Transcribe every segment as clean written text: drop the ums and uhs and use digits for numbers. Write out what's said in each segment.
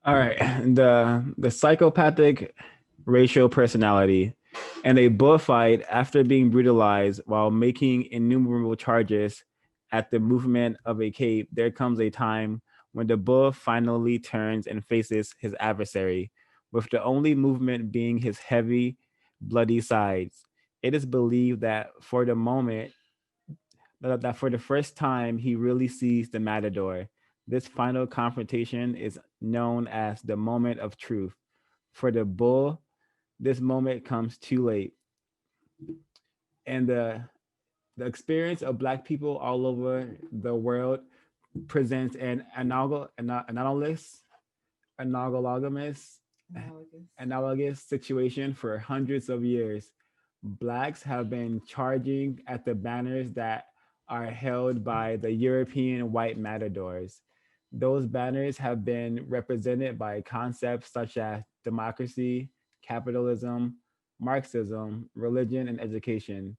All right, the psychopathic racial personality. In a bullfight, after being brutalized while making innumerable charges at the movement of a cape, there comes a time when the bull finally turns and faces his adversary, with the only movement being his heavy, bloody sides. It is believed that for the moment, that for the first time he really sees the matador. This final confrontation is known as the moment of truth. For the bull, this moment comes too late. And the experience of Black people all over the world presents an analogous analogous situation for hundreds of years. Blacks have been charging at the banners that are held by the European white matadors. Those banners have been represented by concepts such as democracy, capitalism, Marxism, religion, and education.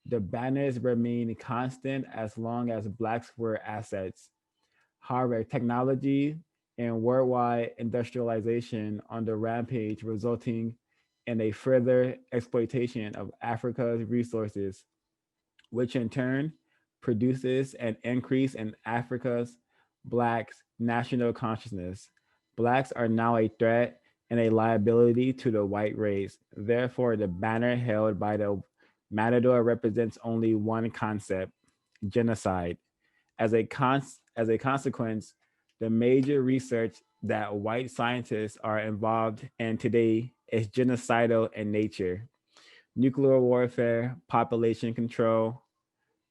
The banners remain constant as long as Blacks were assets. However, technology and worldwide industrialization on the rampage, resulting in a further exploitation of Africa's resources, which in turn produces an increase in Africa's Blacks' national consciousness. Blacks are now a threat and a liability to the white race. Therefore, the banner held by the Matador represents only one concept: genocide. As a consequence, the major research that white scientists are involved in today is genocidal in nature. Nuclear warfare, population control,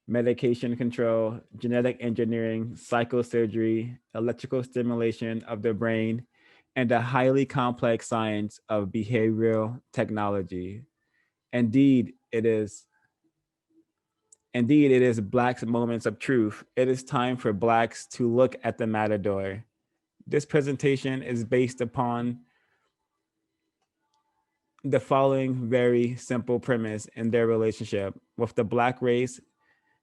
medication control, genetic engineering, psychosurgery, electrical stimulation of the brain, and the highly complex science of behavioral technology. Indeed, it is Indeed, it is Black's moments of truth. It is time for Blacks to look at the matador. This presentation is based upon the following very simple premise in their relationship. With the Black race,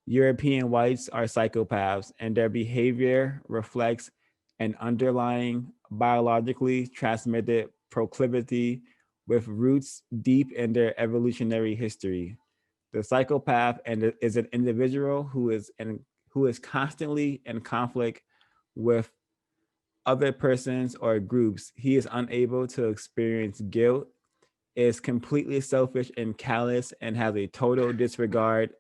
European whites are psychopaths, and their behavior reflects an underlying biologically transmitted proclivity with roots deep in their evolutionary history. The psychopath is an individual who is constantly in conflict with other persons or groups. He is unable to experience guilt, is completely selfish and callous, and has a total disregard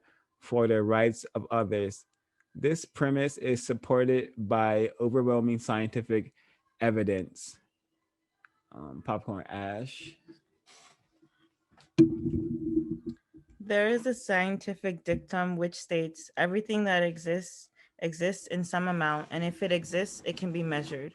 for the rights of others. This premise is supported by overwhelming scientific evidence. Popcorn Ash. There is a scientific dictum which states everything that exists in some amount, and if it exists, it can be measured.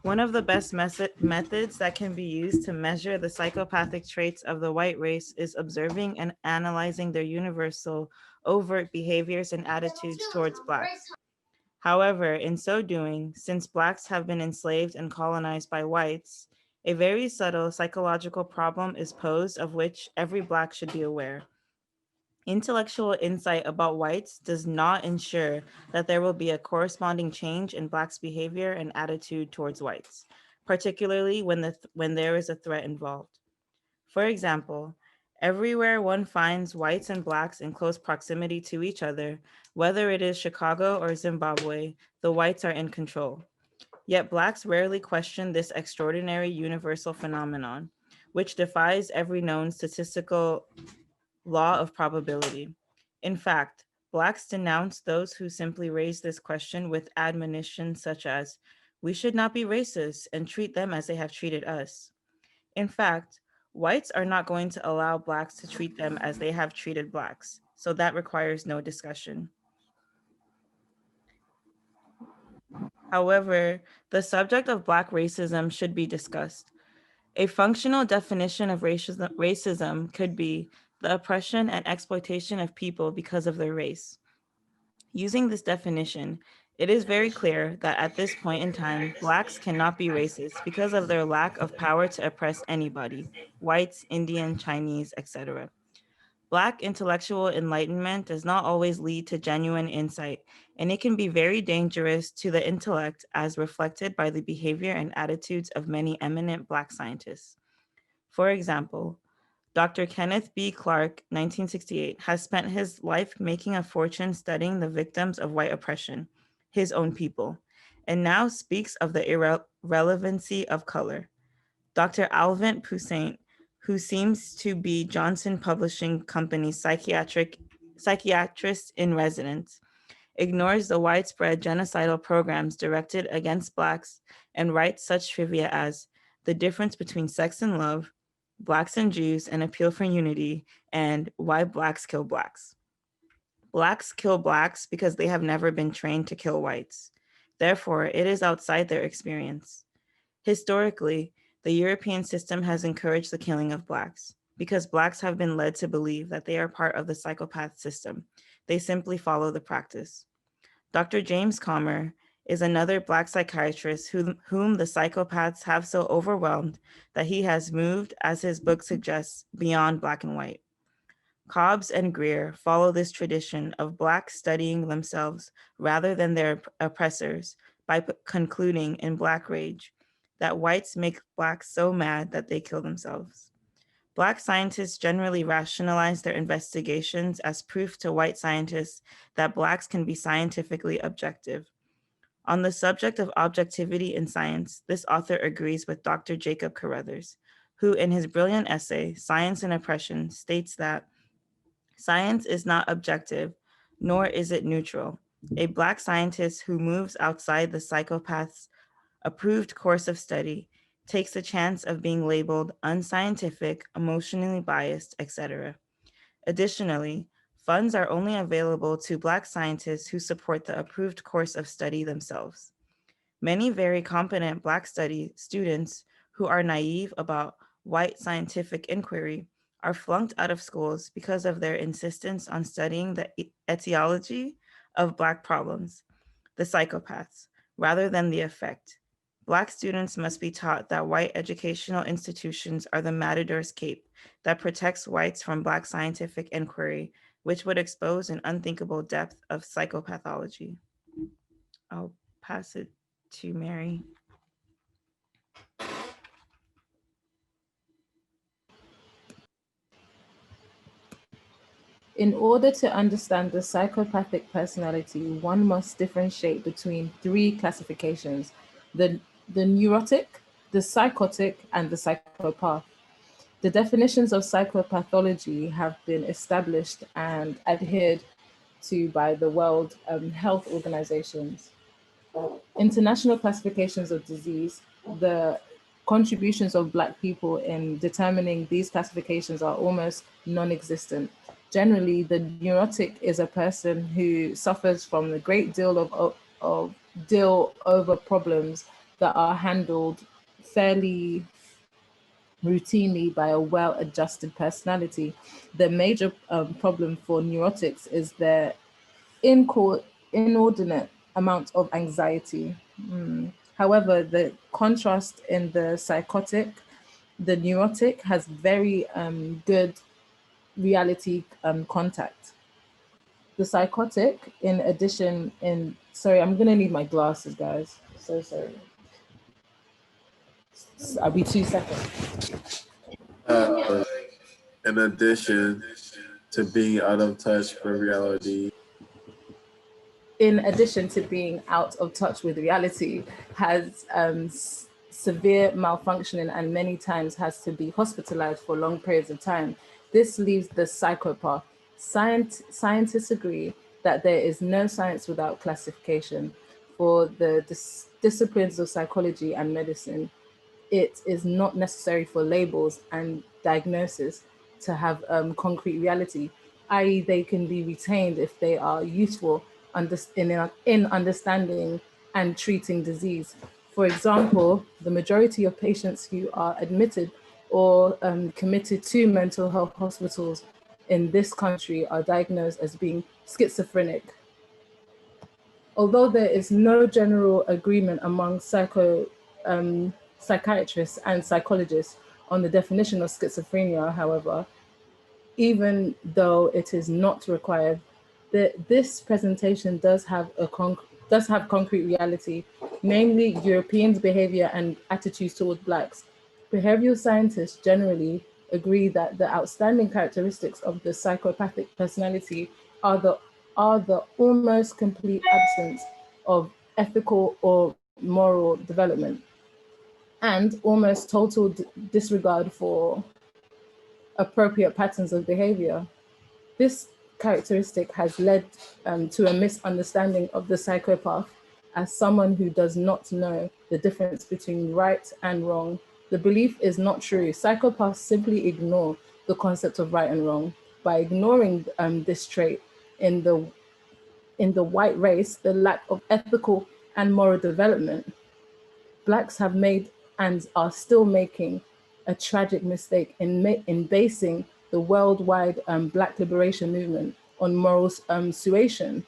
One of the best methods that can be used to measure the psychopathic traits of the white race is observing and analyzing their universal overt behaviors and attitudes towards blacks. However, in so doing, since blacks have been enslaved and colonized by whites, a very subtle psychological problem is posed of which every black should be aware. Intellectual insight about whites does not ensure that there will be a corresponding change in blacks' behavior and attitude towards whites, particularly when there is a threat involved. For example, everywhere one finds whites and blacks in close proximity to each other, whether it is Chicago or Zimbabwe, the whites are in control. Yet blacks rarely question this extraordinary universal phenomenon, which defies every known statistical law of probability. In fact, blacks denounce those who simply raise this question with admonitions such as, we should not be racist and treat them as they have treated us. In fact, whites are not going to allow blacks to treat them as they have treated blacks, so that requires no discussion. However, the subject of black racism should be discussed. A functional definition of racism could be the oppression and exploitation of people because of their race. Using this definition, it is very clear that at this point in time, blacks cannot be racist because of their lack of power to oppress anybody, whites, Indian, Chinese, etc. Black intellectual enlightenment does not always lead to genuine insight and it can be very dangerous to the intellect as reflected by the behavior and attitudes of many eminent Black scientists. For example, Dr. Kenneth B. Clark, 1968, has spent his life making a fortune studying the victims of white oppression, his own people, and now speaks of the irrelevancy of color. Dr. Alvin Poussaint, who seems to be Johnson Publishing Company's psychiatrist in residence, ignores the widespread genocidal programs directed against Blacks and writes such trivia as the difference between sex and love, Blacks and Jews, an appeal for unity, and why Blacks kill Blacks. Blacks kill Blacks because they have never been trained to kill whites. Therefore, it is outside their experience. Historically, the European system has encouraged the killing of Blacks because Blacks have been led to believe that they are part of the psychopath system. They simply follow the practice. Dr. James Comer is another Black psychiatrist whom the psychopaths have so overwhelmed that he has moved, as his book suggests, beyond Black and white. Cobbs and Greer follow this tradition of Blacks studying themselves rather than their oppressors by concluding in Black Rage that whites make Blacks so mad that they kill themselves. Black scientists generally rationalize their investigations as proof to white scientists that Blacks can be scientifically objective. On the subject of objectivity in science, this author agrees with Dr. Jacob Carruthers, who in his brilliant essay, Science and Oppression, states that science is not objective, nor is it neutral. A Black scientist who moves outside the psychopath's approved course of study takes the chance of being labeled unscientific, emotionally biased, etc. Additionally, funds are only available to Black scientists who support the approved course of study themselves. Many very competent Black study students who are naive about white scientific inquiry are flunked out of schools because of their insistence on studying the etiology of Black problems, the psychopaths, rather than the effect. Black students must be taught that white educational institutions are the matador's cape that protects whites from Black scientific inquiry, which would expose an unthinkable depth of psychopathology. I'll pass it to Mary. In order to understand the psychopathic personality, one must differentiate between three classifications: the, the neurotic, the psychotic, and the psychopath. The definitions of psychopathology have been established and adhered to by the World Health Organizations. International classifications of disease, the contributions of Black people in determining these classifications are almost non-existent. Generally, the neurotic is a person who suffers from a great deal of deal over problems that are handled fairly routinely by a well-adjusted personality. The major problem for neurotics is their inordinate amount of anxiety. However, the contrast in the psychotic, the neurotic has very good reality contact. The psychotic, in addition, sorry, I'm gonna need my glasses, guys. So sorry. I'll be 2 seconds. In addition to being out of touch with reality, in addition to being out of touch with reality, has severe malfunctioning and many times has to be hospitalized for long periods of time. This leaves the psychopath. Scientists agree that there is no science without classification. For the disciplines of psychology and medicine, it is not necessary for labels and diagnosis to have concrete reality, i.e. they can be retained if they are useful in understanding and treating disease. For example, the majority of patients who are admitted or committed to mental health hospitals in this country are diagnosed as being schizophrenic. Although there is no general agreement among psychiatrists and psychologists on the definition of schizophrenia, however, even though it is not required, This presentation does have concrete reality, namely Europeans' behavior and attitudes towards Blacks. Behavioral scientists generally agree that the outstanding characteristics of the psychopathic personality are the almost complete absence of ethical or moral development and almost total disregard for appropriate patterns of behavior. This characteristic has led to a misunderstanding of the psychopath as someone who does not know the difference between right and wrong. The belief is not true. Psychopaths simply ignore the concept of right and wrong. By ignoring this trait in the white race, the lack of ethical and moral development, Blacks have made and are still making a tragic mistake in basing the worldwide Black liberation movement on moral suasion.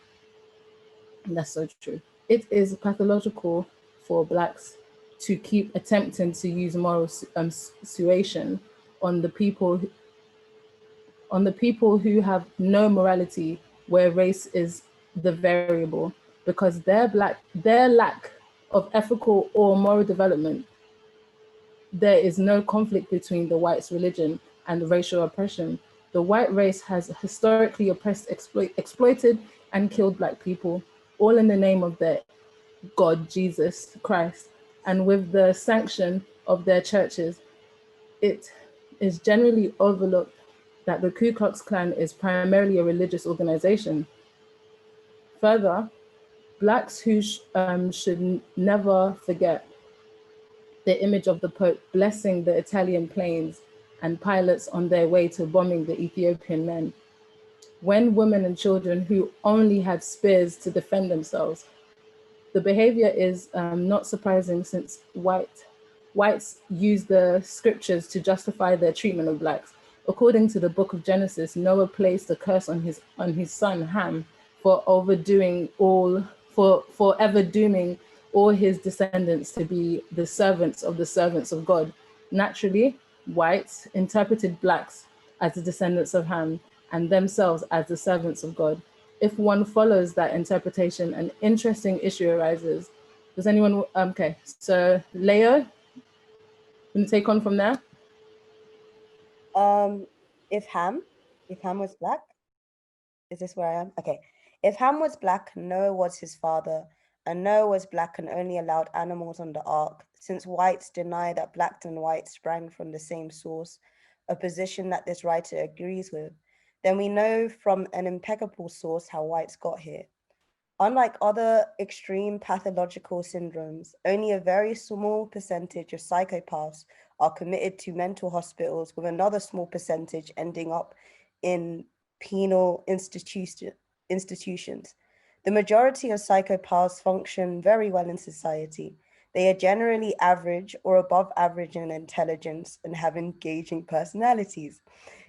And that's so true. It is pathological for Blacks to keep attempting to use moral suasion on the people who have no morality, where race is the variable, because their lack of ethical or moral development, there is no conflict between the whites' religion and racial oppression. The white race has historically oppressed, exploited, and killed Black people, all in the name of their God, Jesus Christ. And with the sanction of their churches, it is generally overlooked that the Ku Klux Klan is primarily a religious organization. Further, Blacks who should never forget the image of the Pope blessing the Italian planes and pilots on their way to bombing the Ethiopian men, when women and children who only had spears to defend themselves. The behavior is not surprising since whites use the scriptures to justify their treatment of Blacks. According to the book of Genesis, Noah placed a curse on his son Ham for ever dooming all his descendants to be the servants of God. Naturally, whites interpreted Blacks as the descendants of Ham and themselves as the servants of God. If one follows that interpretation, an interesting issue arises. Does anyone, okay, so Leo, gonna take on from there? If Ham was Black, is this where I am? Okay. If Ham was Black, Noah was his father, and Noah was Black and only allowed animals on the ark, since whites deny that Blacks and whites sprang from the same source, a position that this writer agrees with, then we know from an impeccable source how whites got here. Unlike other extreme pathological syndromes, only a very small percentage of psychopaths are committed to mental hospitals, with another small percentage ending up in penal institutions. The majority of psychopaths function very well in society. They are generally average or above average in intelligence and have engaging personalities.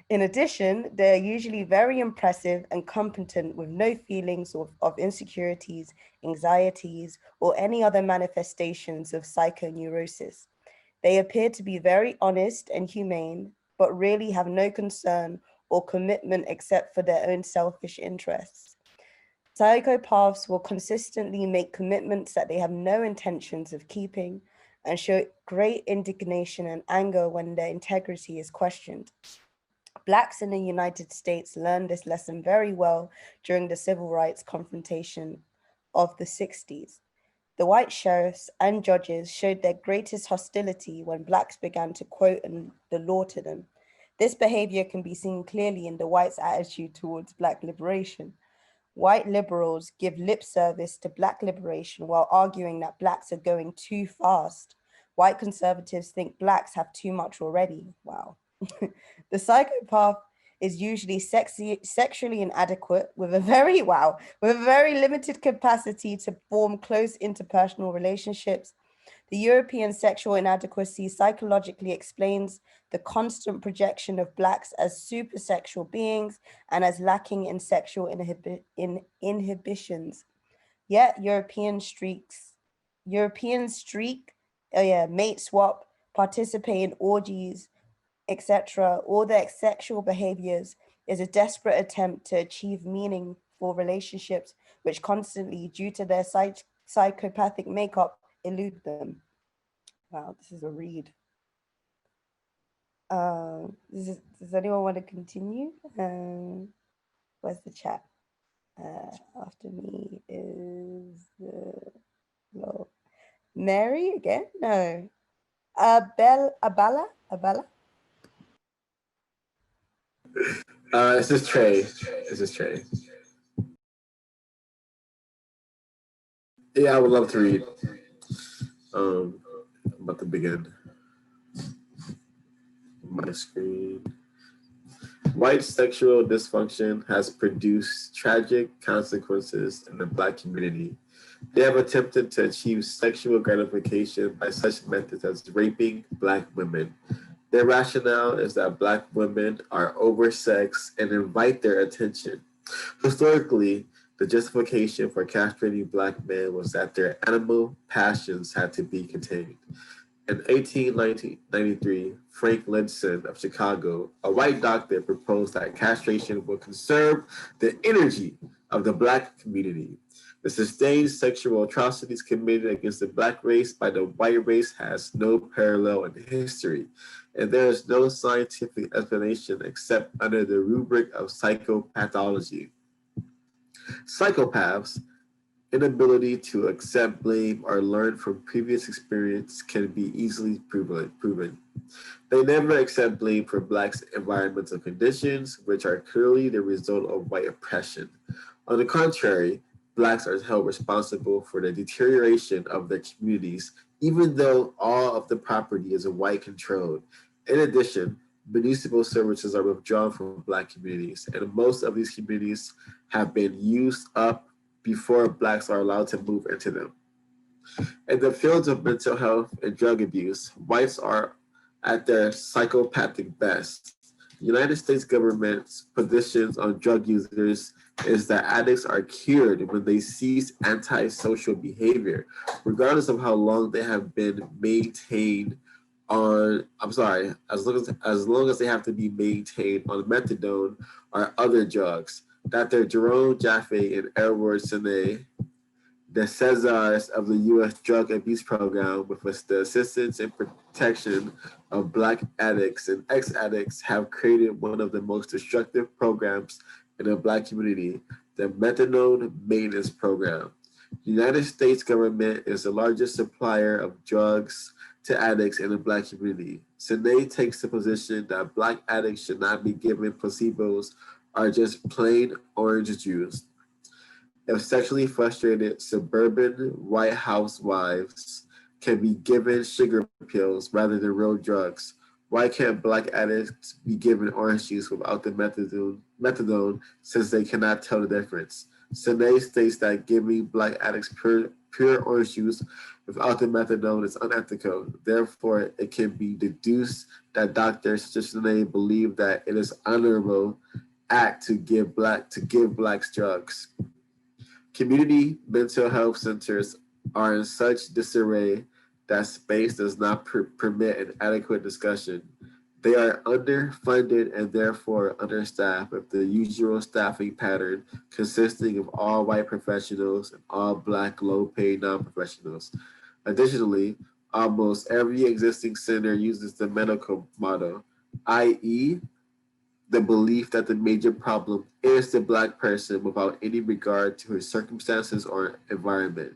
In addition, they're usually very impressive and competent with no feelings of insecurities, anxieties, or any other manifestations of psychoneurosis. They appear to be very honest and humane, but really have no concern or commitment except for their own selfish interests. Psychopaths will consistently make commitments that they have no intentions of keeping and show great indignation and anger when their integrity is questioned. Blacks in the United States learned this lesson very well during the civil rights confrontation of the 60s. The white sheriffs and judges showed their greatest hostility when Blacks began to quote the law to them. This behavior can be seen clearly in the whites' attitude towards Black liberation. White liberals give lip service to Black liberation while arguing that Blacks are going too fast. White conservatives think Blacks have too much already. Wow. The psychopath is usually sexually inadequate with a very limited capacity to form close interpersonal relationships. The European sexual inadequacy psychologically explains the constant projection of Blacks as supersexual beings and as lacking in sexual inhibitions. Yet Europeans mate swap, participate in orgies, etc. All their sexual behaviors is a desperate attempt to achieve meaning for relationships, which constantly, due to their psychopathic makeup, elude them. Wow, this is a read. Does anyone want to continue? Where's the chat? After me is no. Mary again? No. Abala? This is Trey. This is Trey. Yeah, I would love to read. I'm about to begin. My screen. White sexual dysfunction has produced tragic consequences in the Black community. They have attempted to achieve sexual gratification by such methods as raping Black women. Their rationale is that Black women are oversexed and invite their attention. Historically, the justification for castrating Black men was that their animal passions had to be contained. In 1893, Frank Linson of Chicago, a white doctor, proposed that castration would conserve the energy of the Black community. The sustained sexual atrocities committed against the Black race by the white race has no parallel in history, and there is no scientific explanation except under the rubric of psychopathology. Psychopaths' inability to accept blame or learn from previous experience can be easily proven. They never accept blame for Blacks' environmental conditions, which are clearly the result of white oppression. On the contrary, Blacks are held responsible for the deterioration of their communities, even though all of the property is white controlled. In addition, municipal services are withdrawn from Black communities, and most of these communities have been used up before Blacks are allowed to move into them. In the fields of mental health and drug abuse, whites are at their psychopathic best. The United States government's positions on drug users is that addicts are cured when they cease antisocial behavior, regardless of how long they have been maintained on, as long as they have to be maintained on methadone or other drugs. Dr. Jerome Jaffe and Edward Sine, the Cesars of the U.S. Drug Abuse Program, with the assistance and protection of Black addicts and ex-addicts, have created one of the most destructive programs in the Black community, the Methadone Maintenance Program. The United States government is the largest supplier of drugs to addicts in the Black community. Sine takes the position that Black addicts should not be given placebos or just plain orange juice. If sexually frustrated suburban white housewives can be given sugar pills rather than real drugs, why can't Black addicts be given orange juice without the methadone since they cannot tell the difference? Sine states that giving Black addicts pure orange juice without the methadone is unethical. Therefore, it can be deduced that doctors such as Sine believe that it is honorable act to give Blacks drugs. Community mental health centers are in such disarray that space does not permit an adequate discussion. They are underfunded and therefore understaffed, with the usual staffing pattern consisting of all white professionals and all Black low-paid non-professionals. Additionally, almost every existing center uses the medical model, i.e., the belief that the major problem is the Black person without any regard to his circumstances or environment.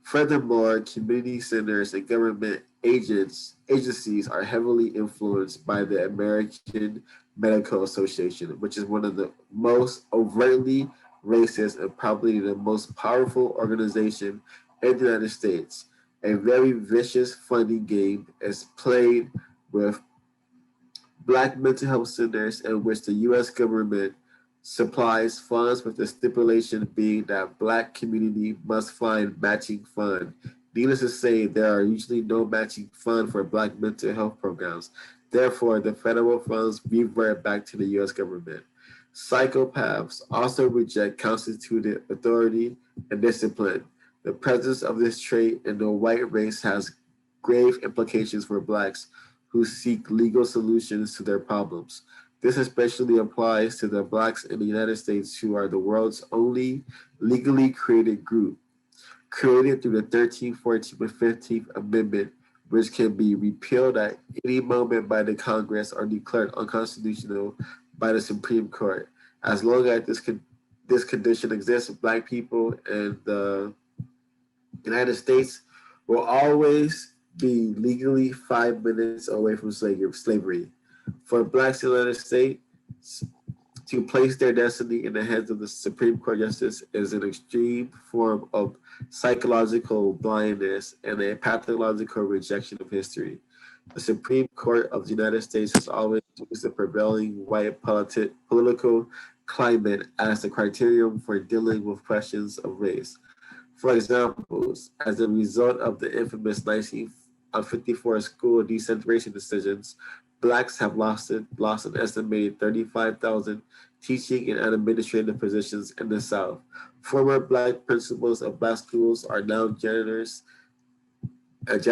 Furthermore, community centers and government agencies are heavily influenced by the American Medical Association, which is one of the most overtly racist and probably the most powerful organization in the United States. A very vicious funding game is played with Black mental health centers in which the U.S. government supplies funds, with the stipulation being that Black community must find matching fund. Needless to say, there are usually no matching fund for Black mental health programs. Therefore, the federal funds revert back to the U.S. government. Psychopaths also reject constituted authority and discipline. The presence of this trait in the white race has grave implications for Blacks who seek legal solutions to their problems. This especially applies to the blacks in the United States, who are the world's only legally created group, created through the 13th, 14th, and 15th Amendment, which can be repealed at any moment by the Congress or declared unconstitutional by the Supreme Court. As long as this condition exists, black people in the United States will always be legally 5 minutes away from slavery. For blacks in the United States, to place their destiny in the hands of the Supreme Court justice is an extreme form of psychological blindness and a pathological rejection of history. The Supreme Court of the United States has always used the prevailing white political climate as the criterion for dealing with questions of race. For examples, as a result of the infamous 1954 school desegregation decisions, blacks have lost an estimated 35,000 teaching and administrative positions in the South. Former black principals of black schools are now janitors and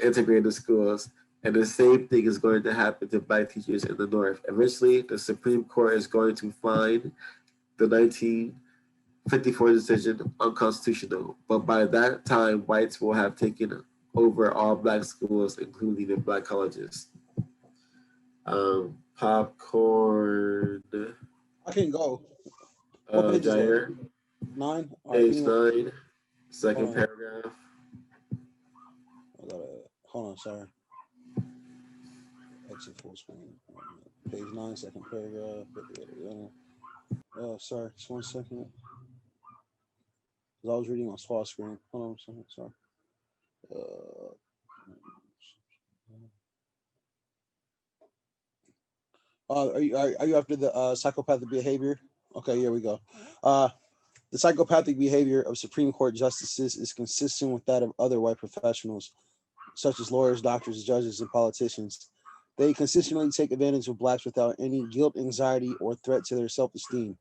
integrated schools, and the same thing is going to happen to black teachers in the North. Eventually, the Supreme Court is going to find the 1954 decision unconstitutional, but by that time, whites will have taken over all black schools, including the black colleges. Popcorn. I can go. What page is that? Jair, 9? page 9, second paragraph. I gotta, hold on, sorry. Exit full screen. Page 9, second paragraph. Sorry, just 1 second. I was reading on small screen. Hold on a second, sorry. Are you after the psychopathic behavior? Okay, here we go. The psychopathic behavior of Supreme Court justices is consistent with that of other white professionals, such as lawyers, doctors, judges, and politicians. They consistently take advantage of blacks without any guilt, anxiety, or threat to their self-esteem.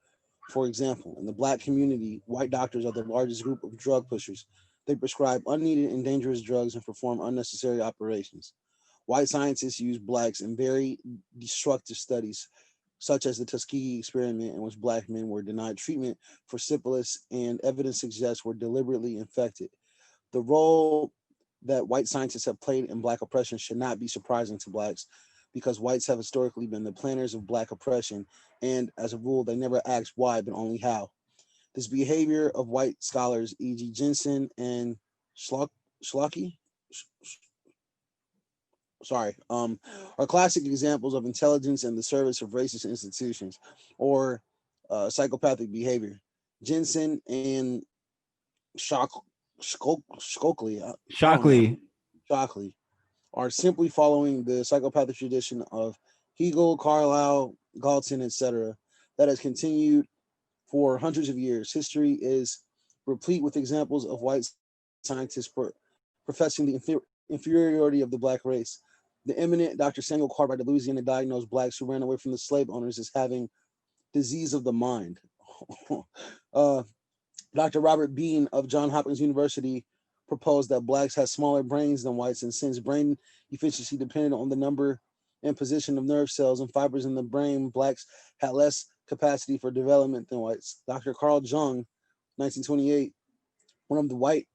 For example, in the black community, white doctors are the largest group of drug pushers. They prescribe unneeded and dangerous drugs and perform unnecessary operations. White scientists use blacks in very destructive studies, such as the Tuskegee experiment, in which black men were denied treatment for syphilis and evidence suggests were deliberately infected. The role that white scientists have played in black oppression should not be surprising to blacks, because whites have historically been the planners of black oppression, and as a rule, they never ask why, but only how. This behavior of white scholars, e.g. Jensen and Schlocky, are classic examples of intelligence in the service of racist institutions, or psychopathic behavior. Jensen and Shockley are simply following the psychopathic tradition of Hegel, Carlyle, Galton, etc., that has continued for hundreds of years. History is replete with examples of white scientists professing the inferiority of the black race. The eminent Dr. Samuel Cartwright of Louisiana diagnosed blacks who ran away from the slave owners as having disease of the mind. Dr. Robert Bean of Johns Hopkins University proposed that blacks had smaller brains than whites, and since brain efficiency depended on the number and position of nerve cells and fibers in the brain, blacks had less capacity for development than whites. Dr. Carl Jung, 1928, one of the white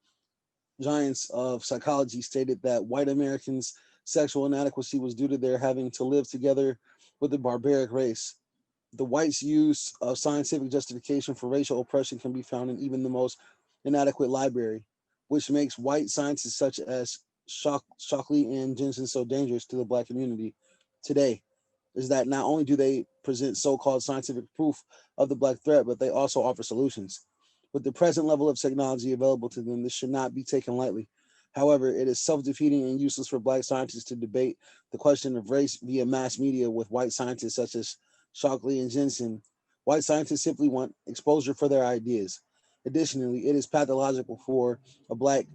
giants of psychology, stated that white Americans' sexual inadequacy was due to their having to live together with the barbaric race. The whites' use of scientific justification for racial oppression can be found in even the most inadequate library, which makes white scientists such as Shockley and Jensen so dangerous to the black community today, is that not only do they present so-called scientific proof of the black threat, but they also offer solutions. With the present level of technology available to them, this should not be taken lightly. However, it is self-defeating and useless for black scientists to debate the question of race via mass media with white scientists such as Shockley and Jensen. White scientists simply want exposure for their ideas. Additionally, it is pathological for a black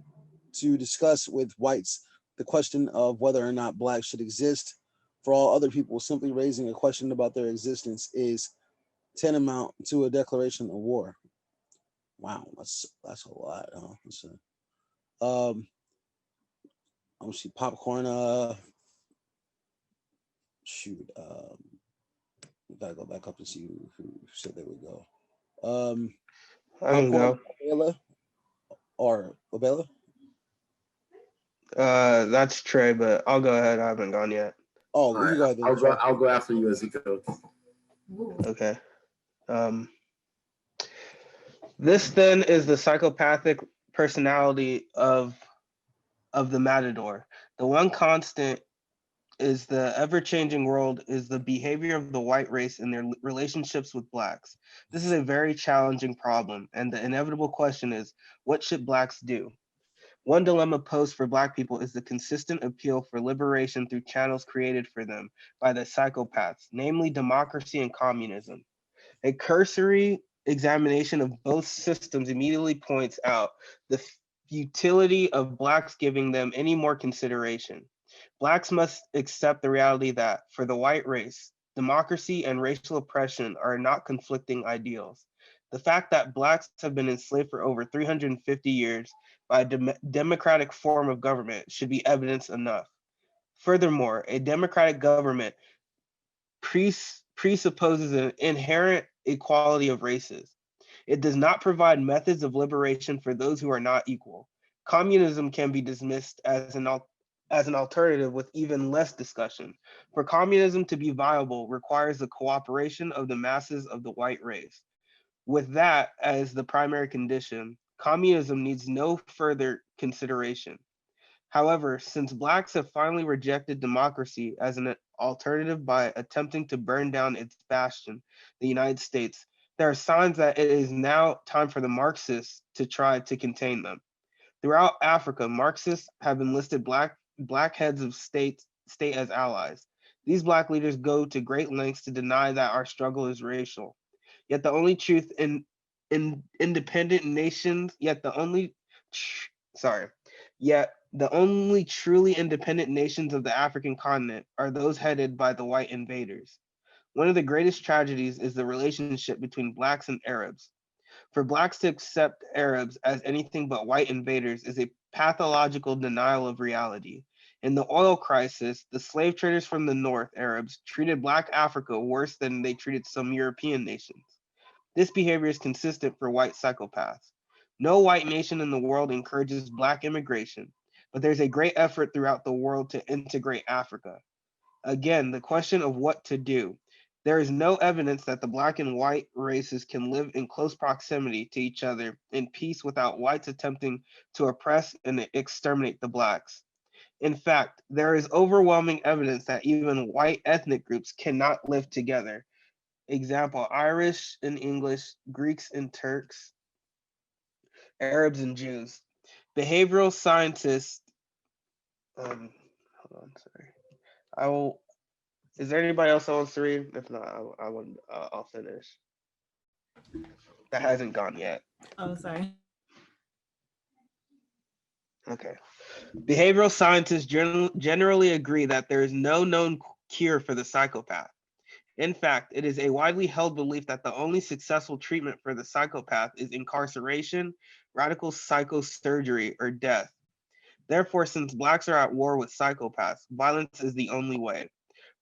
to discuss with whites the question of whether or not blacks should exist. For all other people, simply raising a question about their existence is tantamount to a declaration of war. Wow, that's a lot. I'm see popcorn. Shoot. We gotta go back up to see who said they would go. I can go. Obela or Obela? That's Trey, but I'll go ahead. I haven't gone yet. Oh, All you right, go ahead then. I'll go after you as you go. Okay. This then is the psychopathic personality of the matador. The one constant is the ever-changing world is the behavior of the white race in their relationships with blacks. This is a very challenging problem, and the inevitable question is, what should blacks do? One dilemma posed for Black people is the consistent appeal for liberation through channels created for them by the psychopaths, namely democracy and communism. A cursory examination of both systems immediately points out the futility of Blacks giving them any more consideration. Blacks must accept the reality that, for the white race, democracy and racial oppression are not conflicting ideals. The fact that Blacks have been enslaved for over 350 years by a democratic form of government should be evidence enough. Furthermore, a democratic government presupposes an inherent equality of races. It does not provide methods of liberation for those who are not equal. Communism can be dismissed as an alternative with even less discussion. For communism to be viable requires the cooperation of the masses of the white race. With that as the primary condition, communism needs no further consideration. However, since Blacks have finally rejected democracy as an alternative by attempting to burn down its bastion, the United States, there are signs that it is now time for the Marxists to try to contain them. Throughout Africa, Marxists have enlisted black heads of state as allies. These Black leaders go to great lengths to deny that our struggle is racial. Yet the only truth in independent nations, yet the only truly independent nations of the African continent are those headed by the white invaders. One of the greatest tragedies is the relationship between Blacks and Arabs. For Blacks to accept Arabs as anything but white invaders is a pathological denial of reality. In the oil crisis, the slave traders from the North, Arabs, treated Black Africa worse than they treated some European nations. This behavior is consistent for white psychopaths. No white nation in the world encourages Black immigration, but there's a great effort throughout the world to integrate Africa. Again, the question of what to do. There is no evidence that the Black and white races can live in close proximity to each other in peace without whites attempting to oppress and exterminate the Blacks. In fact, there is overwhelming evidence that even white ethnic groups cannot live together. Example, Irish and English, Greeks and Turks, Arabs and Jews. Behavioral scientists, hold on, sorry. I will, is there anybody else that wants to read? If not, I'll finish. That hasn't gone yet. Oh, sorry. Okay. Behavioral scientists generally agree that there is no known cure for the psychopath. In fact, it is a widely held belief that the only successful treatment for the psychopath is incarceration, radical psychosurgery, or death. Therefore, since Blacks are at war with psychopaths, violence is the only way.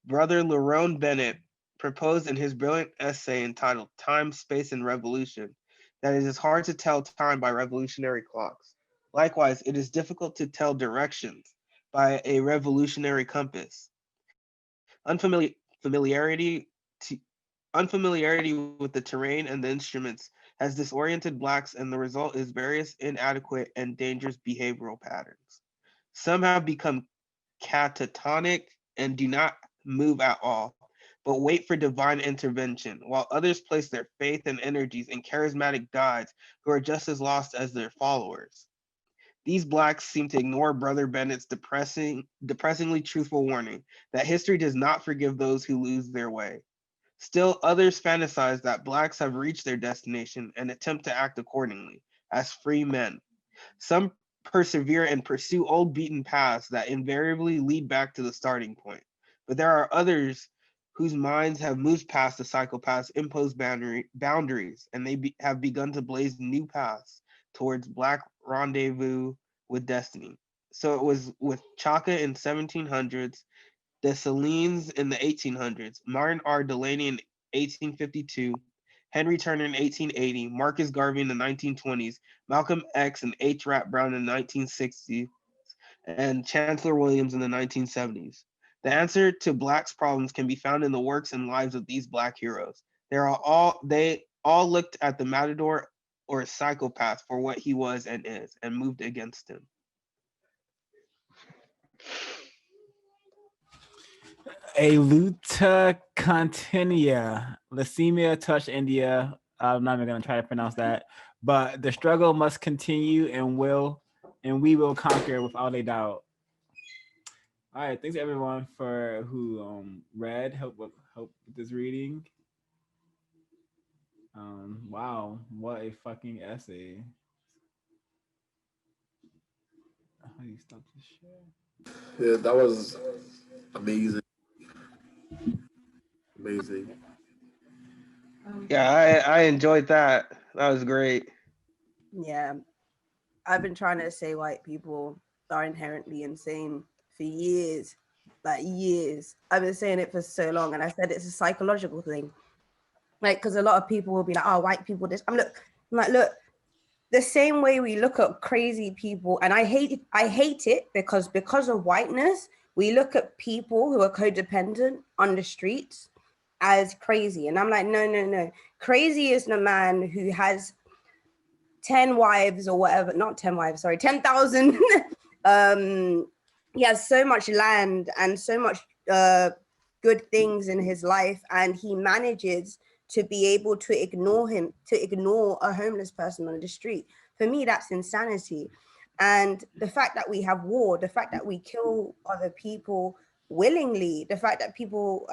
Brother Lerone Bennett proposed in his brilliant essay entitled Time, Space, and Revolution that it is hard to tell time by revolutionary clocks. Likewise, it is difficult to tell directions by a revolutionary compass. Unfamiliarity with the terrain and the instruments has disoriented Blacks, and the result is various inadequate and dangerous behavioral patterns. Some have become catatonic and do not move at all, but wait for divine intervention, while others place their faith and energies in charismatic guides who are just as lost as their followers. These Blacks seem to ignore Brother Bennett's depressingly truthful warning that history does not forgive those who lose their way. Still, others fantasize that Blacks have reached their destination and attempt to act accordingly, as free men. Some persevere and pursue old beaten paths that invariably lead back to the starting point. But there are others whose minds have moved past the psychopath's imposed boundaries, and they have begun to blaze new paths towards Black rendezvous with destiny. So it was with Chaka in 1700s, Dessalines in the 1800s, Martin R. Delaney in 1852, Henry Turner in 1880, Marcus Garvey in the 1920s, Malcolm X and H. Rap Brown in the 1960s, and Chancellor Williams in the 1970s. The answer to Black's problems can be found in the works and lives of these Black heroes. They all looked at the matador or a psychopath for what he was and is, and moved against him. Aluta continua. Leucemia touched India. I'm not even gonna try to pronounce that. But the struggle must continue and we will conquer without a doubt. All right, thanks everyone for who read, help with this reading. Wow, what a fucking essay. How do you stop this share? Yeah, that was amazing. Amazing. Yeah, I enjoyed that. That was great. Yeah. I've been trying to say white people are inherently insane for years. Like years. I've been saying it for so long, and I said it's a psychological thing. Like, because a lot of people will be like, oh, white people this. I'm like, look, the same way we look at crazy people, and I hate it because of whiteness, we look at people who are codependent on the streets as crazy. And I'm like, no. Crazy is the man who has 10 wives or whatever, not 10 wives, sorry, 10,000. He has so much land and so much good things in his life, and he manages to be able to ignore a homeless person on the street. For me, that's insanity. And the fact that we have war, the fact that we kill other people willingly, the fact that people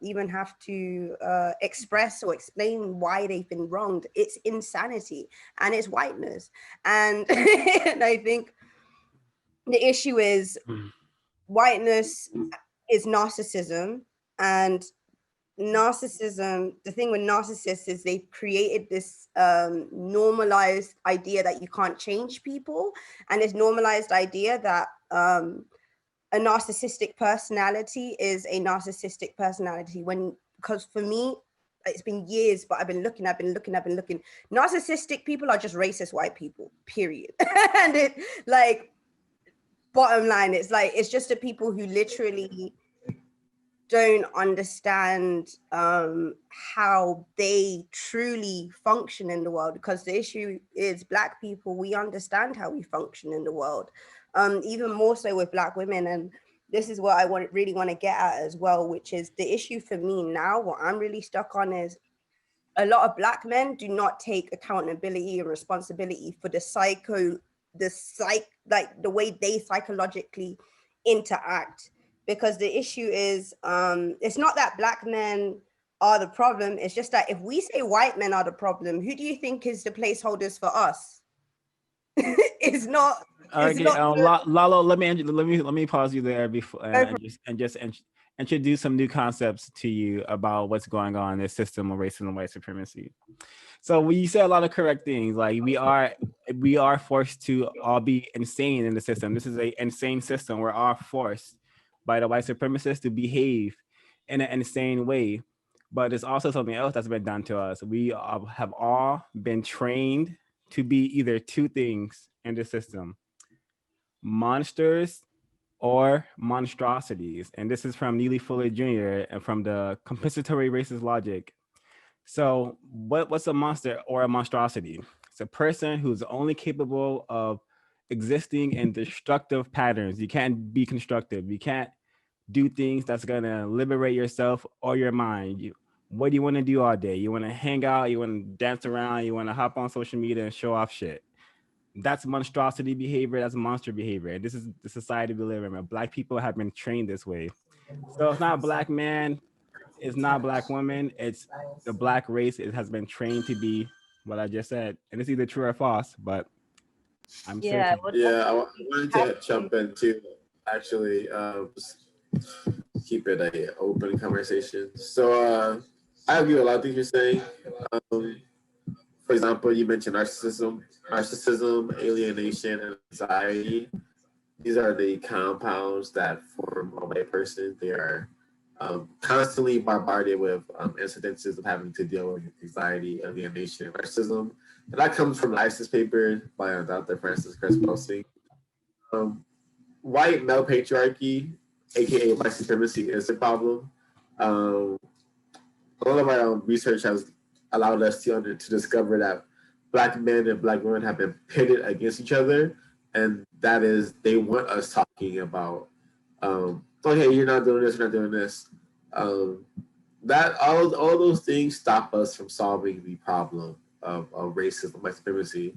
even have to express or explain why they've been wronged, it's insanity and it's whiteness. And, and I think the issue is whiteness is narcissism, and narcissism, the thing with narcissists is they've created this normalized idea that you can't change people, and this normalized idea that a narcissistic personality is a narcissistic personality. Because for me, it's been years, but I've been looking. Narcissistic people are just racist white people, period. And it, like, bottom line, it's just the people who literally don't understand how they truly function in the world. Because the issue is Black people, we understand how we function in the world, even more so with Black women. And this is what I really want to get at as well, which is the issue for me now. What I'm really stuck on is a lot of Black men do not take accountability and responsibility for the way they psychologically interact. Because the issue is, it's not that Black men are the problem. It's just that if we say white men are the problem, who do you think is the placeholders for us? It's not. Okay, Lalo, let me pause you there before and just introduce some new concepts to you about what's going on in this system of racism and white supremacy. So you said a lot of correct things. Like we are forced to all be insane in the system. This is an insane system. We're all forced by the white supremacists to behave in an insane way. But there's also something else that's been done to us. We have all been trained to be either two things in the system: monsters or monstrosities. And this is from Neely Fuller Jr. and from the compensatory racist logic. So what's a monster or a monstrosity? It's a person who's only capable of existing in destructive patterns. You can't be constructive. You can't do things that's gonna liberate yourself or your mind. What do you want to do all day? You want to hang out, you want to dance around, you want to hop on social media and show off shit. That's monstrosity behavior. That's monster behavior. This is the society we live in. Black people have been trained this way. So it's not Black man, it's not Black woman, it's the Black race. It has been trained to be what I just said. And it's either true or false, but I'm certain. Yeah, I wanted to jump in too, actually, keep it an open conversation. So I agree with a lot of things you're saying. For example, you mentioned narcissism, alienation, and anxiety. These are the compounds that form a white person. They are constantly bombarded with incidences of having to deal with anxiety, alienation, and racism. And that comes from the ISIS paper by Dr.Frances Cress Welsing. White male patriarchy, aka white supremacy, is a problem. Um, a lot of our research has allowed us to discover that Black men and Black women have been pitted against each other, and that is they want us talking about, okay, you're not doing this, you're not doing this. That all those things stop us from solving the problem of racism, white supremacy.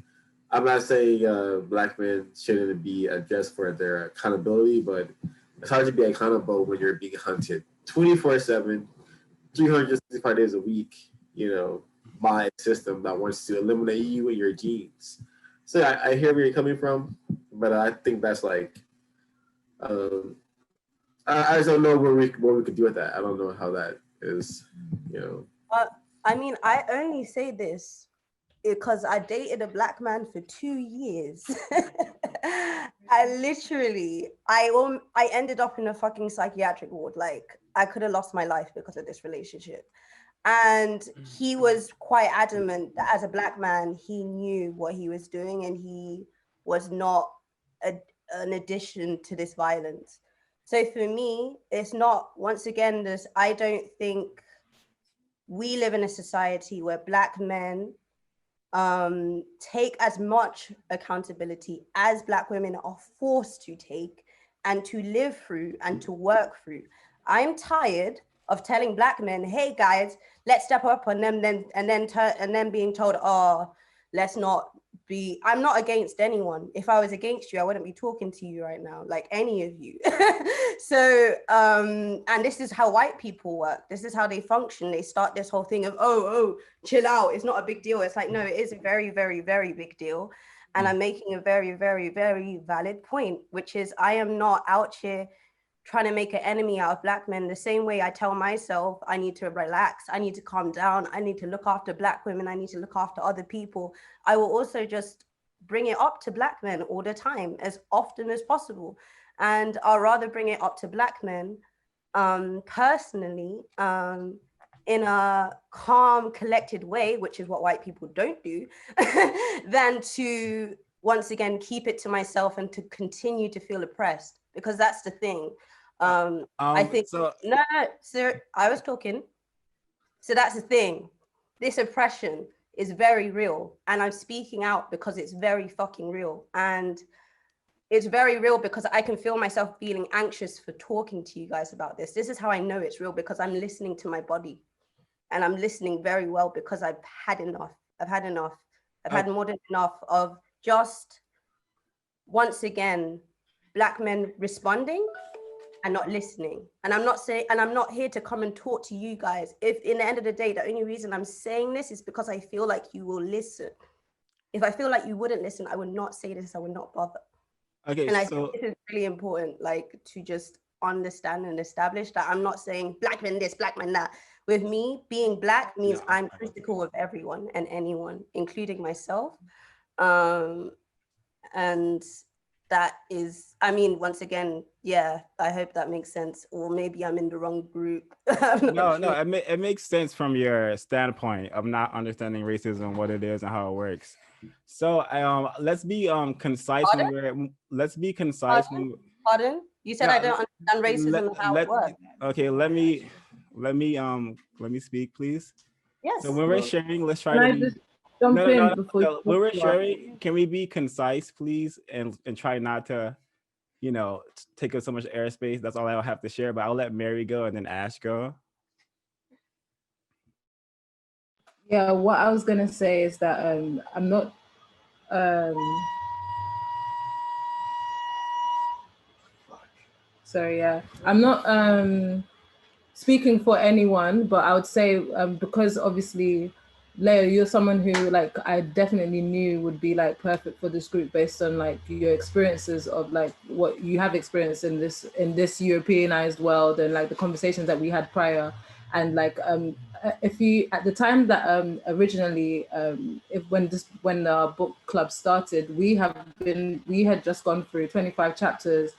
I'm not saying Black men shouldn't be addressed for their accountability, but it's hard to be accountable when you're being hunted 24/7, 365 days a week, by a system that wants to eliminate you and your genes. So I hear where you're coming from, but I think that's like, I just don't know what we could do with that. I don't know how that is, I mean, I only say this because I dated a Black man for 2 years. I ended up in a fucking psychiatric ward. Like, I could have lost my life because of this relationship. And he was quite adamant that as a Black man, he knew what he was doing and he was not an addition to this violence. So for me, it's not, once again, I don't think we live in a society where Black men take as much accountability as Black women are forced to take and to live through and to work through. I'm tired of telling Black men, hey guys, let's step up on them, and then being told, oh, let's not be. I'm not against anyone. If I was against you, I wouldn't be talking to you right now, like any of you. So, and this is how white people work. This is how they function. They start this whole thing of, oh, chill out. It's not a big deal. It's like, no, it is a very, very, very big deal. And I'm making a very, very, very valid point, which is I am not out here trying to make an enemy out of Black men the same way I tell myself I need to relax, I need to calm down, I need to look after Black women, I need to look after other people. I will also just bring it up to Black men all the time, as often as possible. And I'll rather bring it up to Black men personally, in a calm, collected way, which is what white people don't do, than to, once again, keep it to myself and to continue to feel oppressed, because that's the thing. I think, so I was talking. So that's the thing. This oppression is very real. And I'm speaking out because it's very fucking real. And it's very real because I can feel myself feeling anxious for talking to you guys about this. This is how I know it's real, because I'm listening to my body. And I'm listening very well because I've had enough. I've had enough. I've had more than enough of just, once again, Black men responding and not listening. And I'm not here to come and talk to you guys. If in the end of the day, the only reason I'm saying this is because I feel like you will listen. If I feel like you wouldn't listen, I would not say this, I would not bother. Okay, and I think this is really important, like, to just understand and establish that I'm not saying Black men this, Black men that. With me, being Black means I'm critical of everyone and anyone, including myself. And that is, I mean, once again, yeah, I hope that makes sense. Or maybe I'm in the wrong group. No, it makes sense from your standpoint of not understanding racism, what it is and how it works. So let's be concise. Let's be concise. Pardon? You said I don't understand racism and how it works. Okay, let me speak, please. Yes. So when we're sharing, let's try to be. When we're sharing, can we be concise, please, and try not to, take up so much airspace? That's all I'll have to share. But I'll let Mary go and then Ash go. Yeah, what I was gonna say is that I'm not. Sorry, yeah, I'm not speaking for anyone, but I would say because obviously, Leo, you're someone who, like, I definitely knew would be like perfect for this group based on like your experiences of like what you have experienced in this Europeanized world and like the conversations that we had prior. And like if you, at the time that originally when the book club started, we had just gone through 25 chapters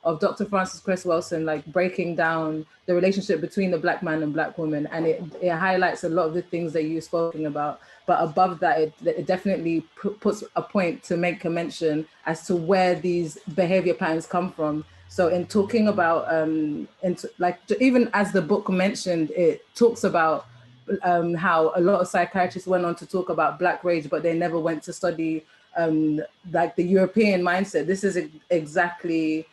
of Dr. Frances Cress Welsing, like breaking down the relationship between the Black man and Black woman. And it highlights a lot of the things that you've spoken about. But above that, it definitely puts a point to make a mention as to where these behavior patterns come from. So in talking about, like even as the book mentioned, it talks about how a lot of psychiatrists went on to talk about Black rage, but they never went to study like the European mindset. This is exactly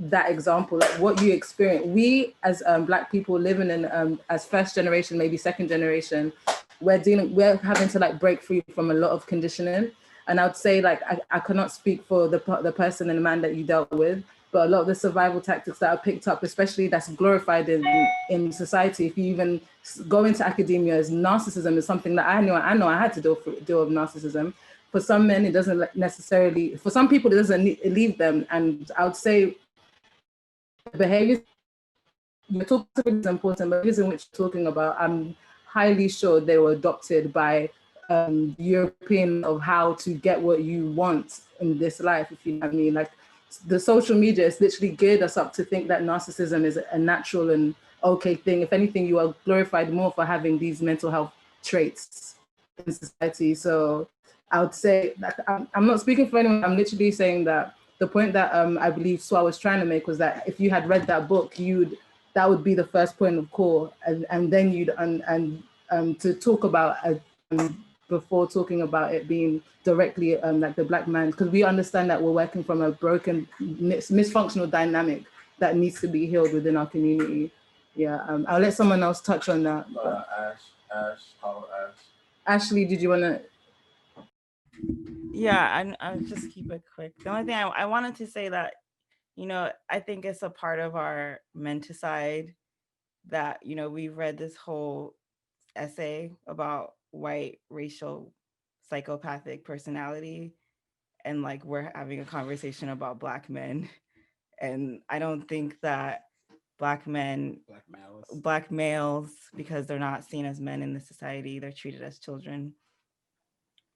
that example, like what you experience. We as Black people living in as first generation, maybe second generation, we're having to like break free from a lot of conditioning. And I would say, like, I cannot speak for the person and the man that you dealt with, but a lot of the survival tactics that are picked up, especially that's glorified in society. If you even go into academia, as narcissism is something that I know I had to deal with narcissism. For some men, it doesn't necessarily, for some people, it doesn't leave them. And I would say behaviors, your talking is important, but behaviors in which you're talking about, I'm highly sure they were adopted by European of how to get what you want in this life, if you know what I mean. Like the social media is literally geared us up to think that narcissism is a natural and okay thing. If anything, you are glorified more for having these mental health traits in society. So I would say that I'm not speaking for anyone. I'm literally saying that the point that I believe Swa was trying to make was that if you had read that book, that would be the first point of call, and then you'd to talk about before talking about it being directly like the Black man, because we understand that we're working from a broken, misfunctional dynamic that needs to be healed within our community. Yeah, I'll let someone else touch on that. Ashley, did you want to? Yeah, I'll just keep it quick. The only thing I wanted to say that, I think it's a part of our menticide that, we've read this whole essay about white racial psychopathic personality, and like we're having a conversation about Black men. And I don't think that Black males, because they're not seen as men in the society, they're treated as children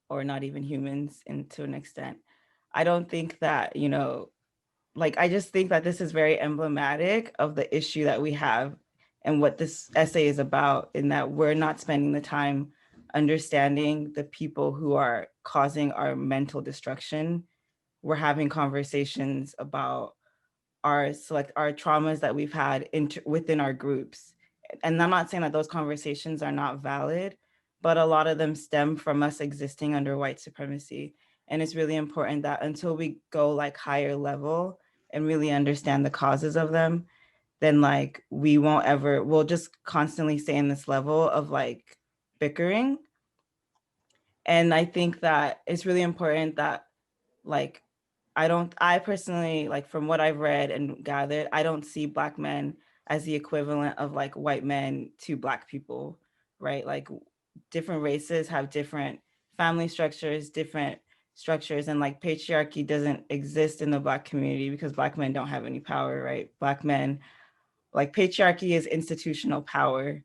or not even humans to an extent. I don't think that, I just think that this is very emblematic of the issue that we have and what this essay is about, in that we're not spending the time understanding the people who are causing our mental destruction. We're having conversations about our traumas that we've had within our groups. And I'm not saying that those conversations are not valid, but a lot of them stem from us existing under white supremacy. And it's really important that until we go like higher level and really understand the causes of them, then like we'll just constantly stay in this level of like bickering. And I think that it's really important that like I personally, like from what I've read and gathered, I don't see Black men as the equivalent of like white men to Black people, right? Like different races have different family structures, different structures, and like patriarchy doesn't exist in the Black community because Black men don't have any power, right? Black men, like patriarchy is institutional power.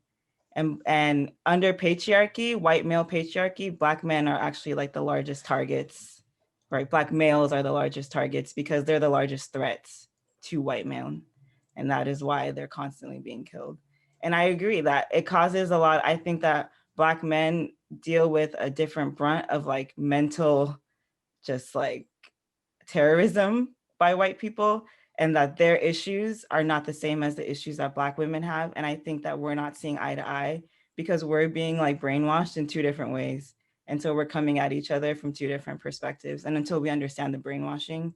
And under patriarchy, white male patriarchy, Black men are actually like the largest targets, right? Black males are the largest targets because they're the largest threats to white men. And that is why they're constantly being killed. And I agree that it causes a lot. I think that Black men deal with a different brunt of like mental, just like terrorism by white people, and that their issues are not the same as the issues that Black women have. And I think that we're not seeing eye to eye because we're being like brainwashed in two different ways. And so we're coming at each other from two different perspectives. And until we understand the brainwashing,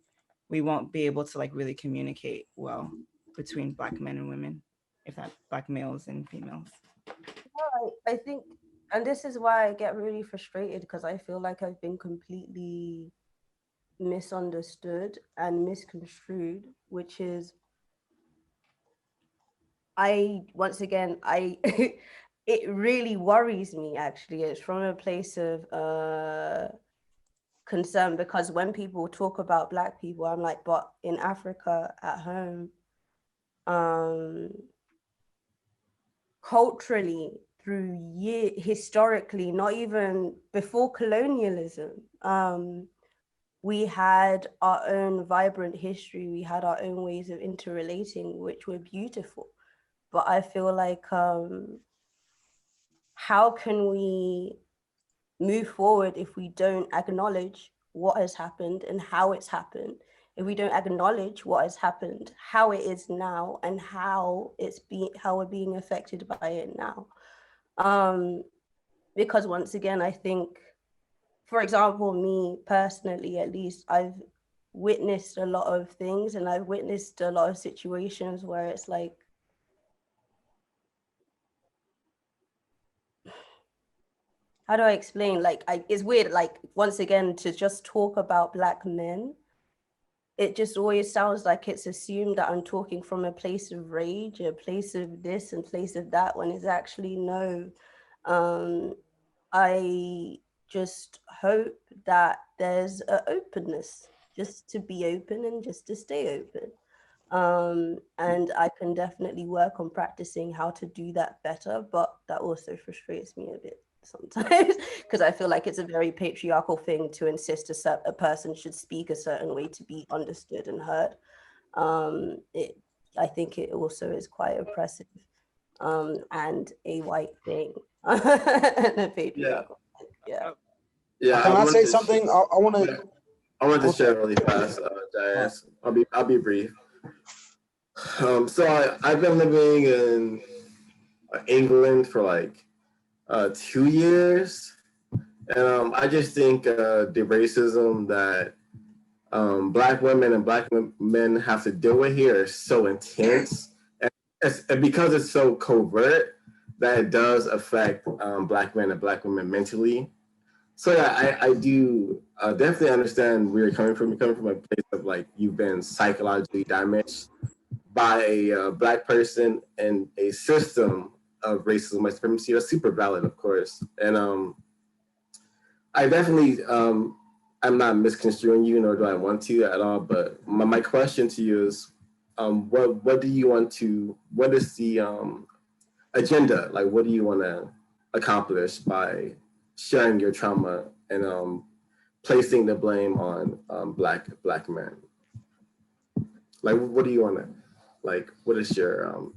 we won't be able to like really communicate well between Black men and women, if not Black males and females. I think, and this is why I get really frustrated, because I feel like I've been completely misunderstood and misconstrued, which is once again it really worries me. Actually, it's from a place of concern, because when people talk about Black people, I'm like, but in Africa at home, culturally, historically, not even before colonialism, we had our own vibrant history, we had our own ways of interrelating, which were beautiful. But I feel like, how can we move forward if we don't acknowledge what has happened and how it's happened? If we don't acknowledge what has happened, how it is now, and how we're being affected by it now. Because once again, I think, for example, me personally, at least, I've witnessed a lot of things, and I've witnessed a lot of situations where it's like, how do I explain? Like, it's weird, like, once again, to just talk about Black men, it just always sounds like it's assumed that I'm talking from a place of rage, a place of this and place of that, when it's actually no. I just hope that there's an openness, just to be open and just to stay open. And I can definitely work on practicing how to do that better, but that also frustrates me a bit sometimes because I feel like it's a very patriarchal thing to insist a person should speak a certain way to be understood and heard. I think it also is quite oppressive, and a white thing. And a patriarchal thing. Yeah. Can I say something? I want to. I want to share really fast, Jazz. I'll be brief. So I've been living in England for like 2 years, and I just think the racism that Black women and Black men have to deal with here is so intense, and because it's so covert, that it does affect Black men and Black women mentally. So yeah, I do definitely understand where you're coming from. You're coming from a place of like you've been psychologically damaged by a Black person and a system of racism, white supremacy. That's super valid, of course. And I definitely, I'm not misconstruing you, nor do I want to at all. But my question to you is, what do you want to? What is the agenda? Like, what do you want to accomplish by sharing your trauma and placing the blame on black men? Like, what do you want to? Like, what is your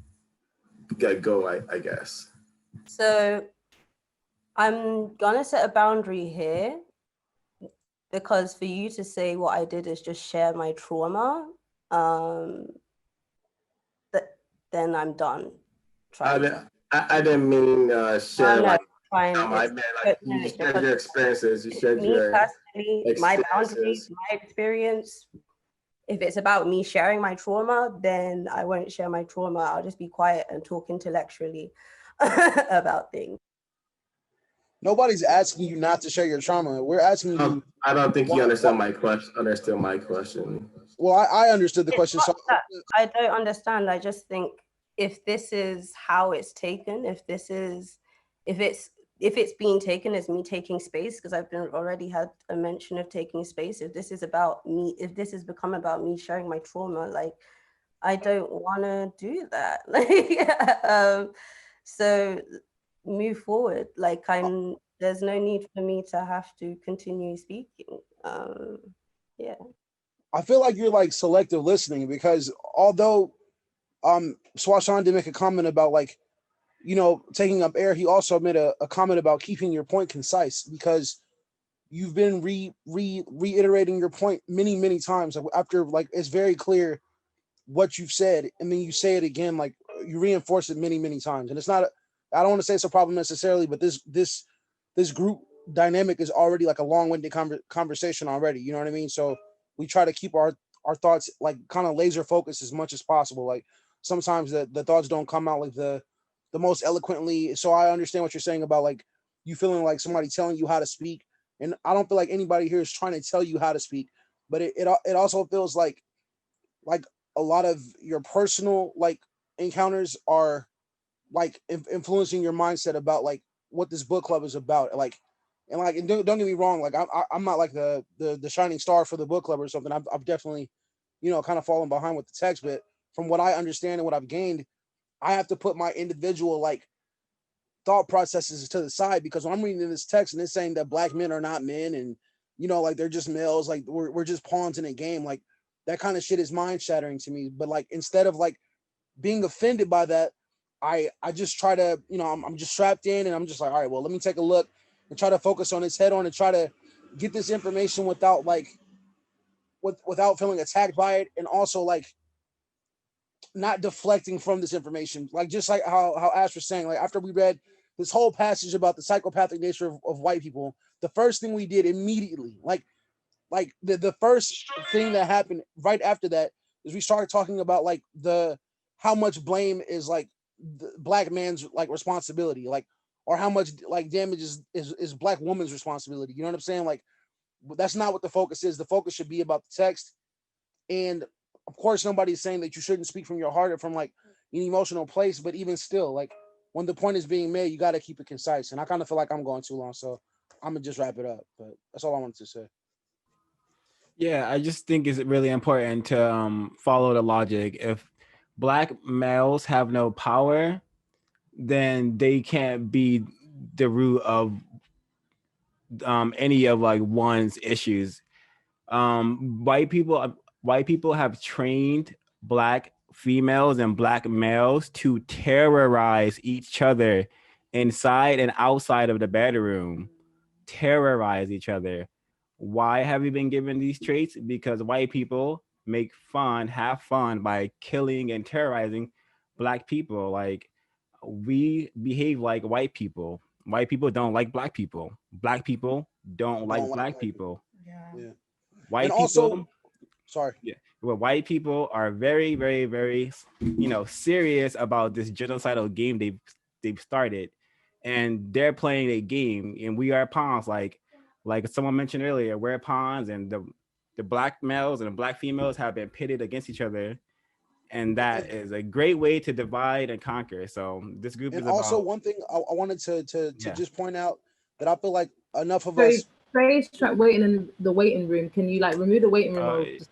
go? I guess. So I'm gonna set a boundary here, because for you to say what I did is just share my trauma, then I'm done. I didn't mean share like. Fine. I meant like you shared your experiences. You shared your personally, my boundaries, my experience. If it's about me sharing my trauma, then I won't share my trauma. I'll just be quiet and talk intellectually about things. Nobody's asking you not to share your trauma. We're asking you. I don't think you understand my question. Understood my question. Well, I understood the question. So I don't understand. I just think if this is how it's taken, if it's being taken as me taking space, because I've already had a mention of taking space. If this is about me, if this has become about me sharing my trauma, like I don't want to do that. Like, so move forward. Like there's no need for me to have to continue speaking. Yeah. I feel like you're like selective listening, because although Swashan did make a comment about like, taking up air, he also made a comment about keeping your point concise, because you've been reiterating your point many, many times. Like, after, like, it's very clear what you've said, and then you say it again, like you reinforce it many, many times. And it's not, I don't want to say it's a problem necessarily, but this group dynamic is already like a long-winded conversation already. You know what I mean? So we try to keep our thoughts like kind of laser focused as much as possible. Like sometimes the thoughts don't come out like the most eloquently. So I understand what you're saying about like you feeling like somebody telling you how to speak. And I don't feel like anybody here is trying to tell you how to speak, but it also feels like a lot of your personal like encounters are like influencing your mindset about like what this book club is about. Like, and don't get me wrong, like I'm not like the shining star for the book club or something. I've definitely, kind of fallen behind with the text, but from what I understand and what I've gained, I have to put my individual like thought processes to the side, because when I'm reading this text and it's saying that Black men are not men, and you know, like they're just males, like we're just pawns in a game. Like that kind of shit is mind shattering to me. But like instead of like being offended by that, I just try to, you know, I'm just strapped in and I'm just like, all right, well, let me take a look and try to focus on his head on and try to get this information without like without feeling attacked by it, and also like not deflecting from this information. Like just like how Ash was saying, like after we read this whole passage about the psychopathic nature of white people, the first thing we did immediately, like the first thing that happened right after that is we started talking about like the how much blame is like the black man's like responsibility, like or how much like damage is black woman's responsibility. You know what I'm saying? Like that's not what the focus is. The focus should be about the text. And of course, nobody's saying that you shouldn't speak from your heart or from like an emotional place, but even still, like when the point is being made, you got to keep it concise. And I kind of feel like I'm going too long, so I'm gonna just wrap it up. But that's all I wanted to say. Yeah, I just think it's really important to follow the logic. If black males have no power, then they can't be the root of any of like one's issues. White people have trained black females and black males to terrorize each other inside and outside of the bedroom. Terrorize each other. Why have we been given these traits? Because white people have fun by killing and terrorizing black people. Like we behave like white people. White people don't like black people. Black people don't Don't like like black black people. people. Yeah. Yeah. And White also, people, sorry. yeah, well, white people are very, very, very, serious about this genocidal game they've started, and they're playing a game, and we are pawns. Like someone mentioned earlier, we're pawns, and the black males and the black females have been pitted against each other, and that is a great way to divide and conquer. So this group And is also, about, one thing I wanted to yeah. just point out that I feel like enough of Sorry, us. Trey's waiting in the waiting room. Can you like remove the waiting room Uh, or just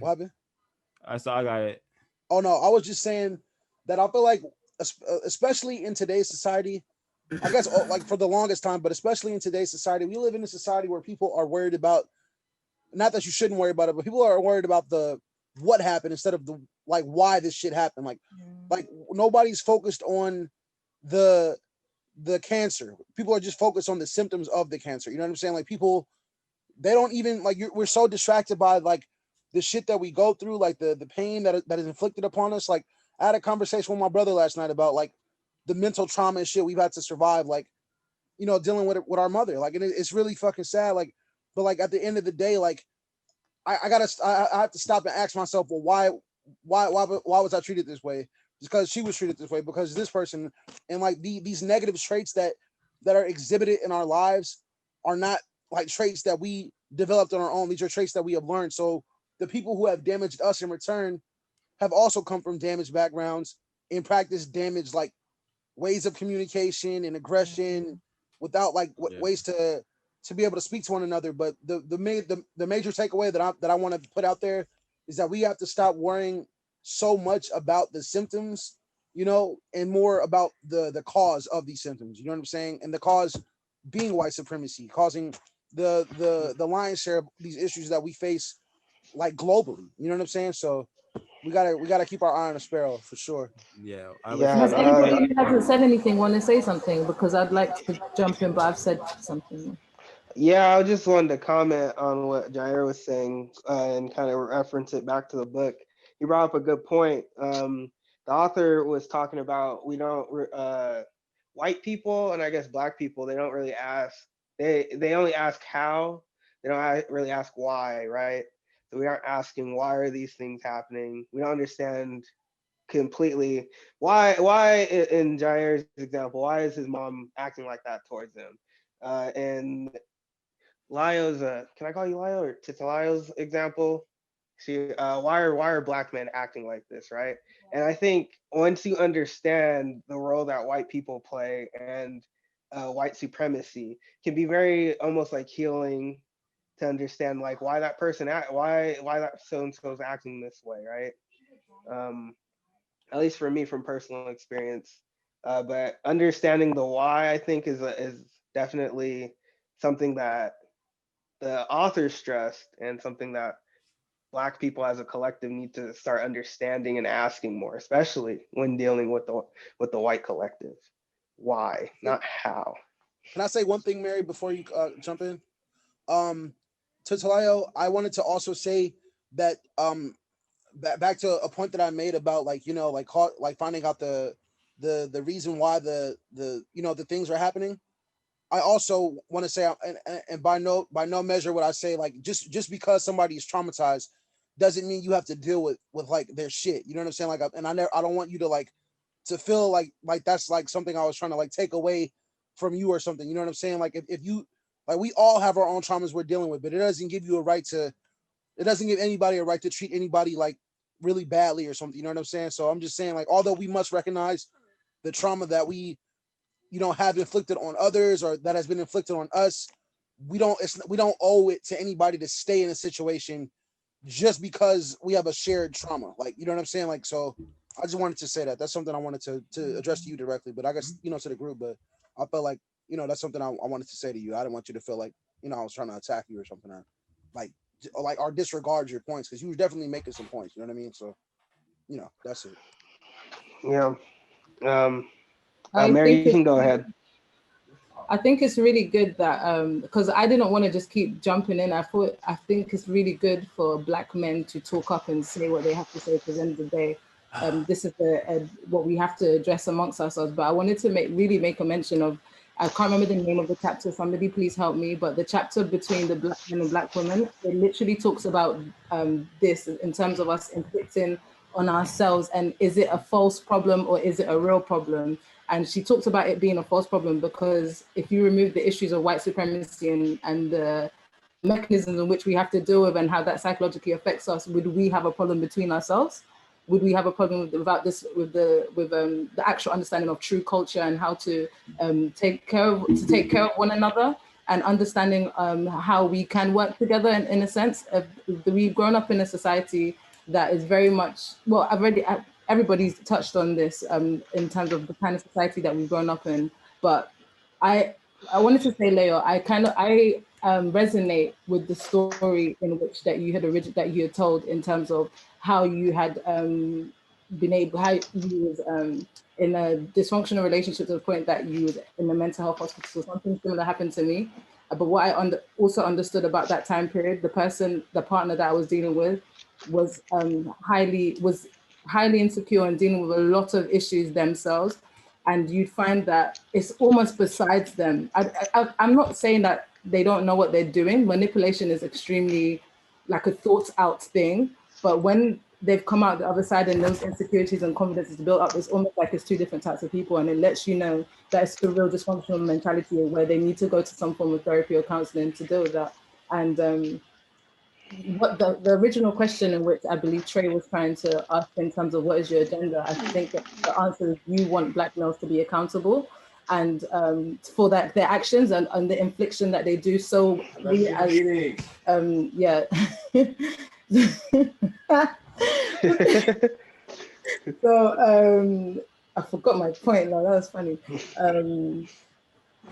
What happened? I got it. Oh no, I was just saying that I feel like, especially in today's society, I guess like for the longest time, but especially in today's society, we live in a society where people are worried about, not that you shouldn't worry about it, but people are worried about the what happened instead of the like why this shit happened. Like nobody's focused on the the cancer. People are just focused on the symptoms of the cancer. You know what I'm saying? Like people, they don't even like we're so distracted by like the shit that we go through, like the pain that is inflicted upon us. Like I had a conversation with my brother last night about like the mental trauma and shit we've had to survive, like, you know, dealing with it with our mother. Like, and it's really fucking sad. Like, but like at the end of the day, like I have to stop and ask myself, well, why was I treated this way? Just because she was treated this way, because this person, and like these negative traits that are exhibited in our lives are not like traits that we developed on our own. These are traits that we have learned. So the people who have damaged us in return have also come from damaged backgrounds and practice damaged like ways of communication and aggression without like Yeah. ways to be able to speak to one another. But the major takeaway that I want to put out there is that we have to stop worrying so much about the symptoms, you know, and more about the cause of these symptoms. You know what I'm saying? And the cause being white supremacy, causing the lion's share of these issues that we face like globally. You know what I'm saying? So we gotta keep our eye on the sparrow for sure. Yeah, I would Yeah, Has say, anybody who hasn't said anything want to say something? Because I'd like to jump in, but I've said something. yeah. I just wanted to comment on what Jair was saying and kind of reference it back to the book. He brought up a good point. The author was talking about we don't white people and I guess black people. They don't really ask. They only ask how. They don't really ask why, right? So we aren't asking why are these things happening. We don't understand completely why in Jair's example, why is his mom acting like that towards him? And Lio's can I call you Lio or Titalio's example? See, why are black men acting like this, right? And I think once you understand the role that white people play and white supremacy can be very almost like healing to understand like why that person why that so and so is acting this way, right? Um, at least for me from personal experience. But understanding the why, I think, is definitely something that the author stressed, and something that Black people as a collective need to start understanding and asking more, especially when dealing with the white collective. Why, not how? Can I say one thing, Mary, before you jump in? To Talayo, I wanted to also say that back to a point that I made about like, you know, like finding out the reason why the you know, the things are happening. I also want to say, and by no measure would I say like just because somebody is traumatized doesn't mean you have to deal with like their shit. You know what I'm saying? Like, and I don't want you to like to feel like that's like something I was trying to like take away from you or something. You know what I'm saying? Like if you like, we all have our own traumas we're dealing with, but it doesn't give you a right to. It doesn't give anybody a right to treat anybody like really badly or something. You know what I'm saying? So I'm just saying, like, although we must recognize the trauma that we, you know, have inflicted on others or that has been inflicted on us, we don't owe it to anybody to stay in a situation just because we have a shared trauma. Like, you know what I'm saying? Like, so I just wanted to say that. That's something I wanted to address to you directly, but I guess, you know, to the group, but I felt like, you know, that's something I wanted to say to you. I didn't want you to feel like, you know, I was trying to attack you or something, or or disregard your points, because you were definitely making some points. You know what I mean? So, you know, that's it. Yeah. I Mary, think you can go ahead. I think it's really good that because I didn't want to just keep jumping in. I think it's really good for Black men to talk up and say what they have to say, because at the end of the day, this is what we have to address amongst ourselves. But I wanted to really make a mention of, I can't remember the name of the chapter, somebody please help me, but the chapter between the Black men and Black women, it literally talks about this in terms of us inflicting on ourselves, and is it a false problem or is it a real problem? And she talked about it being a false problem because if you remove the issues of white supremacy and the mechanisms in which we have to deal with and how that psychologically affects us, would we have a problem between ourselves? Would we have a problem with the actual understanding of true culture and how to take care of one another, and understanding how we can work together in a sense? We've grown up in a society that is very much, well, everybody's touched on this in terms of the kind of society that we've grown up in. But I wanted to say, Leo, I resonate with the story in which that you had told, in terms of how you had how you was in a dysfunctional relationship to the point that you was in a mental health hospital. So something similar happened to me. But what I also understood about that time period, the partner that I was dealing with was highly insecure and dealing with a lot of issues themselves. And you'd find that it's almost besides them. I'm not saying that they don't know what they're doing. Manipulation is extremely like a thought out thing. But when they've come out the other side and those insecurities and confidence is built up, it's almost like it's two different types of people. And it lets you know that it's a real dysfunctional mentality where they need to go to some form of therapy or counseling to deal with that. And what the original question, in which I believe Trey was trying to ask in terms of what is your agenda, I think that the answer is you want Black males to be accountable, and for that their actions and the infliction that they do. So we as yeah. So I forgot my point now. That was funny.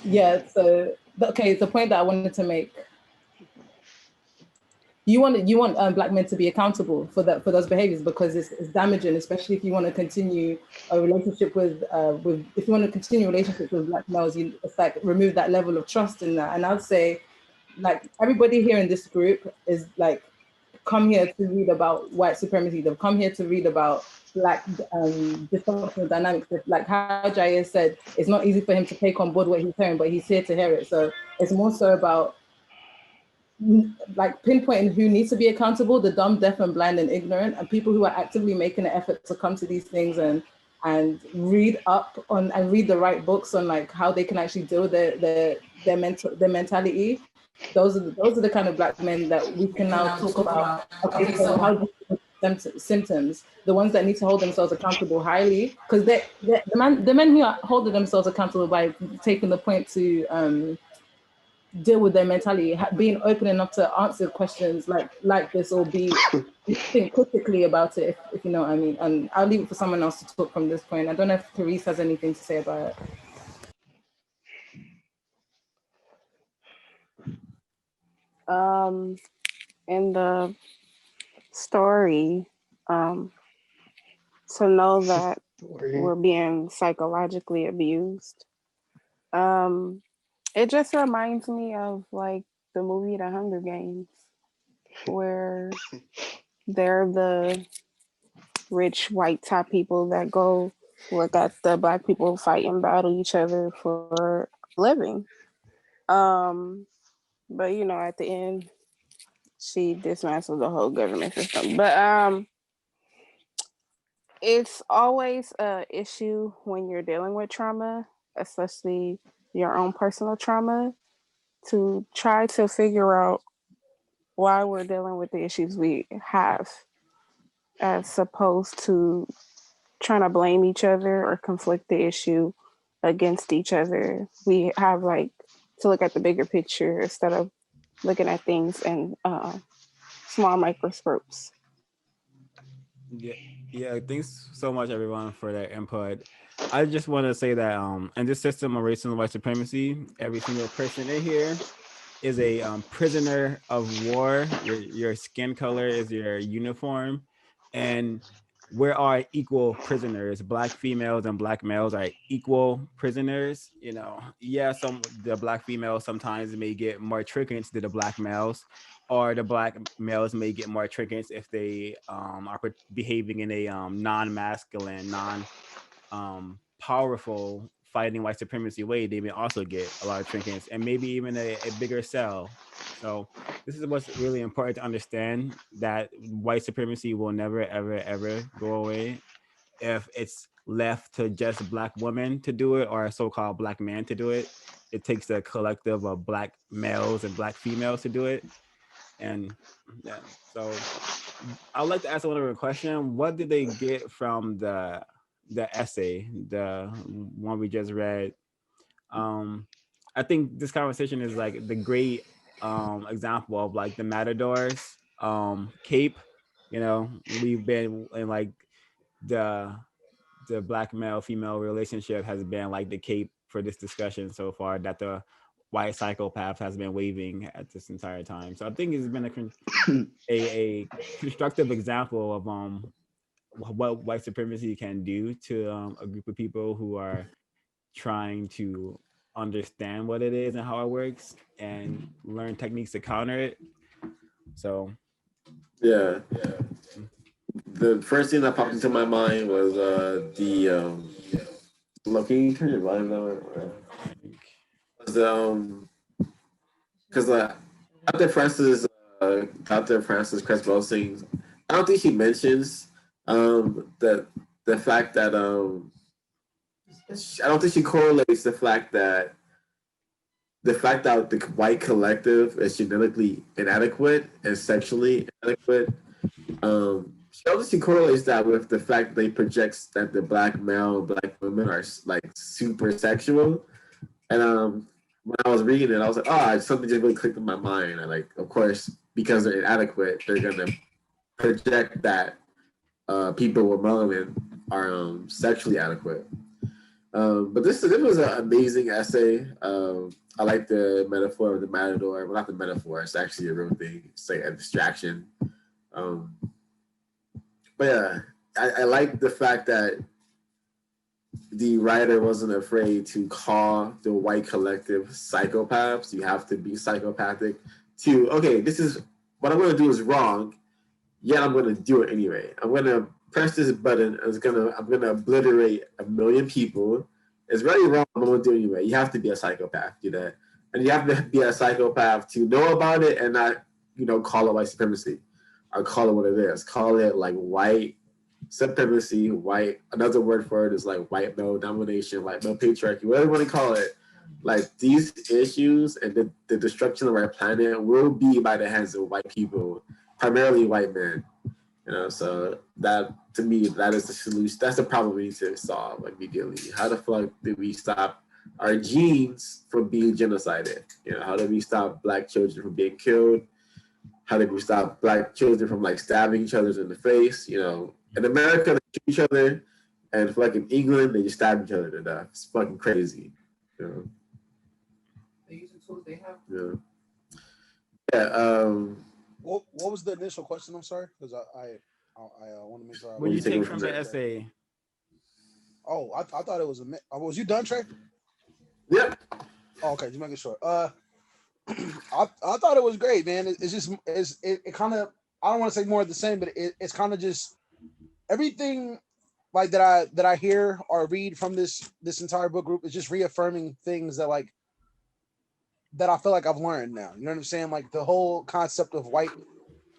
Yeah. So okay, the point that I wanted to make. You want Black men to be accountable for those behaviors, because it's damaging, especially if you want to continue a relationship with if you want to continue relationships with Black males. It's like remove that level of trust in that. And I'd say, like, everybody here in this group is like come here to read about white supremacy. They've come here to read about Black dysfunctional dynamics. Like how Jair said, it's not easy for him to take on board what he's hearing, but he's here to hear it. So it's more so about like pinpointing who needs to be accountable: the dumb, deaf, and blind, and ignorant, and people who are actively making an effort to come to these things and read up on and read the right books on like how they can actually deal with their mentality. Those are the kind of Black men that we can now talk about. Okay, so how do you symptoms? The ones that need to hold themselves accountable highly, because the men who are holding themselves accountable by taking the point to deal with their mentality, being open enough to answer questions like this, or think critically about it, if you know what I mean. And I'll leave it for someone else to talk from this point. I don't know if Therese has anything to say about it. In the story, to know that we're being psychologically abused. It just reminds me of like the movie The Hunger Games, where they're the rich white top people that go look at the black people fight and battle each other for a living. But you know, at the end, she dismantled the whole government system. But it's always a issue when you're dealing with trauma, especially your own personal trauma, to try to figure out why we're dealing with the issues we have, as opposed to trying to blame each other or conflict the issue against each other. We have like to look at the bigger picture instead of looking at things in small microscopes. Yeah, yeah. Thanks so much, everyone, for their input. I just want to say that in this system of racism and white supremacy, every single person in here is a prisoner of war. Your skin color is your uniform, and we are equal prisoners. Black females and black males are equal prisoners. You know, yeah, some the black females sometimes may get more triggers than the black males, or the black males may get more triggers if they are behaving in a non-masculine, powerful fighting white supremacy way. They may also get a lot of trinkets and maybe even a bigger cell. So this is what's really important to understand, that white supremacy will never, ever, ever go away if it's left to just black women to do it or a so-called black man to do it. It takes a collective of black males and black females to do it. And yeah, so I'd like to ask another question. What did they get from the essay, the one we just read? Um, I think this conversation is like the great example of like the Matadors cape. You know, we've been in like the black male female relationship has been like the cape for this discussion so far that the white psychopath has been waving at this entire time. So I think it's been a constructive example of what white supremacy can do to a group of people who are trying to understand what it is and how it works and learn techniques to counter it. So Yeah. The first thing that popped into my mind was the Loki. Turn your volume down. Was because Dr. Frances Dr. Frances Cress Welsing, I don't think she mentions that the fact that I don't think she correlates the fact that the white collective is genetically inadequate and sexually inadequate. She obviously correlates that with the fact they projects that the black male, black women are like super sexual. And when I was reading it, I was like, oh, something just really clicked in my mind. And like, of course, because they're inadequate, they're gonna project that people with melanin are sexually adequate. But this was an amazing essay. I like the metaphor of the matador. Well, not the metaphor. It's actually a real thing. It's like a distraction. But yeah, I like the fact that the writer wasn't afraid to call the white collective psychopaths. You have to be psychopathic to, okay, this is what I'm going to do is wrong, yet I'm going to do it anyway. I'm going to press this button. I'm going to obliterate 1 million people. It's very wrong. I'm going to do it anyway. You have to be a psychopath to do that. And you have to be a psychopath to know about it and not, call it white supremacy or call it what it is. Call it like white supremacy, white. Another word for it is like white male domination, white male patriarchy, whatever you want to call it. Like these issues and the destruction of our planet will be by the hands of white people, primarily white men. So that to me, that is the solution. That's the problem we need to solve immediately. How the fuck do we stop our genes from being genocided? How do we stop black children from being killed? How do we stop black children from like stabbing each other in the face? In America, they shoot each other, and like in England, they just stab each other to death. It's fucking crazy. They use the tools they have. Yeah. Yeah. What was the initial question? I'm sorry, because I want to make sure. What do you take take it from from the there? essay? Oh, I thought it was a. Was you done, Trey? Yep. Oh, okay, just making sure. I thought it was great, man. It kind of, I don't want to say more of the same, but it's kind of just everything like that I hear or read from this entire book group is just reaffirming things that like that I feel like I've learned now. You know what I'm saying? Like the whole concept of white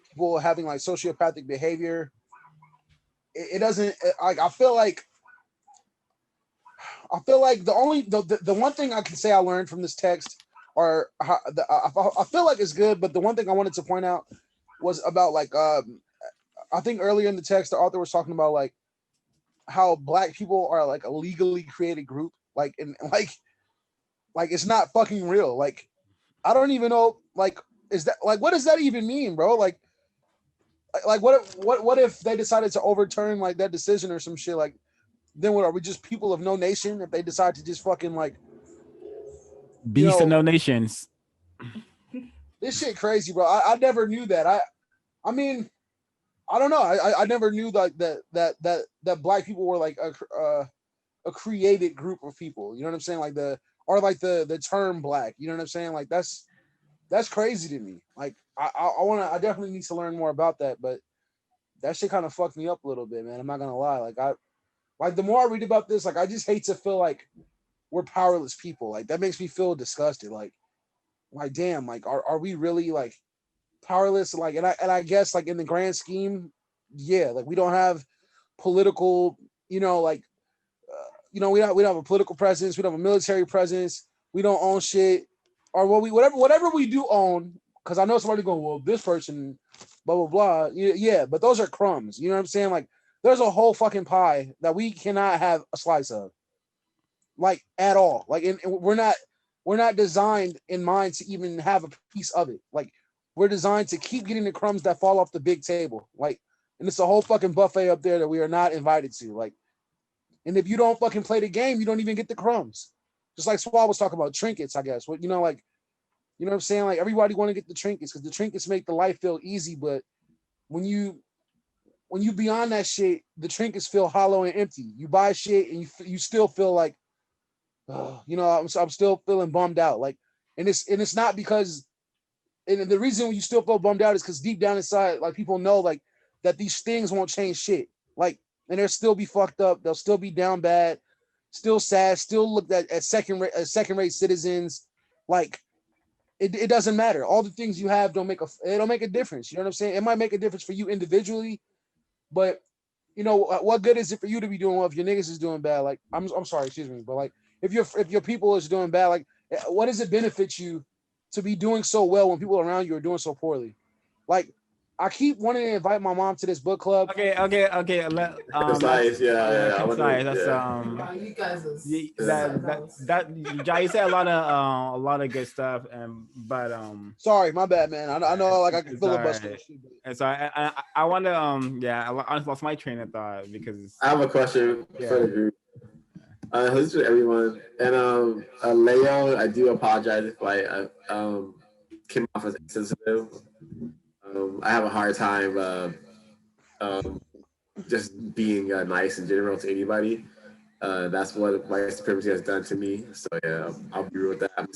people having like sociopathic behavior. It doesn't like I feel like the one thing I can say I learned from this text, or I feel like it's good, but the one thing I wanted to point out was about like I think earlier in the text the author was talking about like how black people are like a legally created group, like and like it's not fucking real. Like I don't even know like is that like what does that even mean, bro? Like what if they decided to overturn like that decision or some shit? Like then what are we just people of no nation if they decide to just fucking like Beast of no nations. this shit crazy, bro. I never knew that. I mean, I don't know. I never knew like that black people were like a created group of people. You know what I'm saying? Like the term black. You know what I'm saying? Like that's crazy to me. Like I definitely need to learn more about that. But that shit kind of fucked me up a little bit, man. I'm not gonna lie. Like the more I read about this, like I just hate to feel like we're powerless people. Like that makes me feel disgusted. Like damn, like are we really like powerless? Like and I guess like in the grand scheme, yeah, like we don't have political, like we don't have a political presence, we don't have a military presence, we don't own shit, or whatever we do own. Because I know somebody going, well, this person, blah blah blah. Yeah, but those are crumbs. You know what I'm saying? Like there's a whole fucking pie that we cannot have a slice of, like at all. Like and we're not designed in mind to even have a piece of it. Like we're designed to keep getting the crumbs that fall off the big table. Like, and it's a whole fucking buffet up there that we are not invited to. Like, and if you don't fucking play the game, you don't even get the crumbs. Just like Swab was talking about trinkets, I guess. What like, you know what I'm saying? Like everybody want to get the trinkets because the trinkets make the life feel easy. But when you beyond that shit, the trinkets feel hollow and empty. You buy shit and you still feel like, I'm still feeling bummed out. Like, and it's not because, and the reason you still feel bummed out is because deep down inside, like people know like that these things won't change shit. Like, and they'll still be fucked up. They'll still be down bad, still sad, still looked at as second rate citizens. Like, it doesn't matter. All the things you have don't make a difference. You know what I'm saying? It might make a difference for you individually, but what good is it for you to be doing well if your niggas is doing bad? Like, I'm sorry, excuse me, but like if your people is doing bad, like what does it benefit you to be doing so well when people around you are doing so poorly? Like, I keep wanting to invite my mom to this book club. Okay. Concise, yeah. I Concise. That's Wow, you guys are that you said a lot of good stuff, but Sorry, my bad, man. I know like I can filibuster. Right. And so I want to I lost my train of thought because I have a question for the group. This is everyone, and Leo, I do apologize if I came off as insensitive. I have a hard time just being nice in general to anybody. That's what white supremacy has done to me. So yeah, I'll be real with that. I'm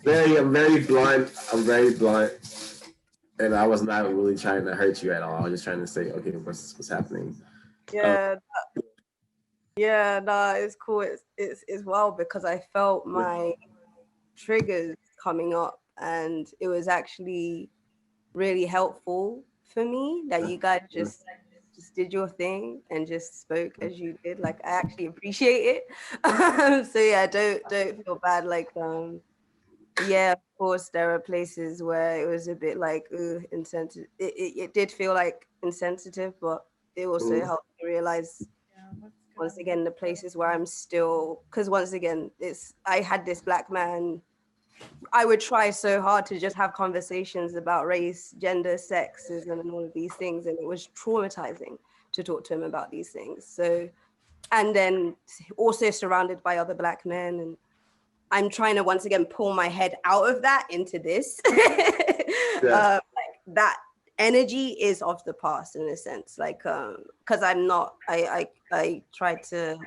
very blunt. I'm very blunt, and I was not really trying to hurt you at all. I was just trying to say, okay, what's happening? Yeah. Yeah, no, it's cool. It's well because I felt my triggers coming up, and it was actually really helpful for me that you guys just did your thing and just spoke as you did. Like I actually appreciate it. So yeah, don't feel bad. Like yeah, of course there are places where it was a bit like insensitive. It did feel like insensitive, but it also helped me realize once again the places where I'm still, because once again I had this black man. I would try so hard to just have conversations about race, gender, sexism, and all of these things, and it was traumatizing to talk to him about these things. So, and then also surrounded by other black men, and I'm trying to once again pull my head out of that into this. Like that energy is of the past in a sense, like because I'm not, I try to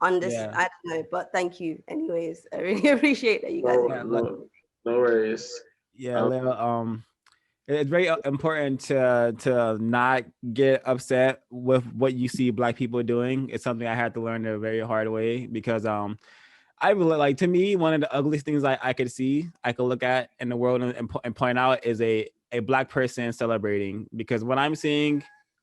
understand. Yeah. I don't know, but thank you anyways. I really appreciate that you guys. No worries. Yeah, Lil, it's very important to not get upset with what you see Black people doing. It's something I had to learn the very hard way, because I really, like, to me, one of the ugliest things I could see, I could look at in the world and point out is a Black person celebrating, because what I'm seeing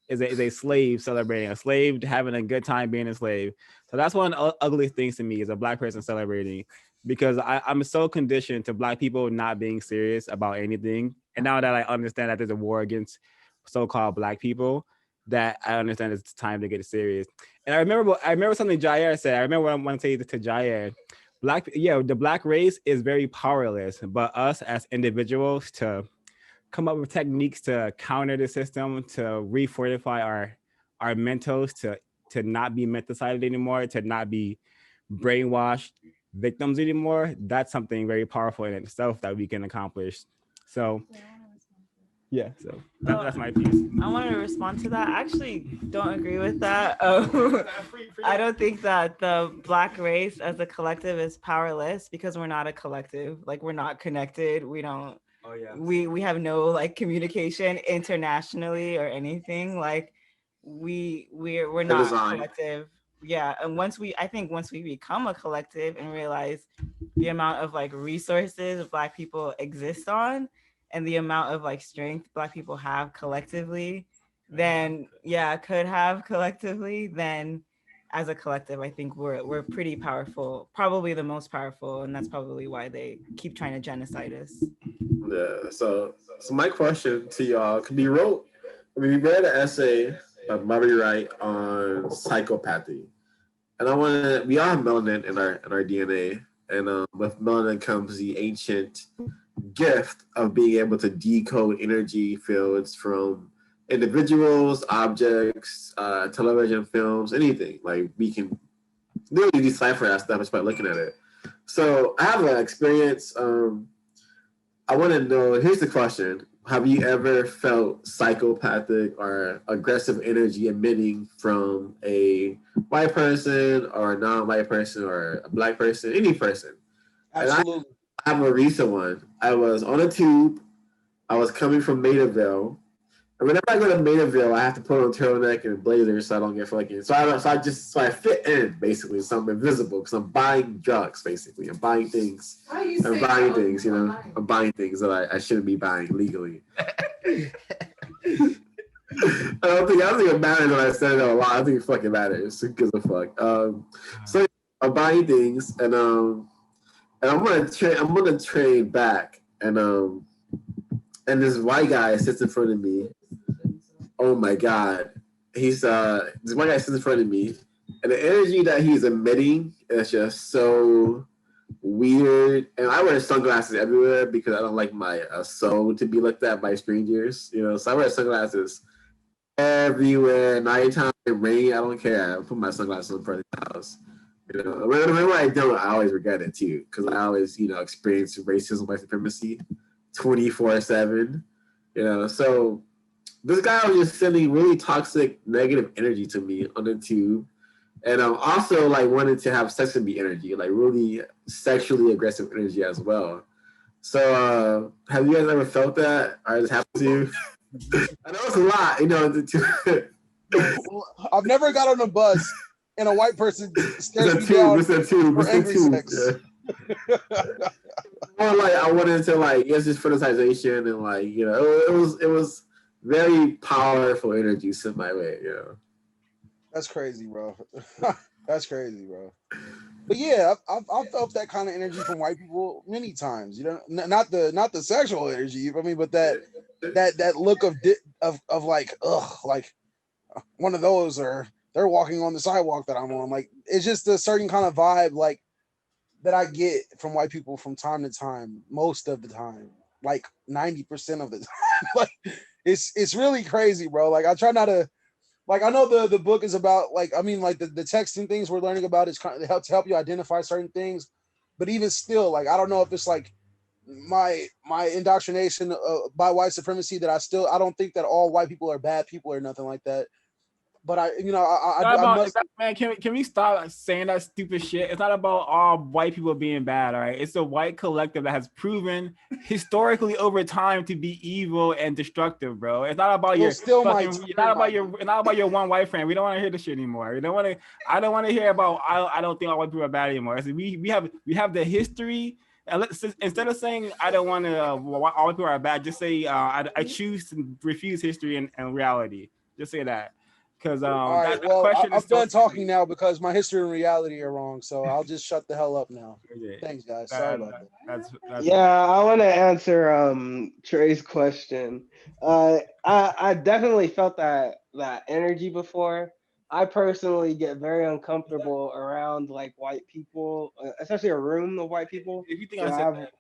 is a slave celebrating, a slave having a good time being a slave. So that's one of the ugliest things to me, is a Black person celebrating, because I'm so conditioned to Black people not being serious about anything. And now that I understand that there's a war against so-called Black people, that I understand it's time to get serious. And I remember something Jair said. I remember what I want to say to Jair. The Black race is very powerless, but us as individuals to come up with techniques to counter the system, to refortify our mentals, to not be menticide anymore, to not be brainwashed victims anymore. That's something very powerful in itself that we can accomplish. So yeah, so that's my piece. I wanted to respond to that. I actually don't agree with that. I don't think that the Black race as a collective is powerless, because we're not a collective. Like, we're not connected. We don't. Oh yeah. We have no like communication internationally or anything. Like, we're not a collective. Yeah, and once we become a collective and realize the amount of like resources Black people exist on, and the amount of like strength Black people have collectively, then as a collective, I think we're pretty powerful, probably the most powerful, and that's probably why they keep trying to genocide us. Yeah. So my question to y'all: we read an essay by Bobby Wright on psychopathy, and we all have melanin in our DNA, and with melanin comes the ancient gift of being able to decode energy fields from individuals, objects, television, films, anything. Like, we can literally decipher that stuff just by looking at it. So I have an experience. I want to know, here's the question. Have you ever felt psychopathic or aggressive energy emitting from a white person or a non-white person or a Black person, any person? Absolutely. I have a recent one. I was on a tube. I was coming from Maidaville. And whenever I go to Maidaville, I have to put on a turtleneck and blazers so I don't get fucking. So I fit in, basically. So I'm invisible because I'm buying drugs, basically. I'm buying things. I'm buying things that I shouldn't be buying legally. I don't think it matters when I said it a lot. I think it fucking matters. Who gives a fuck? So I'm buying things, and I'm gonna trade back, and this white guy sits in front of me. Oh my god, this white guy sits in front of me, and the energy that he's emitting is just so weird. And I wear sunglasses everywhere because I don't like my soul to be looked at by strangers, So I wear sunglasses everywhere, nighttime, rain, I don't care. I put my sunglasses in front of the house. Whenever I don't, I always regret it too, because I always, experience racism, white supremacy 24/7. So this guy was just sending really toxic, negative energy to me on the tube. And also like wanted to have sex with me energy, like really sexually aggressive energy as well. So have you guys ever felt that? Or has it happened to you? I know it's a lot, I've never got on a bus and a white person stares me down for angry sex. Yeah. Or like I wanted to it's just fetishization and it was very powerful energy sent my way, That's crazy, bro. That's crazy, bro. But yeah, I've felt that kind of energy from white people many times. Not the sexual energy, you know what I mean, but that look of like, ugh, like one of those, or they're walking on the sidewalk that I'm on. Like, it's just a certain kind of vibe, like, that I get from white people from time to time, most of the time, like 90% of the time. Like, it's really crazy, bro. Like, I try not to like I know the book is about like I mean like the texting things we're learning about is kind of to help you identify certain things, but even still, like I don't know if it's like my indoctrination by white supremacy that I don't think that all white people are bad people or nothing like that. But I must. Man, can we stop saying that stupid shit? It's not about all white people being bad, all right? It's the white collective that has proven historically over time to be evil and destructive, bro. It's not about your fucking. It's not about your one white friend. We don't want to hear this shit anymore. We don't want to. I don't want to hear about. I don't think all white people are bad anymore. So we have the history. And instead of saying I don't want to, all white people are bad, just say I choose to refuse history and reality. Just say that. Because all right, I'm done talking now because my history and reality are wrong. So I'll just shut the hell up now. Thanks, guys. Sorry about that. Yeah, I want to answer Trey's question. I definitely felt that energy before. I personally get very uncomfortable around like white people, especially a room of white people. If you think I said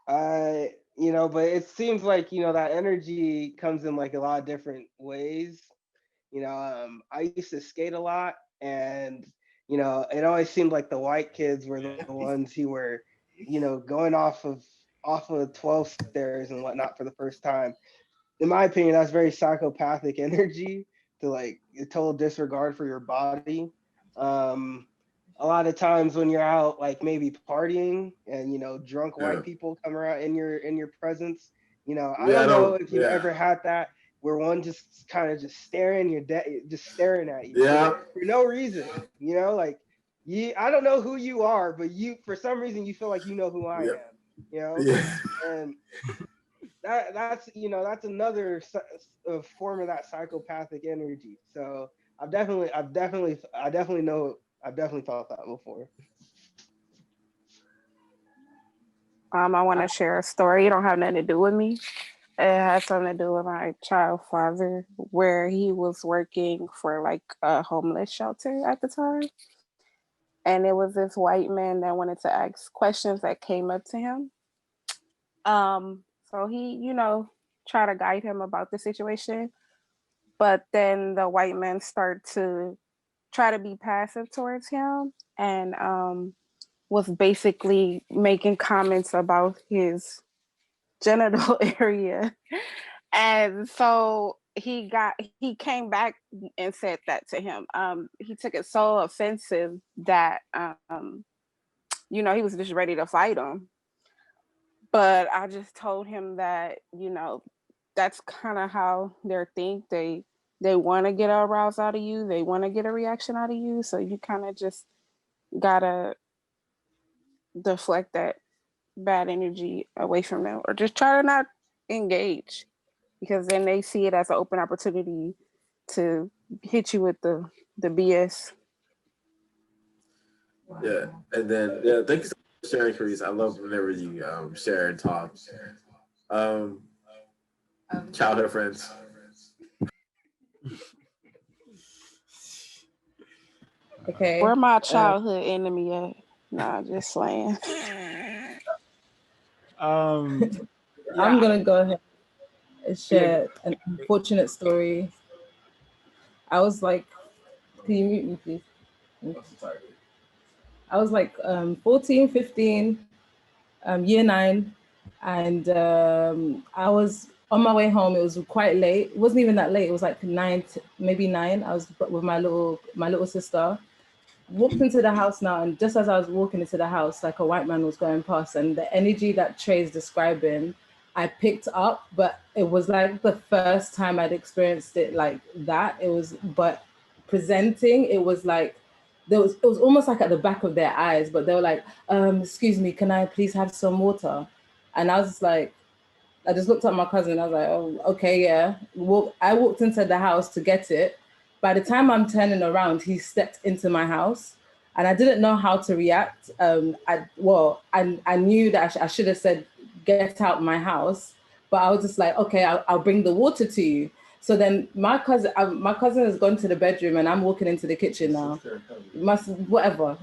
that. But it seems like, that energy comes in like a lot of different ways. I used to skate a lot and, it always seemed like the white kids were the ones who were, going off of 12 stairs and whatnot for the first time. In my opinion, that's very psychopathic energy to like a total disregard for your body. A lot of times when you're out, like maybe partying and, drunk white people come around in your presence, I don't know if you've ever had that where one just kind of just staring at you for no reason, like I don't know who you are, but for some reason you feel like you know who I am, and that's another form of that psychopathic energy. So I've definitely felt that before. I want to share a story. It don't have nothing to do with me. It has something to do with my child father, where he was working for like a homeless shelter at the time. And it was this white man that wanted to ask questions that came up to him. So he, tried to guide him about the situation. But then the white men start to try to be passive towards him and was basically making comments about his genital area. And so he came back and said that to him. He took it so offensive that he was just ready to fight him. But I just told him that, that's kind of how they think. They want to get a arousal out of you. They want to get a reaction out of you. So you kind of just gotta deflect that bad energy away from them, or just try to not engage, because then they see it as an open opportunity to hit you with the BS. Yeah, and then thank you so much for sharing, Carice. I love whenever you share and talk. Childhood friends. Okay. Where my childhood enemy at? Nah, just slaying. I'm gonna go ahead and share an unfortunate story. I was like, can you mute me, please? I was like 14, 15, year 9, and I was on my way home. It was quite late. It wasn't even that late. It was like 9, maybe 9. I was with my little sister. Walked into the house now, and just as I was walking into the house, like a white man was going past, and the energy that Trey's describing, I picked up, but it was like the first time I'd experienced it like that. But presenting, it was like, it was almost like at the back of their eyes, but they were like, excuse me, can I please have some water? And I was just like, I just looked at my cousin. I was like, oh, okay, yeah. I walked into the house to get it. By the time I'm turning around, he stepped into my house, and I didn't know how to react. I knew that I should have said, get out my house, but I was just like, okay, I'll bring the water to you. So then my cousin has gone to the bedroom, and I'm walking into the kitchen now. Whatever,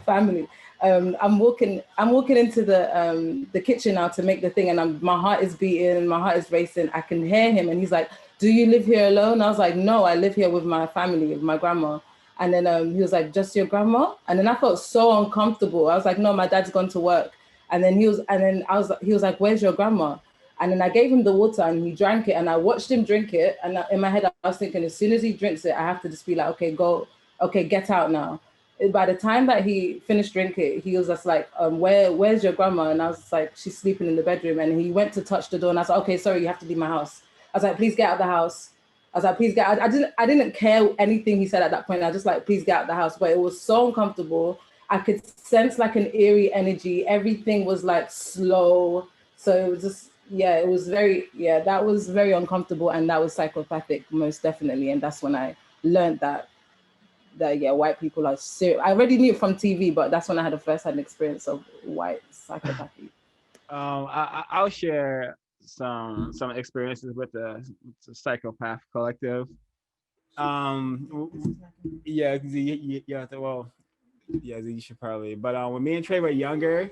family. I'm walking into the kitchen now to make the thing, and my heart is beating, my heart is racing. I can hear him, and he's like, do you live here alone? I was like, no, I live here with my family, with my grandma. And then he was like, just your grandma? And then I felt so uncomfortable. I was like, no, my dad's gone to work. And then he was like, where's your grandma? And then I gave him the water and he drank it and I watched him drink it. And in my head, I was thinking, as soon as he drinks it, I have to just be like, okay, get out now. By the time that he finished drinking, he was just like, where's your grandma? And I was just like, she's sleeping in the bedroom. And he went to touch the door and I was like, okay, sorry, you have to leave my house. I was like, please get out of the house. I was like, please get out. I didn't care anything he said at that point. I just like, please get out of the house. But it was so uncomfortable. I could sense like an eerie energy. Everything was like slow. So it was just, it was that was very uncomfortable. And that was psychopathic, most definitely. And that's when I learned that white people are serious. I already knew it from TV, but that's when I had a first-hand experience of white psychopathy. I'll share some experiences with the Psychopath Collective. You should probably. But when me and Trey were younger,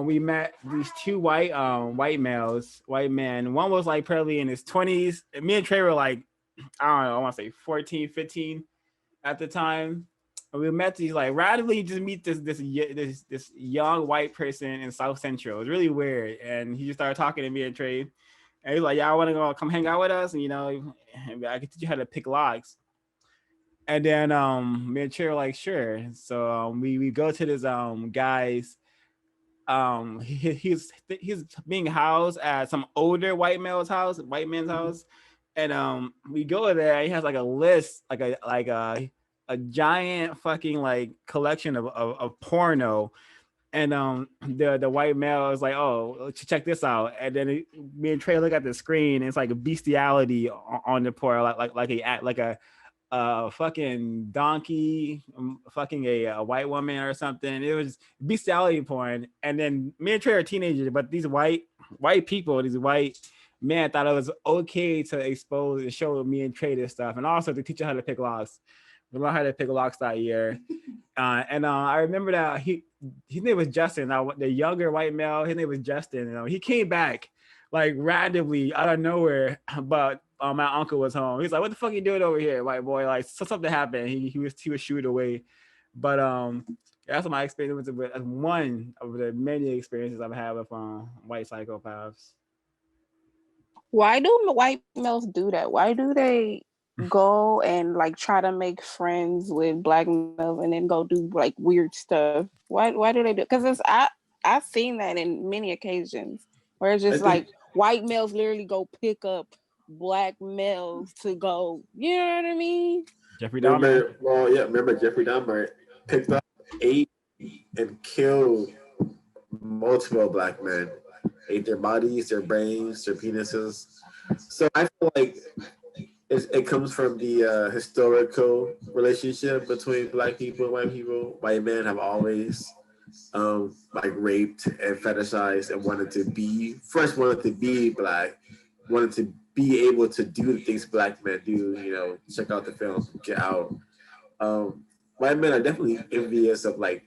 we met these two white men. One was like probably in his 20s. And me and Trey were like, I don't know, I want to say 14, 15 at the time. And we met these like randomly just meet this young white person in South Central. It was really weird. And he just started talking to me and Trey. And he's like, yeah, I want to go come hang out with us. And, I can teach you how to pick locks. And then me and Trey were like, sure. So we go to this guy's, he's being housed at some older white man's house. And we go there. He has like a list, like a giant fucking like collection of porno. And the white male is like, oh, check this out. And then me and Trey look at the screen. And it's like a bestiality on the porn, like a fucking donkey, fucking a white woman or something. It was bestiality porn. And then me and Trey are teenagers, but these white people, these white men thought it was okay to expose and show me and Trey this stuff, and also to teach you how to pick locks. We learned how to pick locks that year. And I remember that his name was Justin. Now the younger white male, his name was Justin. And he came back like randomly out of nowhere, but my uncle was home. He's like, "What the fuck are you doing over here, white boy?" Like, something happened. He was shooed away. But that's my experience with one of the many experiences I've had with white psychopaths. Why do white males do that? Why do they go and like try to make friends with black males and then go do like weird stuff? Why do they do? Because I've seen that in many occasions where it's just like white males literally go pick up black males to go. You know what I mean? Jeffrey Dahmer. Remember Jeffrey Dahmer picked up 8 and killed multiple black men. Ate their bodies, their brains, their penises. So I feel like it comes from the historical relationship between black people and white people. White men have always like raped and fetishized and wanted to be black, wanted to be able to do the things black men do. Check out the film Get Out. White men are definitely envious of like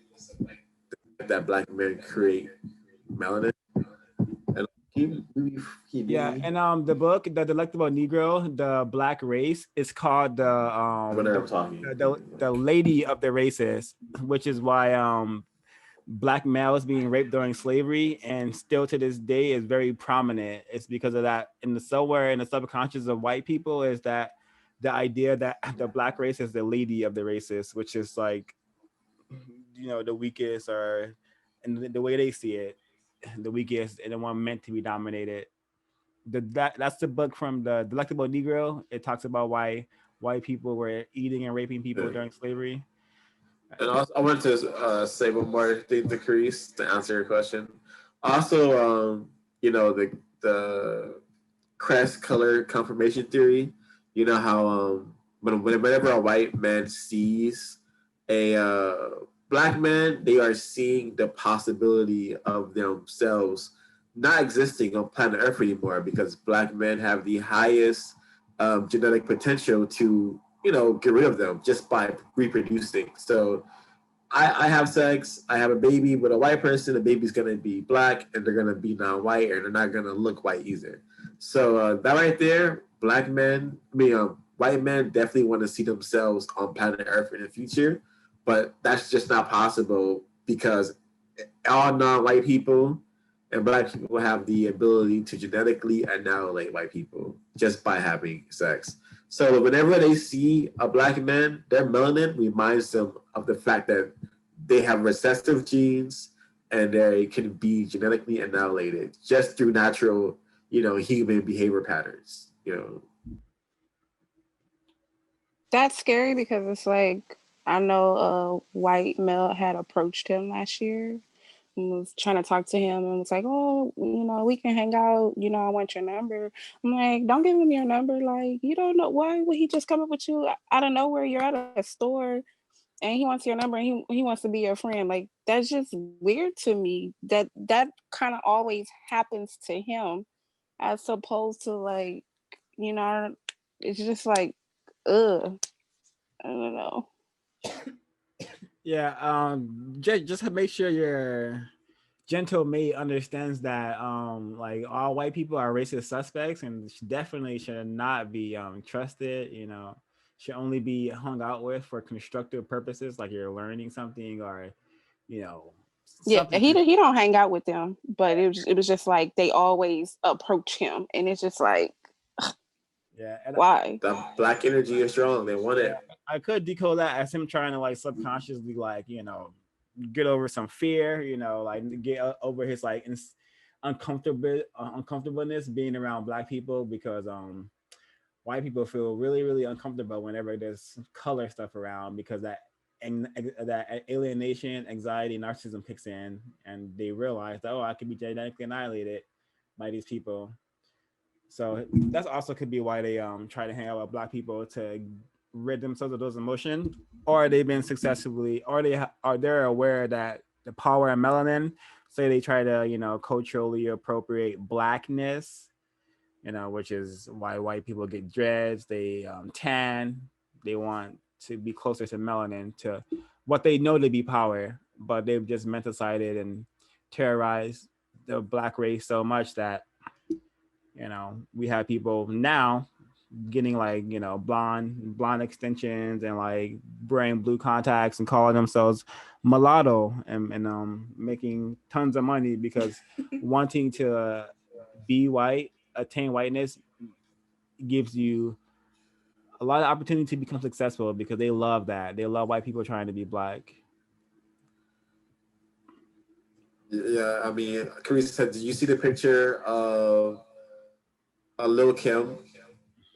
that black men create melanin. And the book, The Delectable Negro, the Black Race, is called the Lady of the Races, which is why black males being raped during slavery and still to this day is very prominent. It's because of that. Somewhere in the subconscious of white people is that the idea that the black race is the lady of the races, which is like, the weakest, or in the way they see it, the weakest and the one meant to be dominated. That's the book from The Delectable Negro. It talks about why white people were eating and raping people during slavery. And also, I wanted to say one more thing to Chris to answer your question. Also, the Cress color confirmation theory. You know how whenever a white man sees a black man, they are seeing the possibility of themselves not existing on planet Earth anymore, because black men have the highest genetic potential to, get rid of them just by reproducing. So I have sex, I have a baby with a white person, the baby's going to be black and they're going to be non-white, and they're not going to look white either. So that right there, black men, white men definitely want to see themselves on planet Earth in the future, but that's just not possible because all non-white people and black people have the ability to genetically annihilate white people just by having sex. So whenever they see a black man, their melanin reminds them of the fact that they have recessive genes and they can be genetically annihilated just through natural, human behavior patterns. That's scary because it's like I know a white male had approached him last year and was trying to talk to him and was like, "Oh, we can hang out. I want your number." I'm like, "Don't give him your number. Like, you don't know why would he just come up with you out of nowhere? You're at a store and he wants your number and he wants to be your friend. Like, that's just weird to me. That kind of always happens to him, as opposed to like, you know, it's just like, ugh, I don't know." Yeah, just to make sure your gentle mate understands that like all white people are racist suspects and definitely should not be trusted, should only be hung out with for constructive purposes, like you're learning something or you know Yeah, something. he don't hang out with them, but it was just like they always approach him, and it's just like, Yeah, and why? The black energy is strong. They want yeah, it. I could decode that as him trying to like subconsciously like get over some fear, like get over his like uncomfortableness being around black people because white people feel really really uncomfortable whenever there's color stuff around because that alienation, anxiety, narcissism kicks in and they realize that, oh, I could be genetically annihilated by these people. So that's also could be why they try to hang out with black people to rid themselves of those emotions, or they've been successfully, or they're aware that the power of melanin, so they try to culturally appropriate blackness, which is why white people get dreads, they tan, they want to be closer to melanin, to what they know to be power, but they've just mental-sided and terrorized the black race so much that we have people now getting like blonde extensions and like wearing blue contacts and calling themselves mulatto and making tons of money because wanting to be white, attain whiteness, gives you a lot of opportunity to become successful because they love that. They love white people trying to be black. Yeah, I mean, Carissa said, did you see the picture of Lil Kim?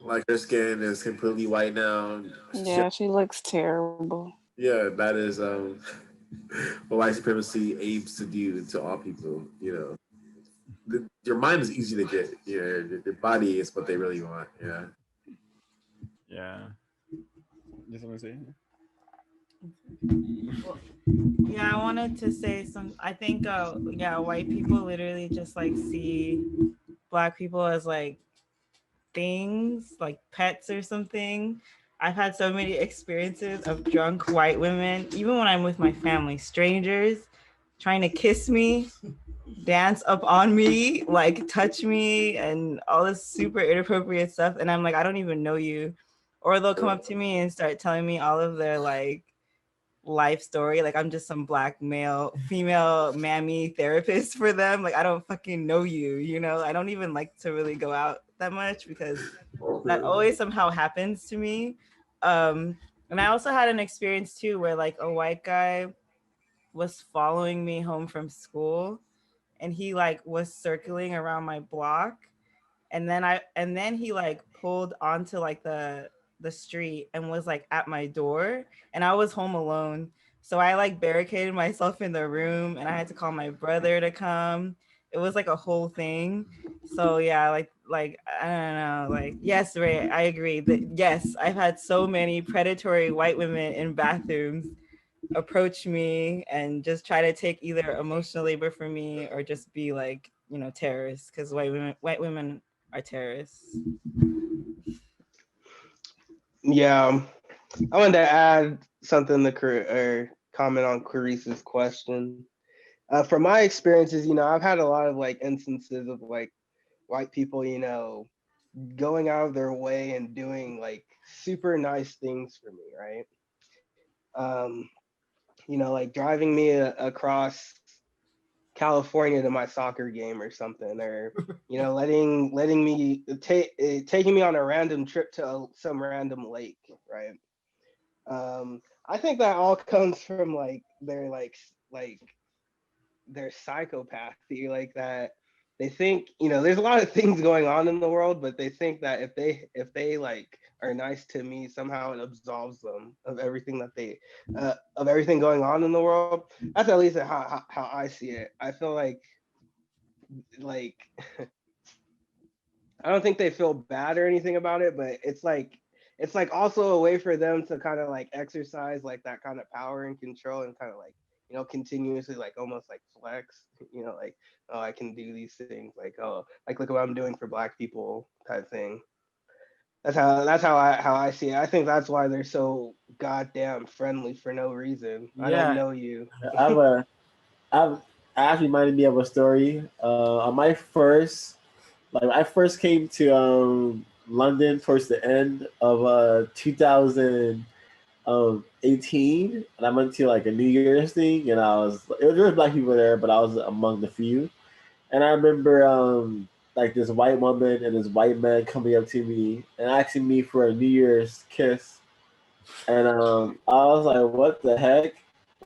Like her skin is completely white now. Yeah, she looks terrible. Yeah, that is what white supremacy aims to do to all people. Your mind is easy to get. Your body is what they really want. Yeah. Yeah. Just want to say. Yeah, I wanted to say I think, yeah, white people literally just like see black people as like things, like pets or something. I've had so many experiences of drunk white women, even when I'm with my family, strangers trying to kiss me, dance up on me, like touch me, and all this super inappropriate stuff. And I'm like, I don't even know you. Or they'll come up to me and start telling me all of their like life story. Like I'm just some black female mammy therapist for them. Like I don't fucking know you, I don't even like to really go out that much because that always somehow happens to me. And I also had an experience too where like a white guy was following me home from school and he like was circling around my block and then he like pulled onto like the street and was like at my door and I was home alone, so I like barricaded myself in the room and I had to call my brother to come. It was like a whole thing. So yeah, like I don't know, like yes, Ray, I agree that yes, I've had so many predatory white women in bathrooms approach me and just try to take either emotional labor from me or just be like terrorists, because white women are terrorists. Yeah, I wanted to add something to or comment on Clarice's question. From my experiences, I've had a lot of like instances of like white people, going out of their way and doing like super nice things for me, right? Um, like driving me across California to my soccer game or something, or letting me taking me on a random trip to some random lake, right? I think that all comes from like their psychopathy, like that they think, there's a lot of things going on in the world, but they think that if they like are nice to me, somehow it absolves them of everything that they of everything going on in the world. That's at least how I see it. I feel like I don't think they feel bad or anything about it, but it's like also a way for them to kind of like exercise like that kind of power and control, and kind of like continuously like almost like flex, like, oh, I can do these things, like, oh, like look what I'm doing for black people type thing. That's how I see it. I think that's why they're so goddamn friendly for no reason. I don't Yeah. know you. I've I've actually reminded me of a story. On my first, like I first came to London towards the end of 2018, and I went to like a New Year's thing, and there was black people there, but I was among the few. And I remember like this white woman and this white man coming up to me and asking me for a New Year's kiss. And I was like, what the heck?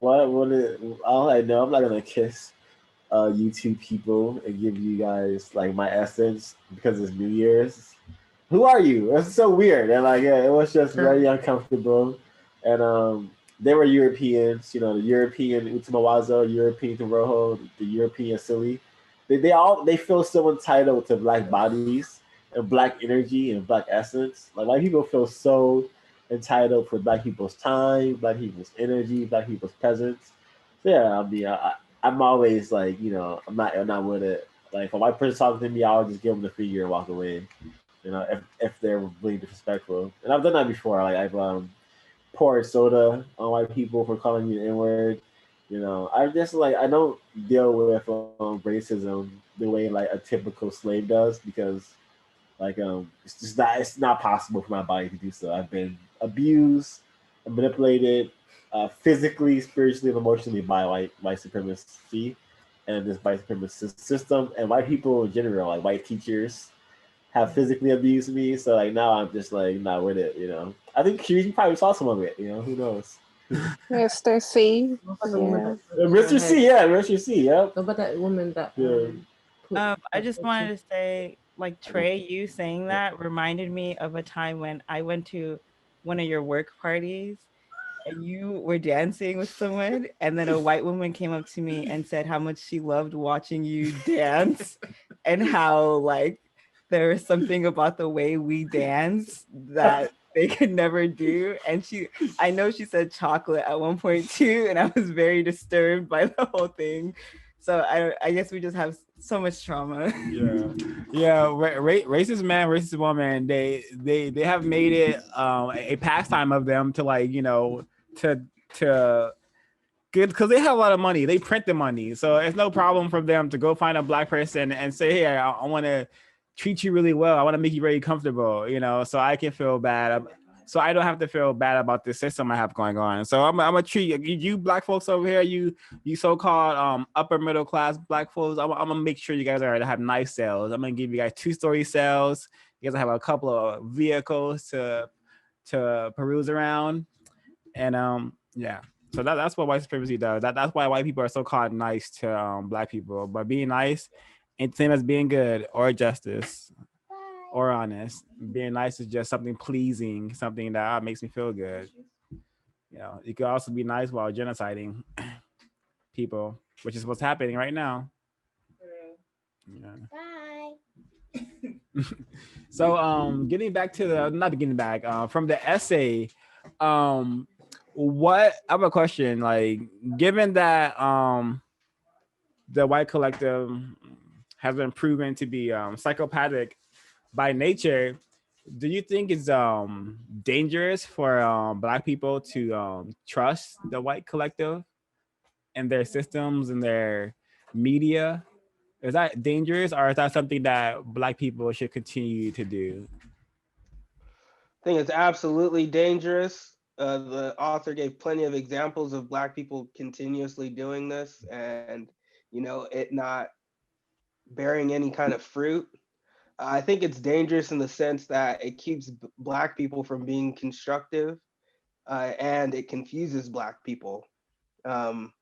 I was like, no, I'm not gonna kiss you two people and give you guys like my essence because it's New Year's. Who are you? It's so weird. And like, yeah, it was just very uncomfortable. And they were Europeans, the European Utamawazo, European Rojo, the European Silly. They feel so entitled to black bodies and black energy and black essence. Like white people feel so entitled for black people's time, black people's energy, black people's presence. So yeah, I mean, I'm always like, I'm not with it. Like if a white person talking to me, I'll just give them the finger and walk away. If they're really disrespectful. And I've done that before. Like I've poured soda on white people for calling me the N word. I just like I don't deal with racism the way like a typical slave does because like it's not possible for my body to do so. I've been abused and manipulated physically, spiritually, and emotionally by white supremacy and this white supremacist system and white people in general, like white teachers have physically abused me. So like now I'm just like not with it. I think she probably saw some of it. Who knows? Mr. C. Yeah. Mr. C, yeah, Mr. C, yep. What about that woman that I just wanted to say, like Trey, you saying that reminded me of a time when I went to one of your work parties and you were dancing with someone, and then a white woman came up to me and said how much she loved watching you dance and how like there was something about the way we dance that they could never do. And I know she said chocolate at one point too, and I was very disturbed by the whole thing. So I guess we just have so much trauma. Yeah. Racist man, racist woman. They have made it a pastime of them to like to good because they have a lot of money. They print the money, so it's no problem for them to go find a black person and say, "Hey, I want to treat you really well. I want to make you very comfortable." So I can feel bad. So I don't have to feel bad about the system I have going on. So I'm gonna treat you black folks over here, you so-called upper middle class black folks. I'm gonna make sure you guys have nice cells. I'm gonna give you guys 2-story cells. You guys have a couple of vehicles to peruse around, and yeah. So that's what white supremacy does. That's why white people are so called nice to black people. But being nice ain't the same as being good or justice or honest. Being nice is just something pleasing, something that makes me feel good. You could also be nice while genociding people, which is what's happening right now. Yeah. Bye. So getting back to not getting back from the essay, what I have a question, like given that the white collective has been proven to be psychopathic by nature, do you think it's dangerous for black people to trust the white collective and their systems and their media? Is that dangerous, or is that something that Black people should continue to do? I think it's absolutely dangerous. The author gave plenty of examples of Black people continuously doing this, and it not bearing any kind of fruit. I think it's dangerous in the sense that it keeps Black people from being constructive, and it confuses Black people. Um,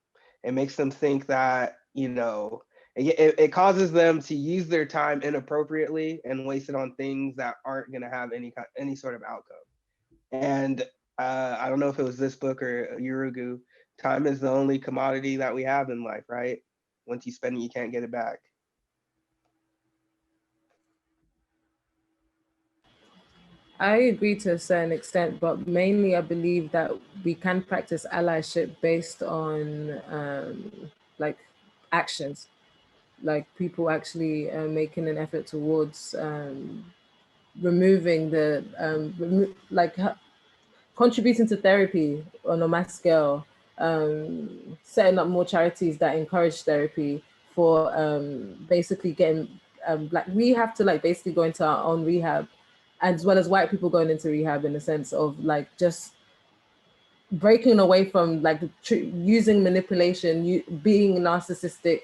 it makes them think that it causes them to use their time inappropriately and waste it on things that aren't going to have any sort of outcome. And I don't know if it was this book or Urugu. Time is the only commodity that we have in life, right? Once you spend it, you can't get it back. I agree to a certain extent, but mainly I believe that we can practice allyship based on like actions, like people actually making an effort towards removing the contributing to therapy on a mass scale, setting up more charities that encourage therapy for basically getting like we have to like basically go into our own rehab, as well as white people going into rehab, in the sense of like just breaking away from like using manipulation, being narcissistic,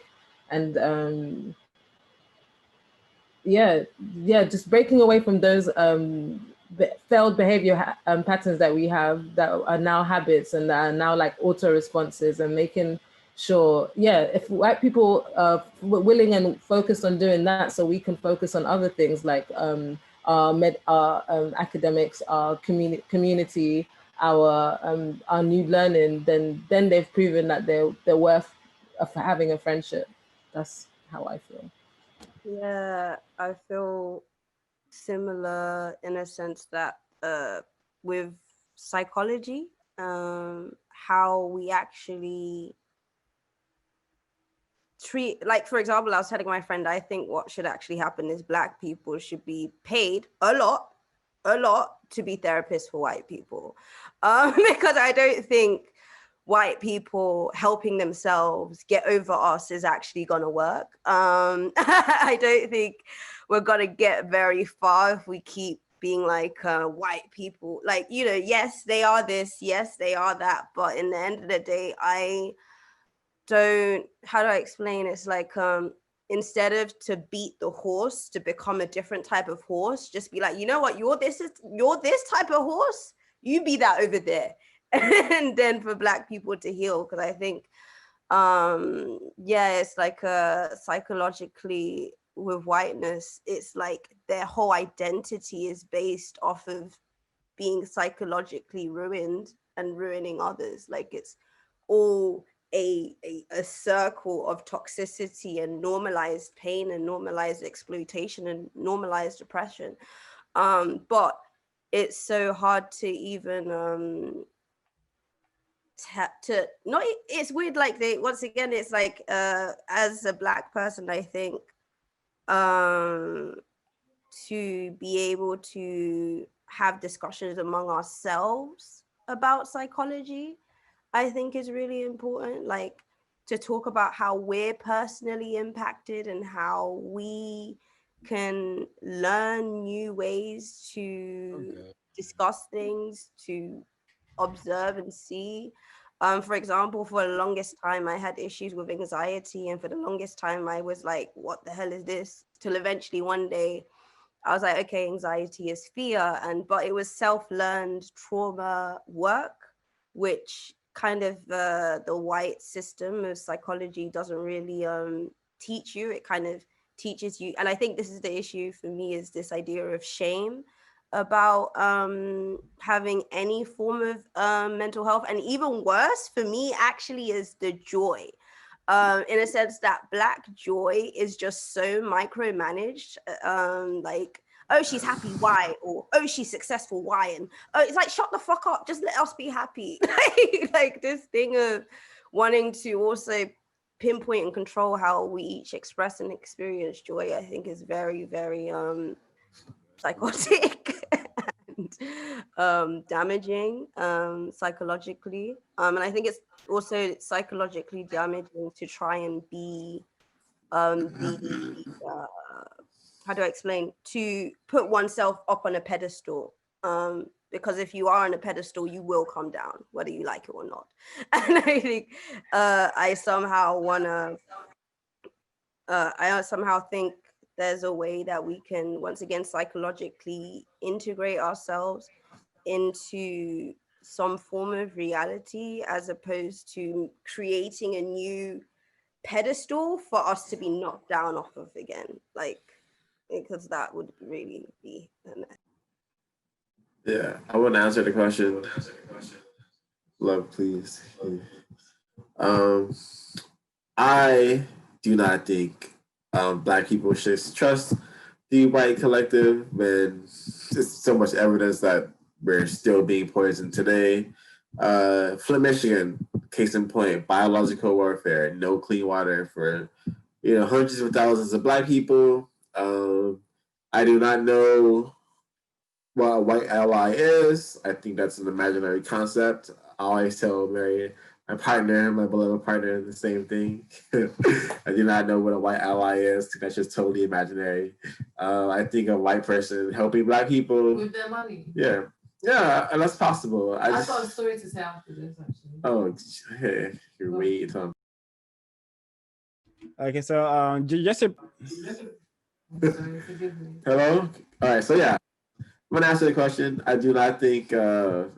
and yeah, just breaking away from those failed behavior patterns that we have that are now habits and that are now like auto responses, and making sure, if white people are willing and focused on doing that, so we can focus on other things like our academics, our community, our new learning, then they've proven that they're worth of having a friendship. That's how I feel. Yeah, I feel similar in a sense that with psychology, how we actually treat, like for example, I was telling my friend, I think what should actually happen is Black people should be paid a lot to be therapists for white people, because I don't think white people helping themselves get over us is actually gonna work. I don't think we're gonna get very far if we keep being like white people, like, yes, they are this, yes, they are that, but in the end of the day, how do I explain? It's like instead of to beat the horse to become a different type of horse, just be like, you know what, you're this type of horse, you be that over there. And then for Black people to heal, because I think it's like psychologically with whiteness, it's like their whole identity is based off of being psychologically ruined and ruining others. Like it's all a circle of toxicity and normalized pain and normalized exploitation and normalized oppression. But it's so hard to even it's weird, like once again, it's like as a Black person, I think to be able to have discussions among ourselves about psychology, I think is really important. Like to talk about how we're personally impacted and how we can learn new ways to discuss things, to observe and see. For example, for the longest time, I had issues with anxiety, and for the longest time, I was like, "What the hell is this?" Till eventually one day, I was like, "Okay, anxiety is fear," but it was self-learned trauma work, which kind of the white system of psychology doesn't really teach you. It kind of teaches you, and I think this is the issue for me, is this idea of shame about having any form of mental health. And even worse for me actually is the joy, in a sense that Black joy is just so micromanaged. Like, oh, she's happy, why? Or oh, she's successful, why? And oh, it's like, shut the fuck up, just let us be happy. Like this thing of wanting to also pinpoint and control how we each express and experience joy, I think is very, very psychotic and damaging psychologically. And I think it's also psychologically damaging to try and be the how do I explain, to put oneself up on a pedestal. Because if you are on a pedestal, you will come down, whether you like it or not. And I think I somehow think there's a way that we can once again psychologically integrate ourselves into some form of reality, as opposed to creating a new pedestal for us to be knocked down off of again, like, because that would really be a mess. Yeah, I want to answer the question. Love, please. Um, I do not think Black people should trust the white collective when there's so much evidence that we're still being poisoned today. Flint, Michigan, case in point, biological warfare, no clean water for hundreds of thousands of Black people. I do not know what a white ally is. I think that's an imaginary concept. I always tell my partner, my beloved partner, the same thing. I do not know what a white ally is. That's just totally imaginary. I think a white person helping Black people with their money. Yeah, and that's possible. I got a story to say after this, actually. Oh, hey, you're waiting. Okay, so just to Sorry, forgive me. Hello. All right, so yeah, I'm gonna answer the question. I do not think Black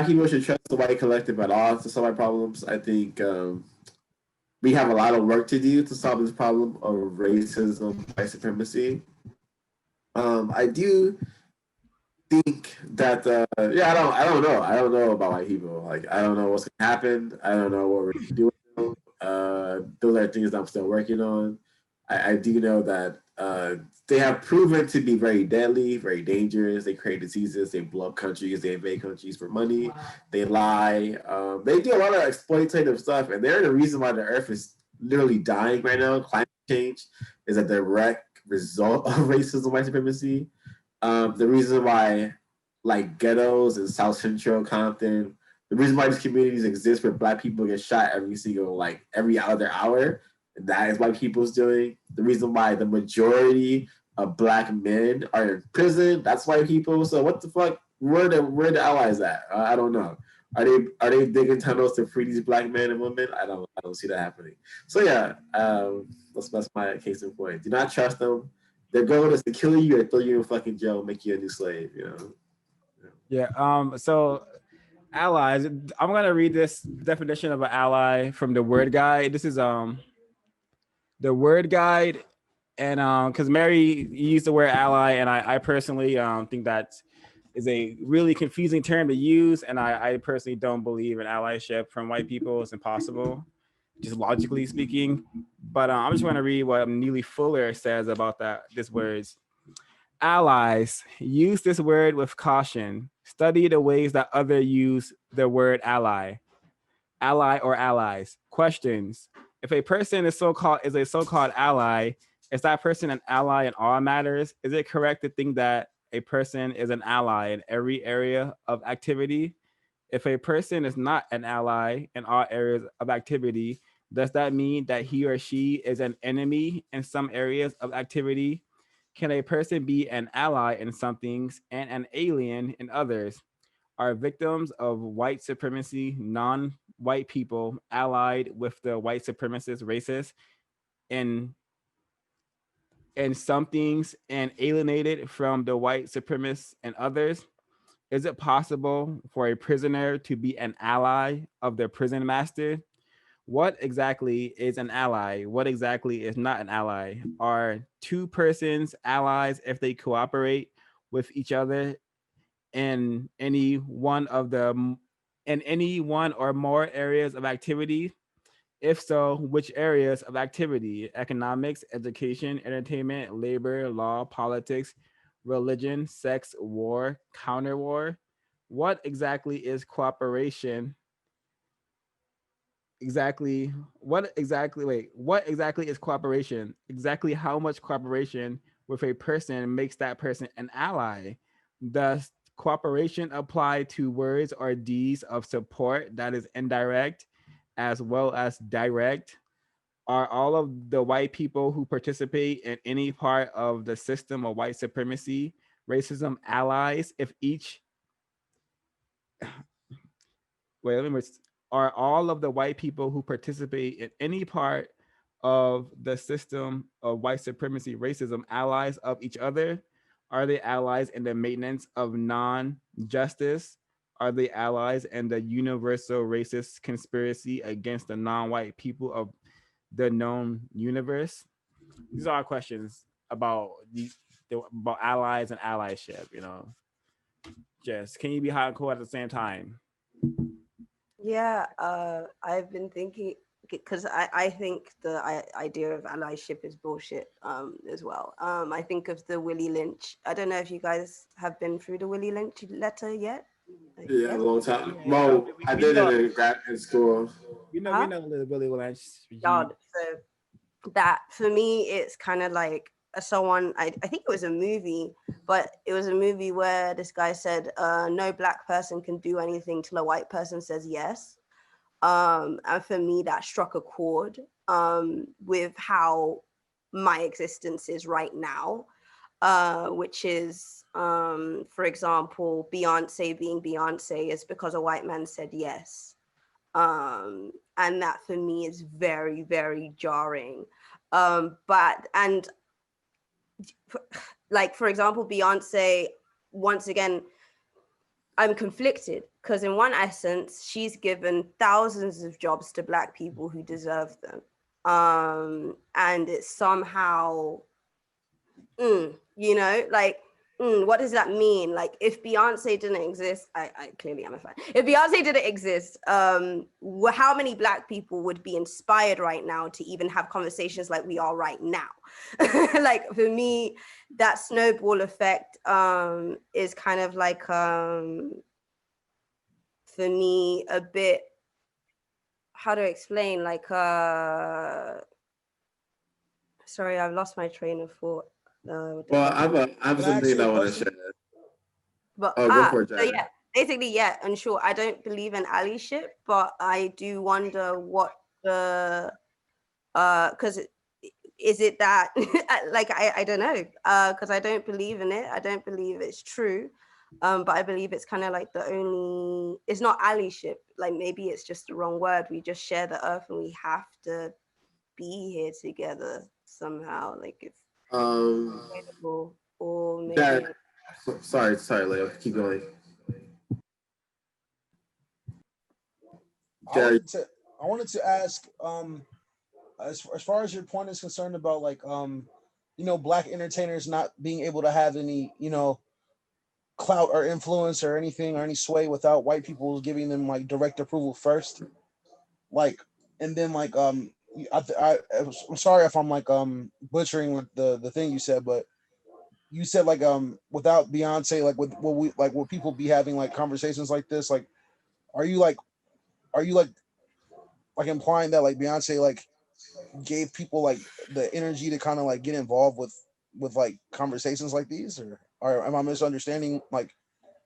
people should trust the white collective at all to solve our problems. I think we have a lot of work to do to solve this problem of racism, white supremacy. I do think that I don't know about white people. Like, I don't know what's gonna happen. I don't know what we're doing. Those are things that I'm still working on. I do know that they have proven to be very deadly, very dangerous. They create diseases. They blow up countries. They invade countries for money. Wow. They lie. They do a lot of exploitative stuff, and they're the reason why the Earth is literally dying right now. Climate change is a direct result of racism, white supremacy. The reason why, like, ghettos in South Central Compton, the reason why these communities exist where Black people get shot every other hour, that is what people's doing. The reason why the majority of Black men are in prison, that's white people. So what the fuck? Where the allies at? I don't know. Are they digging tunnels to free these Black men and women? I don't see that happening. So yeah, that's my case in point. Do not trust them. Their goal is to kill you or throw you in fucking jail, make you a new slave. Yeah. So allies. I'm gonna read this definition of an ally from the Word Guide. This is the Word Guide, and because Mary used the word ally, and I personally think that is a really confusing term to use, and I personally don't believe in allyship from white people. It's impossible, just logically speaking. But I'm just going to read what Neely Fuller says about this words. Allies, use this word with caution. Study the ways that others use the word ally or allies. Questions. If a person is a so-called ally, is that person an ally in all matters? Is it correct to think that a person is an ally in every area of activity? If a person is not an ally in all areas of activity, does that mean that he or she is an enemy in some areas of activity? Can a person be an ally in some things and an alien in others? Are victims of white supremacy non-white people allied with the white supremacist racists in some things and alienated from the white supremacists and others? Is it possible for a prisoner to be an ally of their prison master? What exactly is an ally? What exactly is not an ally? Are two persons allies if they cooperate with each other in any one or more areas of activity? If so, which areas of activity? Economics, education, entertainment, labor, law, politics, religion, sex, war, counter war? What exactly is cooperation? What exactly is cooperation? Exactly how much cooperation with a person makes that person an ally? Does cooperation apply to words or deeds of support that is indirect? as well as direct? Are all of the white people who participate in any part of the system of white supremacy, racism allies if each wait, let me are all of the white people who participate in any part of the system of white supremacy, racism allies of each other? Are they allies in the maintenance of non-justice? Are they allies in the universal racist conspiracy against the non-white people of the known universe? These are questions about about allies and allyship. Just can you be hot and cold at the same time? Yeah, I've been thinking because I think the idea of allyship is bullshit as well. I think of the Willie Lynch. I don't know if you guys have been through the Willie Lynch letter yet. Yeah, a long time. Well, I did know, it in school. we Huh? know Little Billy Lynch. God, so that for me, it's kind of like someone. I think it was a movie, but it was a movie where this guy said, "No black person can do anything till a white person says yes." And for me, that struck a chord with how my existence is right now, which is, for example, Beyonce being Beyonce is because a white man said yes. And that for me is very, very jarring. And like, for example, Beyonce, once again, I'm conflicted because in one essence, she's given thousands of jobs to Black people who deserve them. And it's somehow, like, what does that mean? Like, if Beyonce didn't exist, I clearly am a fan. If Beyonce didn't exist, how many Black people would be inspired right now to even have conversations like we are right now? Like, for me, that snowball effect is kind of like, for me, a bit, how to explain, like, sorry, I've lost my train of thought. Well, I have something I want to share. But Go for it, so yeah, basically, yeah, and sure, I don't believe in allyship, but I do wonder what the because is it that like I don't know, because I don't believe in it. I don't believe it's true. But I believe it's kind of like it's not allyship, like maybe it's just the wrong word. We just share the earth and we have to be here together somehow, like if or maybe sorry, Leo, keep going. I wanted to ask, as far as your point is concerned about like, Black entertainers not being able to have any, clout or influence or anything or any sway without white people giving them like direct approval first, like, and then like, I'm sorry if I'm like butchering with the thing you said, but you said like without Beyonce, like will people be having like conversations like this? Like, are you like implying that like Beyonce like gave people like the energy to kind of like get involved with like conversations like these, or am I misunderstanding like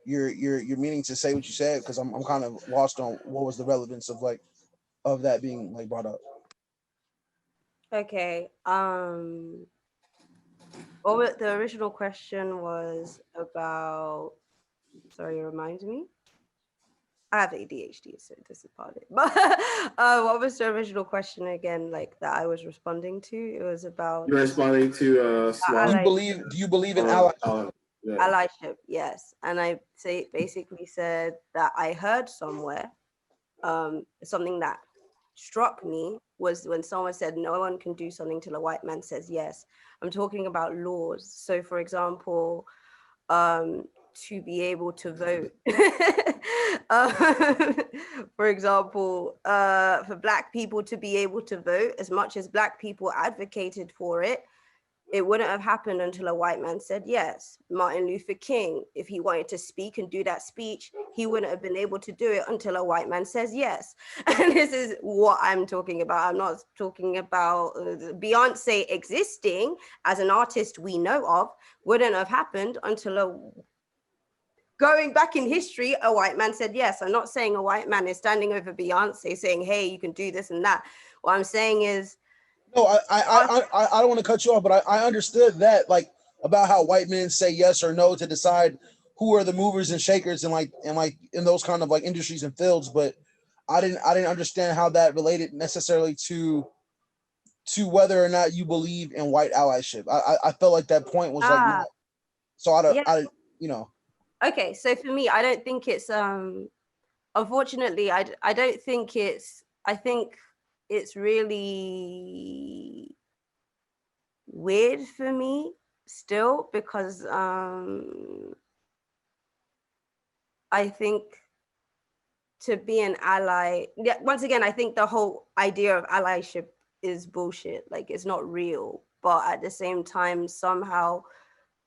your meaning to say what you said? Because I'm kind of lost on what was the relevance of like of that being like brought up. Okay. The original question was about. Sorry, remind me. I have ADHD, so this is part of it. But what was the original question again? Like that I was responding to. It was about. You're responding to Do you believe in allyship? Yeah. Allyship, yes. And I basically said that I heard somewhere something that struck me was when someone said no one can do something till a white man says yes. I'm talking about laws. So for example, to be able to vote. For example, for Black people to be able to vote, as much as Black people advocated for it, it wouldn't have happened until a white man said yes. Martin Luther King, if he wanted to speak and do that speech, he wouldn't have been able to do it until a white man says yes. And this is what I'm talking about. I'm not talking about Beyonce existing as an artist we know of wouldn't have happened until going back in history, a white man said yes. I'm not saying a white man is standing over Beyonce saying, hey, you can do this and that. What I'm saying is, no, I don't want to cut you off, but I understood that, like, about how white men say yes or no to decide who are the movers and shakers in in those kind of like industries and fields, but I didn't understand how that related necessarily to whether or not you believe in white allyship. I felt like that point was like not, so I you know. Okay, so for me, I don't think it's unfortunately I don't think it's, I think it's really weird for me still, because I think to be an ally, once again, I think the whole idea of allyship is bullshit. Like, it's not real. But at the same time, somehow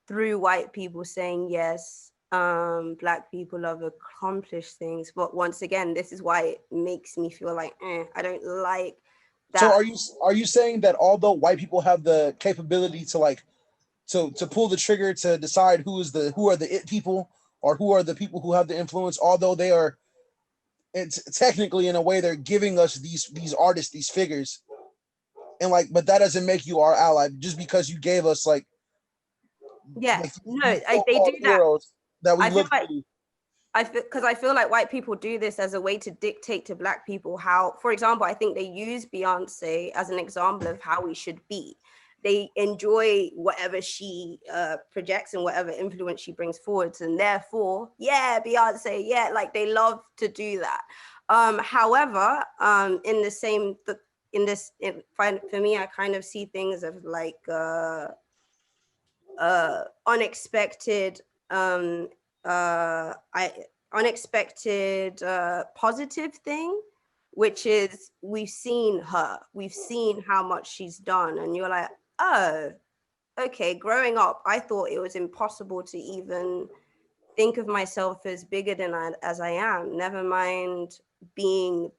through white people saying yes, Black people have accomplished things. But once again, this is why it makes me feel like I don't like that. So are you saying that although white people have the capability to like to pull the trigger to decide who are the it people, or who are the people who have the influence, although they are, it's technically in a way they're giving us these artists, these figures, and like, but that doesn't make you our ally just because you gave us like, yeah, like, no, they do that we I look feel like, because I feel like white people do this as a way to dictate to Black people how, for example, I think they use Beyonce as an example of how we should be. They enjoy whatever she projects and whatever influence she brings forwards, and therefore, yeah, Beyonce, yeah, like they love to do that. However, in the same, for me, I kind of see things of like unexpected positive thing, which is we've seen how much she's done, and you're like, oh, okay, growing up I thought it was impossible to even think of myself as bigger than as I am, never mind being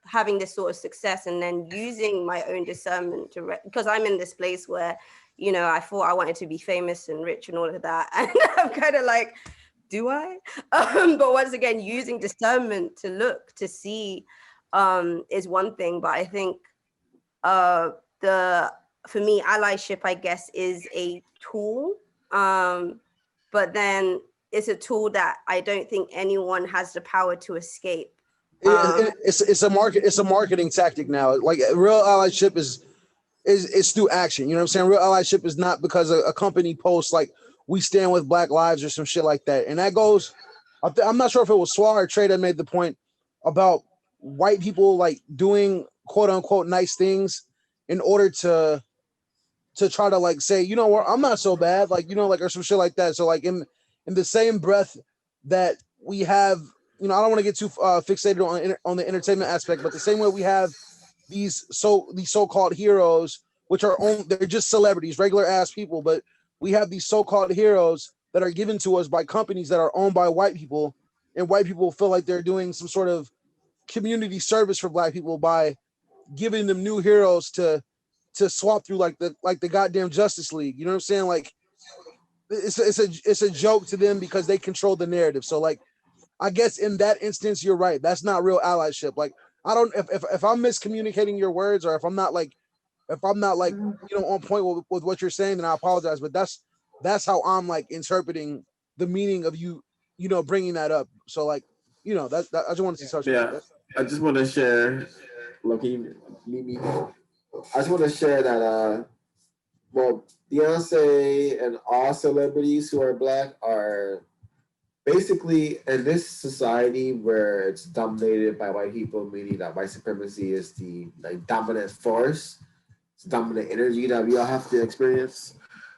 having this sort of success, and then using my own discernment to because I'm in this place where, you know, I thought I wanted to be famous and rich and all of that, and I'm kind of like, do I? But once again, using discernment to look to see is one thing, but I think for me, allyship, I guess, is a tool, but then it's a tool that I don't think anyone has the power to escape. It's a marketing tactic now. Like, real allyship is through action. You know what I'm saying? Real allyship is not because a company posts like, we stand with Black lives or some shit like that. And that goes, I'm not sure if it was Swar or Trey that made the point about white people like doing quote unquote nice things in order to try to like say, you know what, I'm not so bad, like, you know, like, or some shit like that. So like in the same breath that we have, you know, I don't want to get too fixated on the entertainment aspect, but the same way we have these so-called heroes, which are they're just celebrities, regular ass people, but we have these so-called heroes that are given to us by companies that are owned by white people, and white people feel like they're doing some sort of community service for Black people by giving them new heroes to swap through like the goddamn Justice League. You know what I'm saying? Like, it's a joke to them because they control the narrative. So like, I guess in that instance, you're right. That's not real allyship. Like, I don't, if I'm miscommunicating your words, or if I'm not like, you know, on point with what you're saying, then I apologize. But that's how I'm like interpreting the meaning of you know, bringing that up. So like, you know, that I just wanted to touch on that. I just want to share. Look, I just want to share that. Well, Beyonce and all celebrities who are Black are basically in this society where it's dominated by white people, meaning that white supremacy is the like dominant force, it's dominant energy that we all have to experience.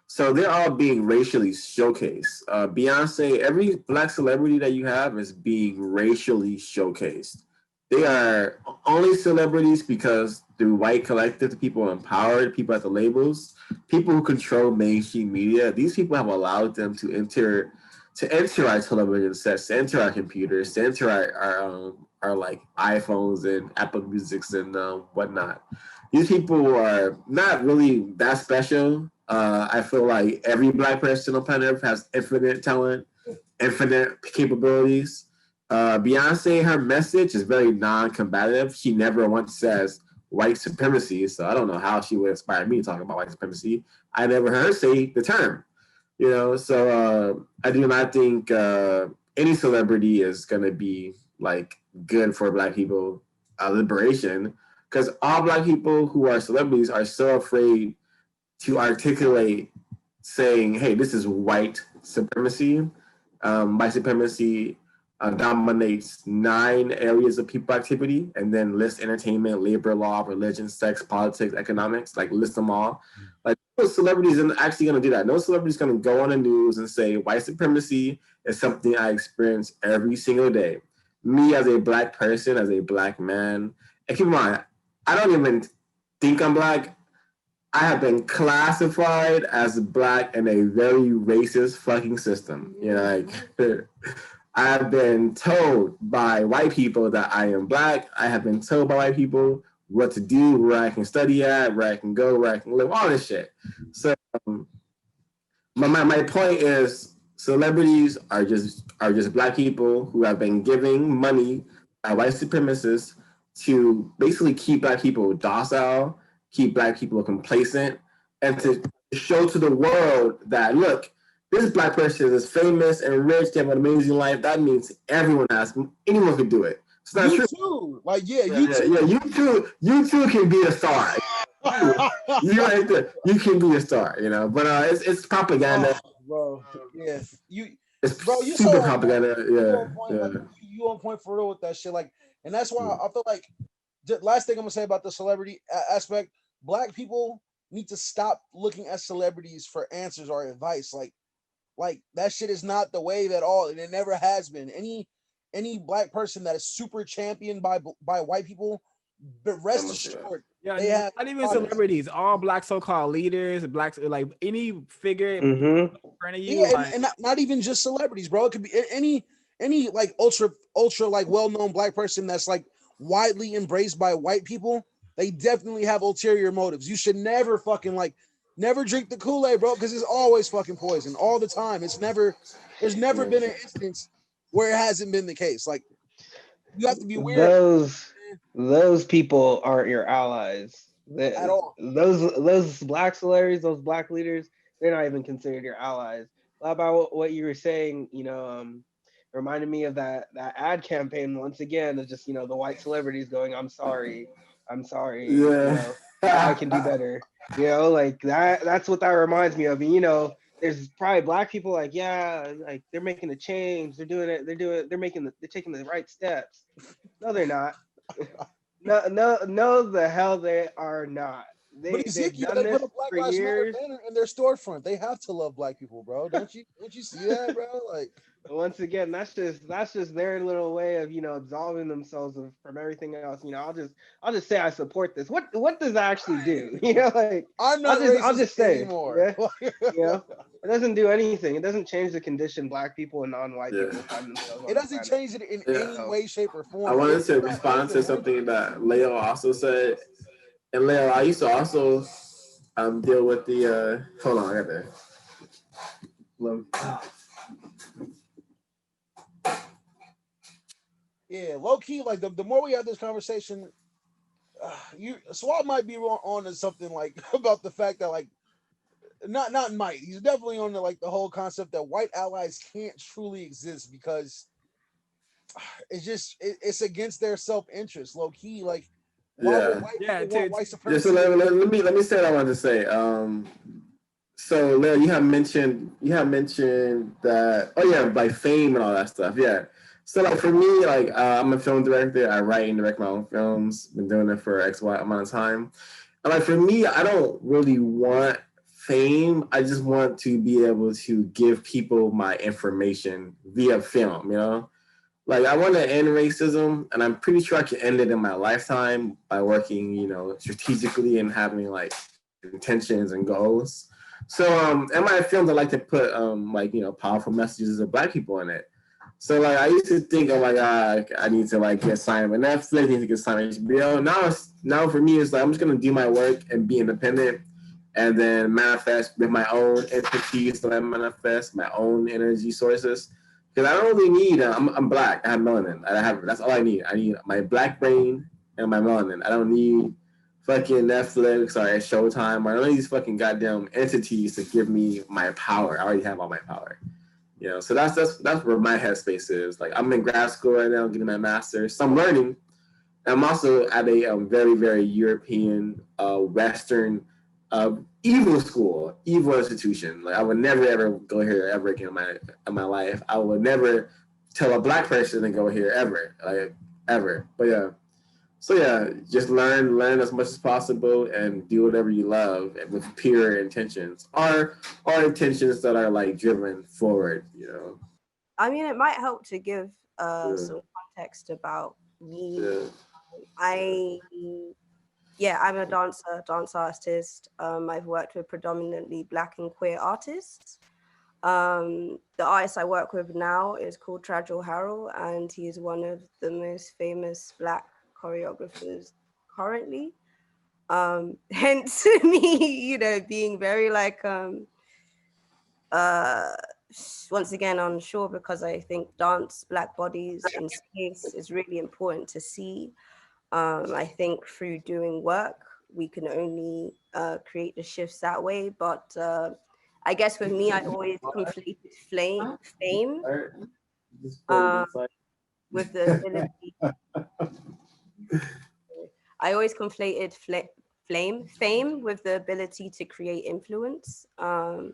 So they're all being racially showcased. Beyonce, every Black celebrity that you have is being racially showcased. They are only celebrities because the white collective, the people empowered, people at the labels, people who control mainstream media, these people have allowed them to enter our television sets, to enter our computers, to enter our like iPhones and Apple Musics and whatnot. These people are not really that special. I feel like every Black person on planet Earth has infinite talent. infinite capabilities. Beyonce, her message is very non-combative. She never once says white supremacy, so I don't know how she would inspire me to talk about white supremacy. I never heard her say the term, so I do not think any celebrity is going to be like good for Black people liberation, because all Black people who are celebrities are so afraid to articulate saying, hey, this is white supremacy. White supremacy dominates 9 areas of people activity, and then lists entertainment, labor law, religion, sex, politics, economics, like list them all. Like, no celebrities are actually going to do that. No celebrity is going to go on the news and say white supremacy is something I experience every single day. Me as a Black person, as a Black man, and keep in mind, I don't even think I'm Black. I have been classified as Black in a very racist fucking system. I have been told by white people that I am Black. I have been told by white people what to do, where I can study at, where I can go, where I can live, all this shit. So my point is, celebrities are just Black people who have been giving money by white supremacists to basically keep Black people docile, keep Black people complacent, and to show to the world that, look, this Black person is famous and rich, they have an amazing life. That means anyone can do it. It's not You true. too. Like, you too. You too can be a star. You right there. You can be a star, But it's propaganda. Bro. Yeah. You super so propaganda. You on point for real with that shit. Like, and that's why I feel like the last thing I'm gonna say about the celebrity aspect, Black people need to stop looking at celebrities for answers or advice. Like that shit is not the wave at all, and it never has been. Any Black person that is super championed by white people, but rest assured, they have not even celebrities. All Black so-called leaders, Blacks, like any figure Mm-hmm. in front of you. And not even just celebrities, bro. It could be any like ultra like well-known Black person that's like widely embraced by white people. They definitely have ulterior motives. You should never fucking never drink the Kool-Aid, bro, because it's always fucking poison all the time. There's never been an instance where it hasn't been the case. Like, you have to be weird. Those people aren't your allies At all. Those Black celebrities, those Black leaders, they're not even considered your allies. About what you were saying, reminded me of that ad campaign once again. Of just the white celebrities going, I'm sorry, Yeah. I can do better. Like that. That's what that reminds me of. And, there's probably Black people like, yeah, like they're making a change. They're doing it. They're taking the right steps. No, they're not. No, the hell they are not. They've done they this put a Black for Lives Matter years. banner in their storefront. They have to love Black people, bro. Don't you see that, bro? Like, once again, that's just their little way of absolving themselves from everything else. I'll just say I support this. What does that actually do? Like, I'm not I'll just say anymore. Yeah? It doesn't do anything. It doesn't change the condition Black people and non-white people find themselves on. It doesn't change it in any way, shape, or form. I wanted to respond to something that Leo also said. And Leo, I used to also deal with the hold on, I got there. Yeah, low key, like the more we have this conversation, Swab might be on to something like about the fact that like not might, he's definitely on the whole concept that white allies can't truly exist because it's against their self-interest, low key. Like, why would white people want white supremacy? So let me say what I wanted to say. So Leo, you have mentioned that like fame and all that stuff. Yeah. So like for me, like I'm a film director. I write and direct my own films. Been doing it for X, Y amount of time. And like for me, I don't really want fame. I just want to be able to give people my information via film, Like I want to end racism, and I'm pretty sure I can end it in my lifetime by working, strategically and having like intentions and goals. So in my films, I like to put powerful messages of Black people in it. So like I used to think, oh my God, I need to get signed with Netflix, I need to get signed with HBO. Now for me, it's like I'm just gonna do my work and be independent, and then manifest with my own entities, so I manifest my own energy sources. Because I don't really need. I'm black. I have melanin. That's all I need. I need my black brain and my melanin. I don't need fucking Netflix or Showtime or any of these fucking goddamn entities to give me my power. I already have all my power. You know, so that's where my headspace is. Like, I'm in grad school right now, getting my master's. So I'm learning. I'm also at a very, very European, Western, evil school, evil institution. Like, I would never ever go here ever again in my life. I would never tell a black person to go here ever, like ever. But yeah, so yeah, just learn as much as possible and do whatever you love with pure intentions, or intentions that are like driven forward. You know. I mean, it might help to give some context about me. I'm a dance artist. I've worked with predominantly Black and queer artists. The artist I work with now is called Tragil Harrell, and he is one of the most famous Black choreographers currently. Hence me, being very like once again unsure, because I think dance, Black bodies in space is really important to see. I think through doing work, we can only create the shifts that way. But I guess with me, I always conflated fame with the ability. I always conflated fame with the ability to create influence. And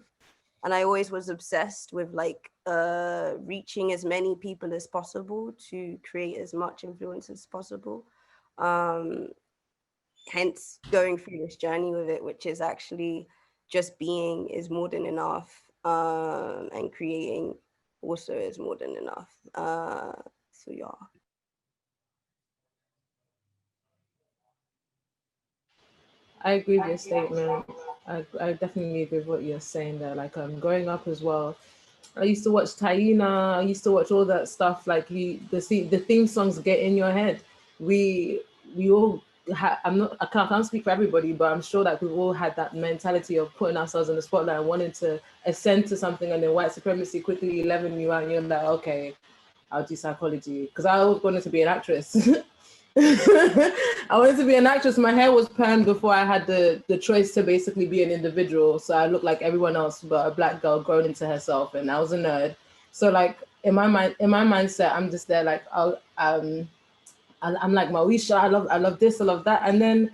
I always was obsessed with like reaching as many people as possible to create as much influence as possible. Hence going through this journey with it, which is actually just being is more than enough, and creating also is more than enough. So yeah. I agree with your statement. I definitely agree with what you're saying there. Like, growing up as well, I used to watch Taina. I used to watch all that stuff. Like, the theme songs get in your head. We all I can't speak for everybody, but I'm sure that we've all had that mentality of putting ourselves in the spotlight and wanting to ascend to something, and then white supremacy quickly leveling you out, and you're like, okay, I'll do psychology, because I always wanted to be an actress. I wanted to be an actress. My hair was permed before I had the choice to basically be an individual. So I looked like everyone else, but a Black girl grown into herself, and I was a nerd. So like in my mindset, I'm just there like I'm like Mawisha. I love this, I love that, and then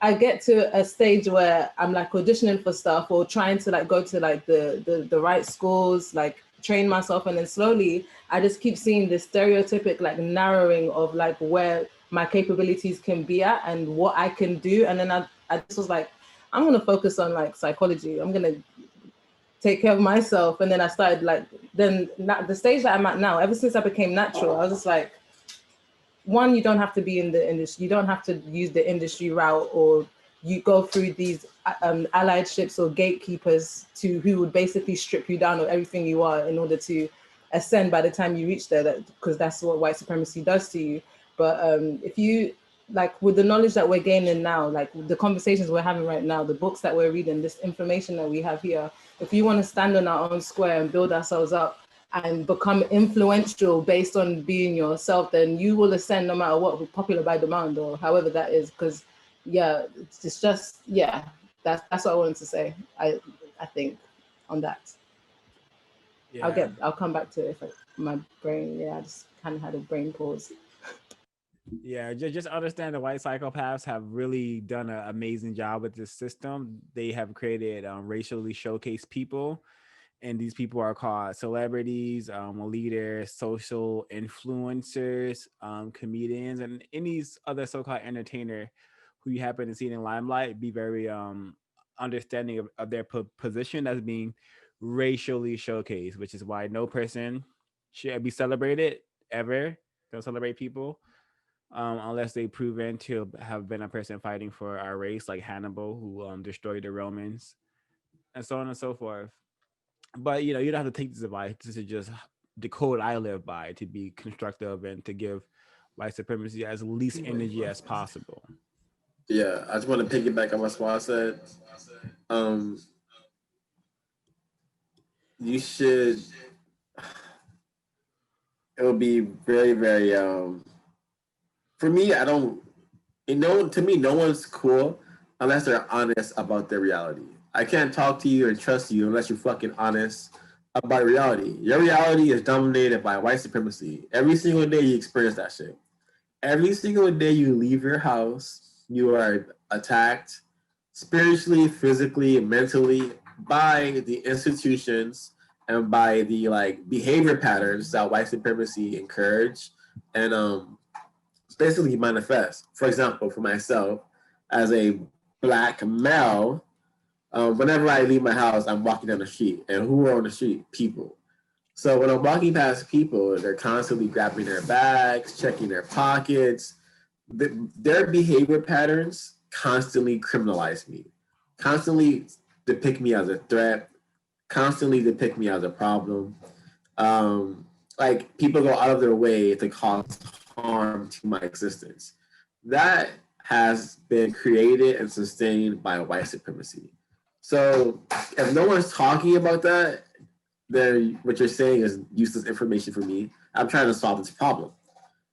I get to a stage where I'm like auditioning for stuff or trying to like go to like the right schools, like train myself, and then slowly I just keep seeing this stereotypic like narrowing of like where my capabilities can be at and what I can do. And then I just was like, I'm gonna focus on like psychology. I'm gonna take care of myself. And then I started like, then the stage that I'm at now, ever since I became natural, I was just like, one, you don't have to be in the industry. You don't have to use the industry route, or you go through these allied ships or gatekeepers who would basically strip you down of everything you are in order to ascend by the time you reach there, because that's what white supremacy does to you. But if you, like, with the knowledge that we're gaining now, like the conversations we're having right now, the books that we're reading, this information that we have here, if you want to stand on our own square and build ourselves up and become influential based on being yourself, then you will ascend no matter what, popular by demand or however that is. Because yeah, it's just, yeah, that's what I wanted to say. I think on that. Yeah. I'll come back to it if my brain, yeah, I just kind of had a brain pause. Yeah, just understand the white psychopaths have really done an amazing job with this system. They have created racially showcased people, and these people are called celebrities, leaders, social influencers, comedians, and any other so-called entertainer who you happen to see in limelight. Be very understanding of their position as being racially showcased, which is why no person should be celebrated ever. Don't celebrate people unless they proven to have been a person fighting for our race, like Hannibal, who destroyed the Romans, and so on and so forth. But you don't have to take this advice. This is just the code I live by, to be constructive and to give white supremacy as least energy as possible. Yeah, I just want to piggyback on what Swaz said. You should. it'll be very, very for me, I don't to me, no one's cool unless they're honest about their reality. I can't talk to you and trust you unless you're fucking honest about reality. Your reality is dominated by white supremacy. Every single day you experience that shit. Every single day you leave your house, you are attacked spiritually, physically, mentally by the institutions and by the like behavior patterns that white supremacy encourage and basically manifest. For example, for myself, as a black male, whenever I leave my house, I'm walking down the street, and who are on the street? People. So when I'm walking past people, they're constantly grabbing their bags, checking their pockets. Their behavior patterns constantly criminalize me, constantly depict me as a threat, constantly depict me as a problem. Like people go out of their way to cause harm to my existence. That has been created and sustained by white supremacy. So if no one's talking about that, then what you're saying is useless information for me. I'm trying to solve this problem.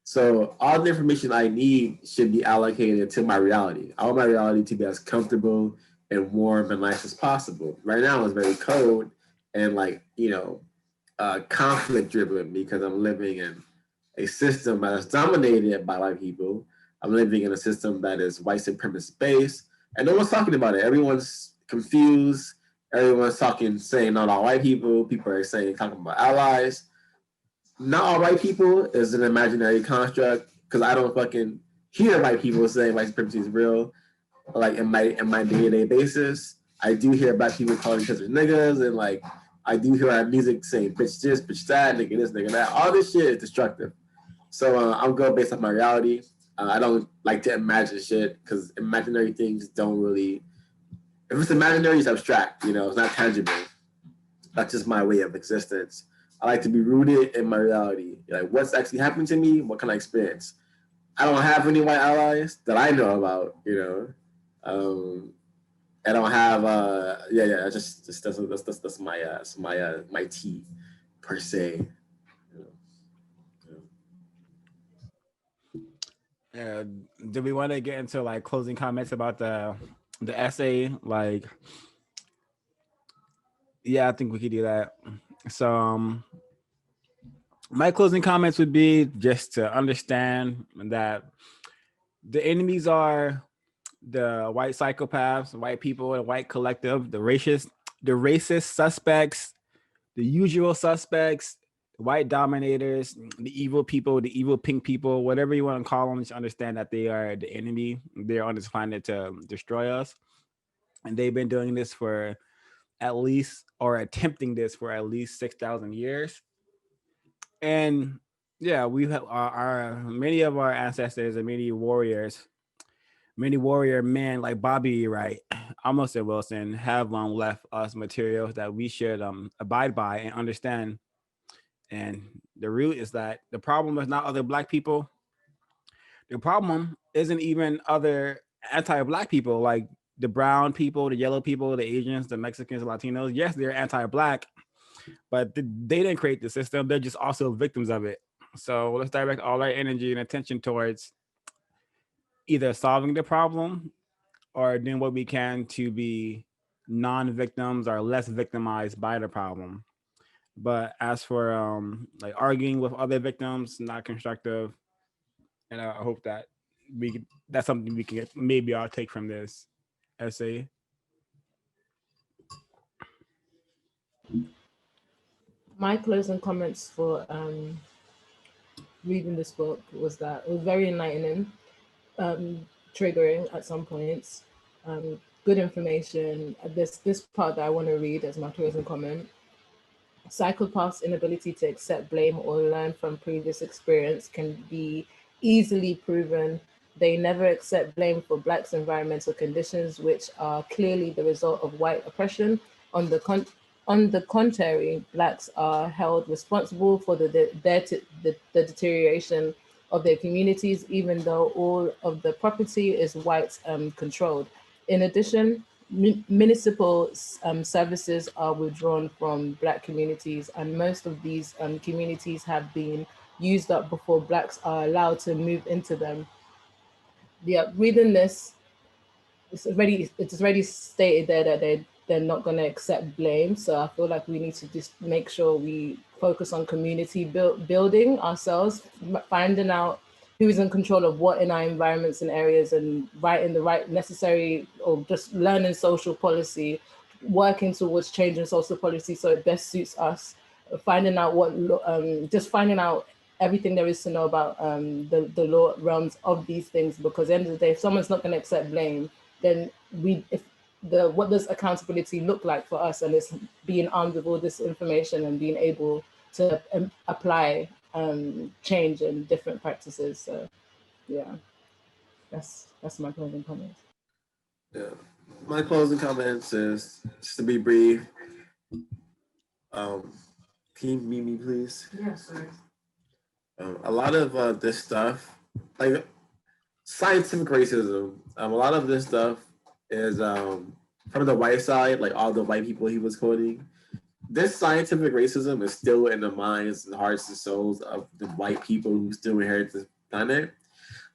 So all the information I need should be allocated to my reality. I want my reality to be as comfortable and warm and nice as possible. Right now it's very cold and like, conflict driven because I'm living in a system that is dominated by white people. I'm living in a system that is white supremacist based, and no one's talking about it. Everyone's confused. Everyone's saying not all white people. People are talking about allies. Not all white people is an imaginary construct because I don't fucking hear white people saying white supremacy is real. Like in my day-to-day basis, I do hear black people calling each other niggas, and like I do hear our music saying bitch this, bitch that, nigga this, nigga that. All this shit is destructive. So I'm going based on my reality. I don't like to imagine shit because imaginary things don't really. If it's imaginary, it's abstract. It's not tangible. That's just my way of existence. I like to be rooted in my reality. Like, what's actually happening to me? What can I experience? I don't have any white allies that I know about. I don't have. That's my tea, per se. Do we want to get into like closing comments about the essay? Like, yeah, I think we could do that. So, my closing comments would be just to understand that the enemies are the white psychopaths, white people, and white collective, the racist suspects, the usual suspects, white dominators, the evil people, the evil pink people, whatever you want to call them, just understand that they are the enemy. They're on this planet to destroy us. And they've been doing this for at least, or attempting this for at least 6,000 years. And yeah, we have many of our ancestors and many warrior men like Bobby Wright, almost said Wilson, have left us materials that we should abide by and understand. And the root is that the problem is not other black people. The problem isn't even other anti-black people like the brown people, the yellow people, the Asians, the Mexicans, the Latinos. Yes, they're anti-black, but they didn't create the system. They're just also victims of it. So let's direct all our energy and attention towards either solving the problem or doing what we can to be non-victims or less victimized by the problem. But as for like arguing with other victims, not constructive. And I hope that that's something we can maybe I'll take from this essay. My closing comments for reading this book was that it was very enlightening, triggering at some points, good information. This part that I want to read as my closing comment. Psychopaths' inability to accept blame or learn from previous experience can be easily proven. They never accept blame for Blacks' environmental conditions, which are clearly the result of white oppression. On the contrary, Blacks are held responsible for the deterioration of their communities, even though all of the property is white controlled. In addition, municipal services are withdrawn from Black communities, and most of these communities have been used up before blacks are allowed to move into them. Yeah, reading this, it's already stated there that they're not going to accept blame. So I feel like we need to just make sure we focus on community building ourselves, finding out who is in control of what in our environments and areas, and writing the right necessary, or just learning social policy, working towards changing social policy so it best suits us, finding out just finding out everything there is to know about the law realms of these things, because at the end of the day, if someone's not going to accept blame, then what does accountability look like for us? And it's being armed with all this information and being able to apply change and different practices. So yeah, that's my closing comments. Yeah. My closing comments is just to be brief. Can you mute me, please? Yeah, sorry. A lot of this stuff, like scientific racism, a lot of this stuff is from the white side, like all the white people he was quoting. This scientific racism is still in the minds and hearts and souls of the white people who still inherit this planet.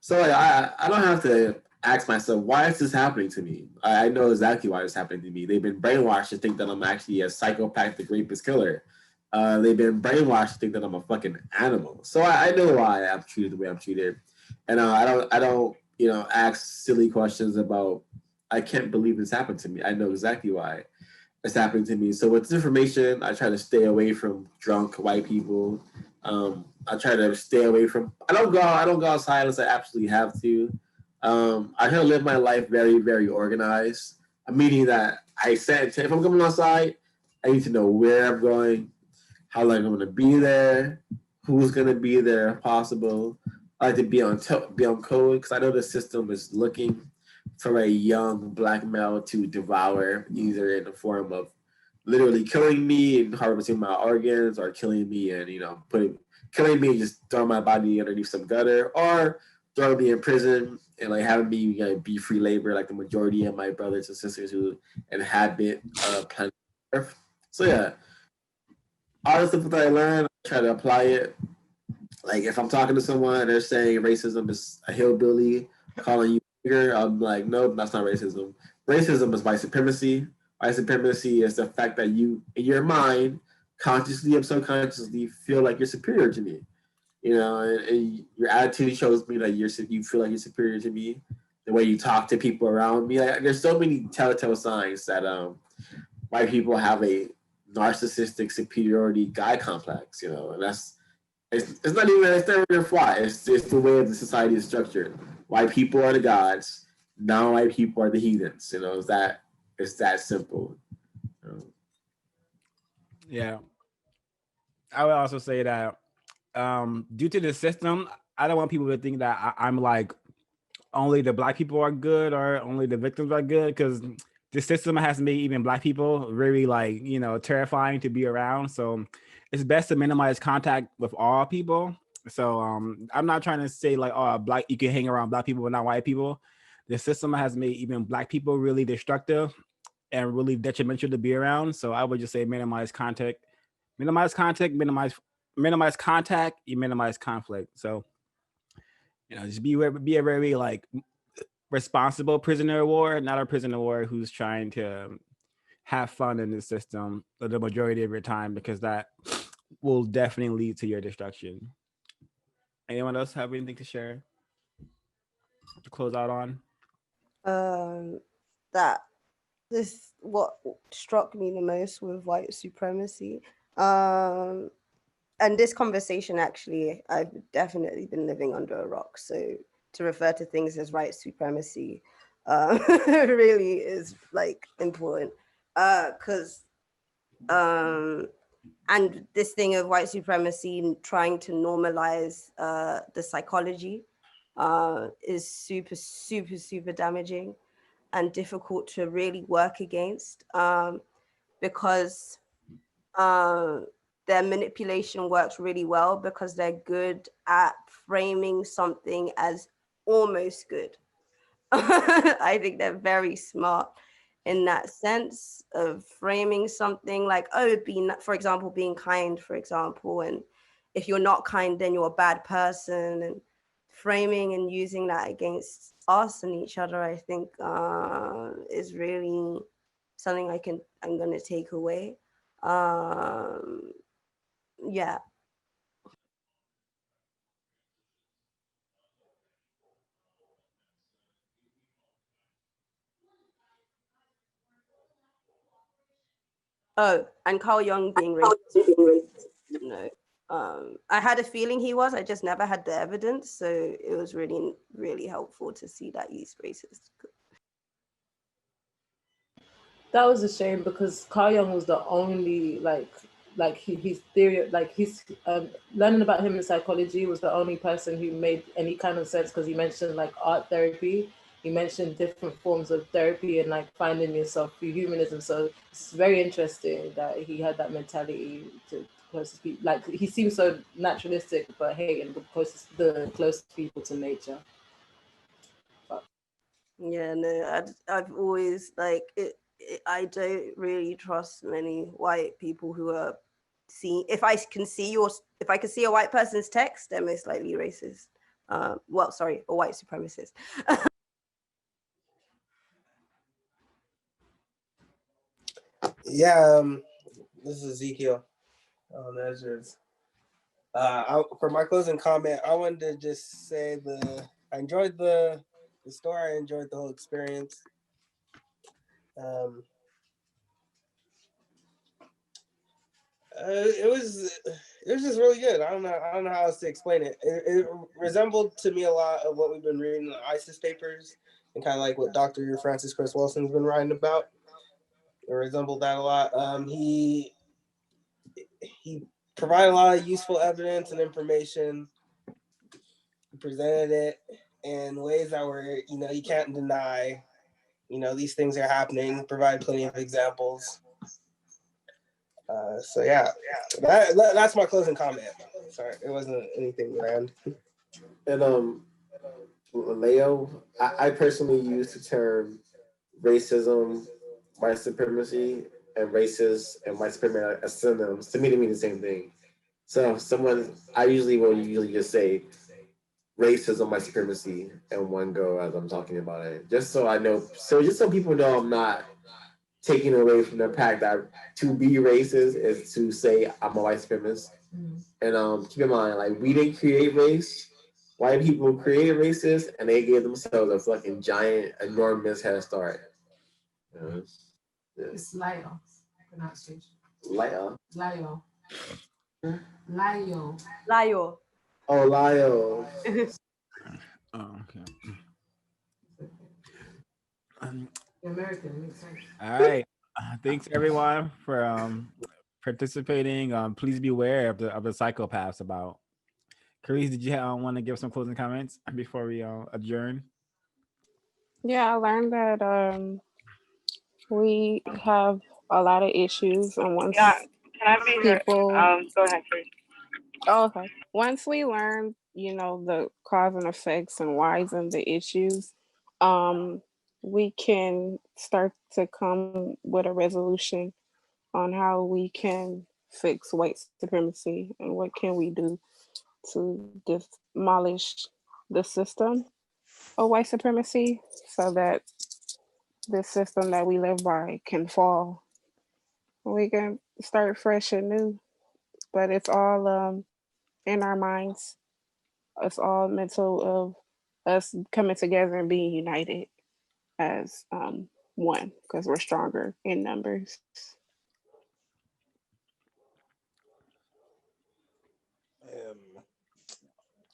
So like, I don't have to ask myself, why is this happening to me? I know exactly why it's happening to me. They've been brainwashed to think that I'm actually a psychopathic rapist killer. They've been brainwashed to think that I'm a fucking animal. So I know why I'm treated the way I'm treated. And I don't, ask silly questions about, I can't believe this happened to me. I know exactly why it's happening to me. So with this information, I try to stay away from drunk white people. I try to stay away from. I don't go outside unless I absolutely have to. I try to live my life very, very organized. Meaning that I said, if I'm going outside, I need to know where I'm going, how long I'm going to be there, who's going to be there if possible. I like to be on code because I know the system is looking for a young black male to devour, either in the form of literally killing me and harvesting my organs, or killing me and killing me and just throwing my body underneath some gutter, or throwing me in prison and like having me be free labor like the majority of my brothers and sisters who inhabit planet Earth. So yeah, all the stuff that I learned, I try to apply it. Like if I'm talking to someone and they're saying racism is a hillbilly calling you nigger, I'm like, nope, that's not racism. Racism is white supremacy. White supremacy is the fact that you, in your mind, consciously or subconsciously, feel like you're superior to me. And your attitude shows me that you feel like you're superior to me. The way you talk to people around me, like, there's so many telltale signs that white people have a narcissistic superiority guy complex. And that's it's not even a flaw. It's the way the society is structured. White people are the gods. Non-white people are the heathens. It's that simple. Yeah. I would also say that due to the system, I don't want people to think that I'm like only the black people are good or only the victims are good, because the system has made even black people really terrifying to be around. So it's best to minimize contact with all people. So I'm not trying to say like, oh, black, you can hang around black people but not white people. The system has made even black people really destructive and really detrimental to be around. So I would just say minimize contact, minimize contact, you minimize conflict. So just be a very like responsible prisoner of war, not a prisoner of war who's trying to have fun in the system for the majority of your time, because that will definitely lead to your destruction. Anyone else have anything to share to close out on? That what struck me the most with white supremacy. And this conversation, actually, I've definitely been living under a rock. So to refer to things as white supremacy really is like important. Because and this thing of white supremacy trying to normalize the psychology is super, super, super damaging and difficult to really work against, because their manipulation works really well because they're good at framing something as almost good. I think they're very smart in that sense of framing something like, for example, being kind, for example, and if you're not kind, then you're a bad person, and framing and using that against us and each other, I think is really something I'm going to take away. Yeah. Oh, and Carl Jung being racist. No. I had a feeling he was. I just never had the evidence, so it was really, really helpful to see that he's racist. That was a shame because Carl Jung was the only his theory, like his learning about him in psychology was the only person who made any kind of sense, because he mentioned like art therapy, he mentioned different forms of therapy and like finding yourself through humanism. So it's very interesting that he had that mentality to closest people. Like he seems so naturalistic, but hating the closest people to nature. Yeah, no, I've always like it. I don't really trust many white people who are if I can see a white person's text, they're most likely racist. Well, sorry, a white supremacist. Yeah, this is Ezekiel. For my closing comment, I wanted to just say I enjoyed the story. I enjoyed the whole experience. It was just really good. I don't know how else to explain it. It resembled to me a lot of what we've been reading in the ISIS papers, and kind of like what Dr.Frances Cress Welsing's been writing about. It resembled that a lot. He provided a lot of useful evidence and information. He presented it in ways that were, you can't deny. These things are happening. Provide plenty of examples. So yeah, that's my closing comment. Sorry, it wasn't anything grand. And Leo, I personally use the term racism, white supremacy, and racist and white supremacy as synonyms. To me, they mean the same thing. So I usually will just say racism, white supremacy in one go as I'm talking about it, just so I know. So just so people know, I'm not taking away from the fact that to be racist is to say I'm a white supremacist. And keep in mind, like, we didn't create race. White people created racist, and they gave themselves a fucking giant, enormous head start. It's Lyo pronunciation. Lyo. Lyo. Lyo. Lyo. Oh, Lyo. Oh, okay. American makes sense. All right. Thanks everyone for participating. Please be aware of the psychopaths about. Carice, did you want to give some closing comments before we adjourn? Yeah, I learned that we have a lot of issues, and once Yeah, can I be people, go ahead, please. oh, okay. Once we learn, the cause and effects and whys and the issues, we can start to come with a resolution on how we can fix white supremacy and what can we do to demolish the system of white supremacy so that the system that we live by can fall. We can start fresh and new, but it's all in our minds. It's all mental of us coming together and being united as one because we're stronger in numbers.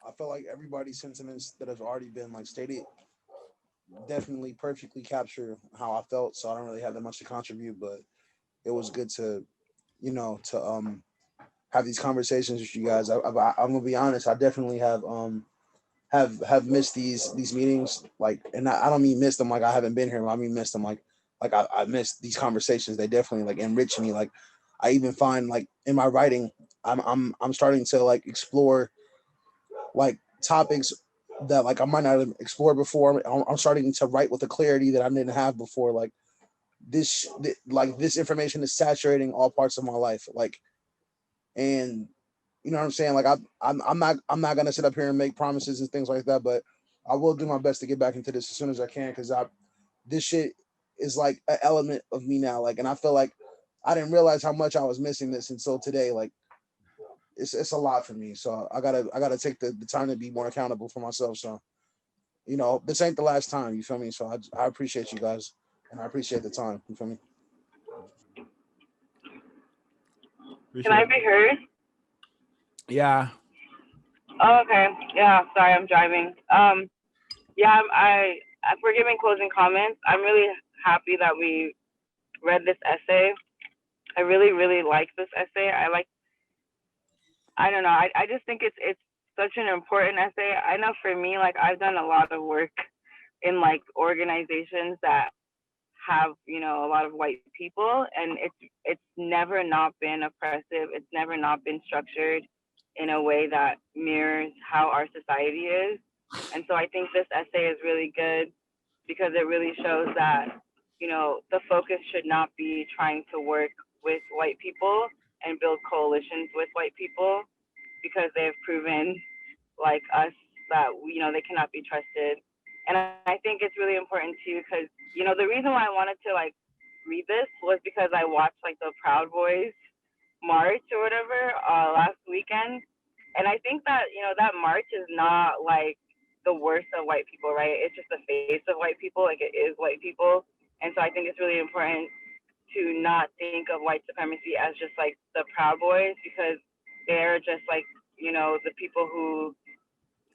I feel like everybody's sentiments that have already been like stated definitely perfectly capture how I felt. So I don't really have that much to contribute, but it was good to, to have these conversations with you guys. I'm gonna be honest. I definitely have missed these meetings. Like, and I don't mean missed them like I haven't been here. I mean missed them like I missed these conversations. They definitely like enrich me. Like I even find like in my writing, I'm starting to like explore like topics that like I might not have explored before. I'm starting to write with a clarity that I didn't have before. Like this information is saturating all parts of my life. Like, and You know what I'm saying? Like I'm not gonna sit up here and make promises and things like that, but I will do my best to get back into this as soon as I can, because this shit is like an element of me now. Like, and I feel like I didn't realize how much I was missing this until today. Like, it's a lot for me. So I gotta take the time to be more accountable for myself. So, you know, this ain't the last time. You feel me? So I appreciate you guys, and I appreciate the time. You feel me? Can I be heard? Yeah. Oh, okay. Yeah. Sorry, I'm driving. Yeah. If we're giving closing comments, I'm really happy that we read this essay. I really, really like this essay. I don't know. I just think it's such an important essay. I know for me, like I've done a lot of work in like organizations that have, you know, a lot of white people, and it's never not been oppressive. It's never not been structured in a way that mirrors how our society is. And so I think this essay is really good because it really shows that, you know, the focus should not be trying to work with white people and build coalitions with white people, because they have proven, like us, that you know they cannot be trusted. And I think it's really important too, because you know the reason why I wanted to like read this was because I watched like the Proud Boys march or whatever last weekend, and I think that you know that march is not like the worst of white people, right? It's just the face of white people, like it is white people. And so I think it's really important to not think of white supremacy as just like the Proud Boys, because they're just like, you know, the people who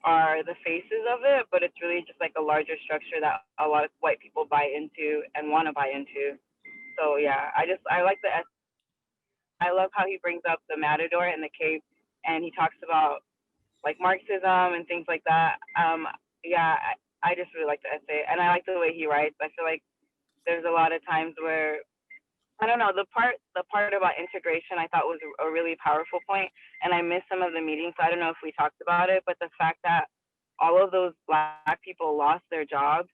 are the faces of it, but it's really just like a larger structure that a lot of white people buy into and want to buy into. So yeah, I like the I love how he brings up the matador and the cape, and he talks about like Marxism and things like that. Yeah, I just really like the essay, and I like the way he writes. I feel like there's a lot of times where I don't know, the part about integration I thought was a really powerful point, and I missed some of the meetings, so I don't know if we talked about it, but the fact that all of those black people lost their jobs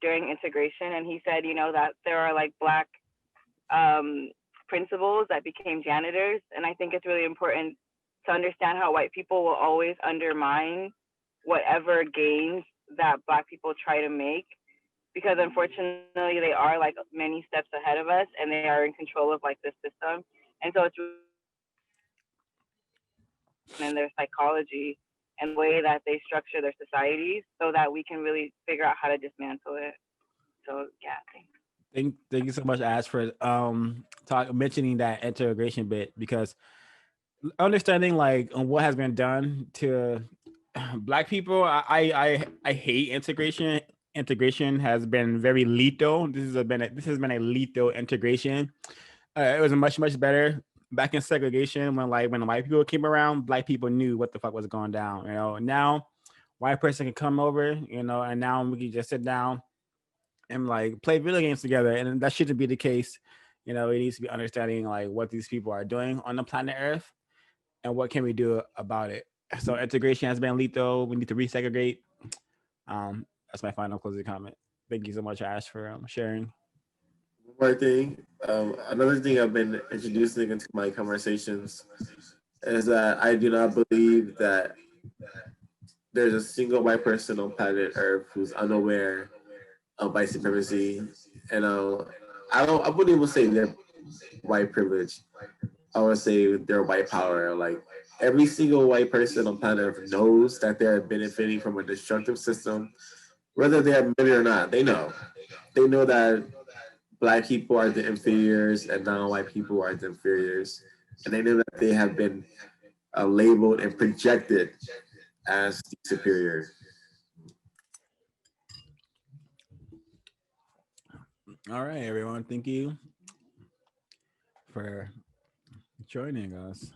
during integration, and he said, you know, that there are like black um, principals that became janitors, and I think it's really important to understand how white people will always undermine whatever gains that black people try to make, because unfortunately they are like many steps ahead of us and they are in control of like this system. And so it's in their psychology and the way that they structure their societies so that we can really figure out how to dismantle it. So yeah, thanks. Thank you so much, Ash, for mentioning that integration bit, because understanding like what has been done to black people, I hate integration. Integration has been very lethal. This has been a lethal integration. It was much better back in segregation, when white people came around, black people knew what the fuck was going down. You know, now white person can come over, you know, and now we can just sit down and like play video games together, and that shouldn't be the case. You know, it needs to be understanding like what these people are doing on the planet Earth and what can we do about it. So integration has been lethal. We need to resegregate. That's my final closing comment. Thank you so much, Ash, for sharing. One more thing, another thing I've been introducing into my conversations is that I do not believe that there's a single white person on planet Earth who's unaware of white supremacy. And I wouldn't even say they're white privilege. I would say they're white power. Like every single white person on planet Earth knows that they're benefiting from a destructive system, whether they admit it or not. They know. They know that black people are the inferiors and non-white people are the inferiors, and they know that they have been labeled and projected as the superior. All right, everyone. Thank you for joining us.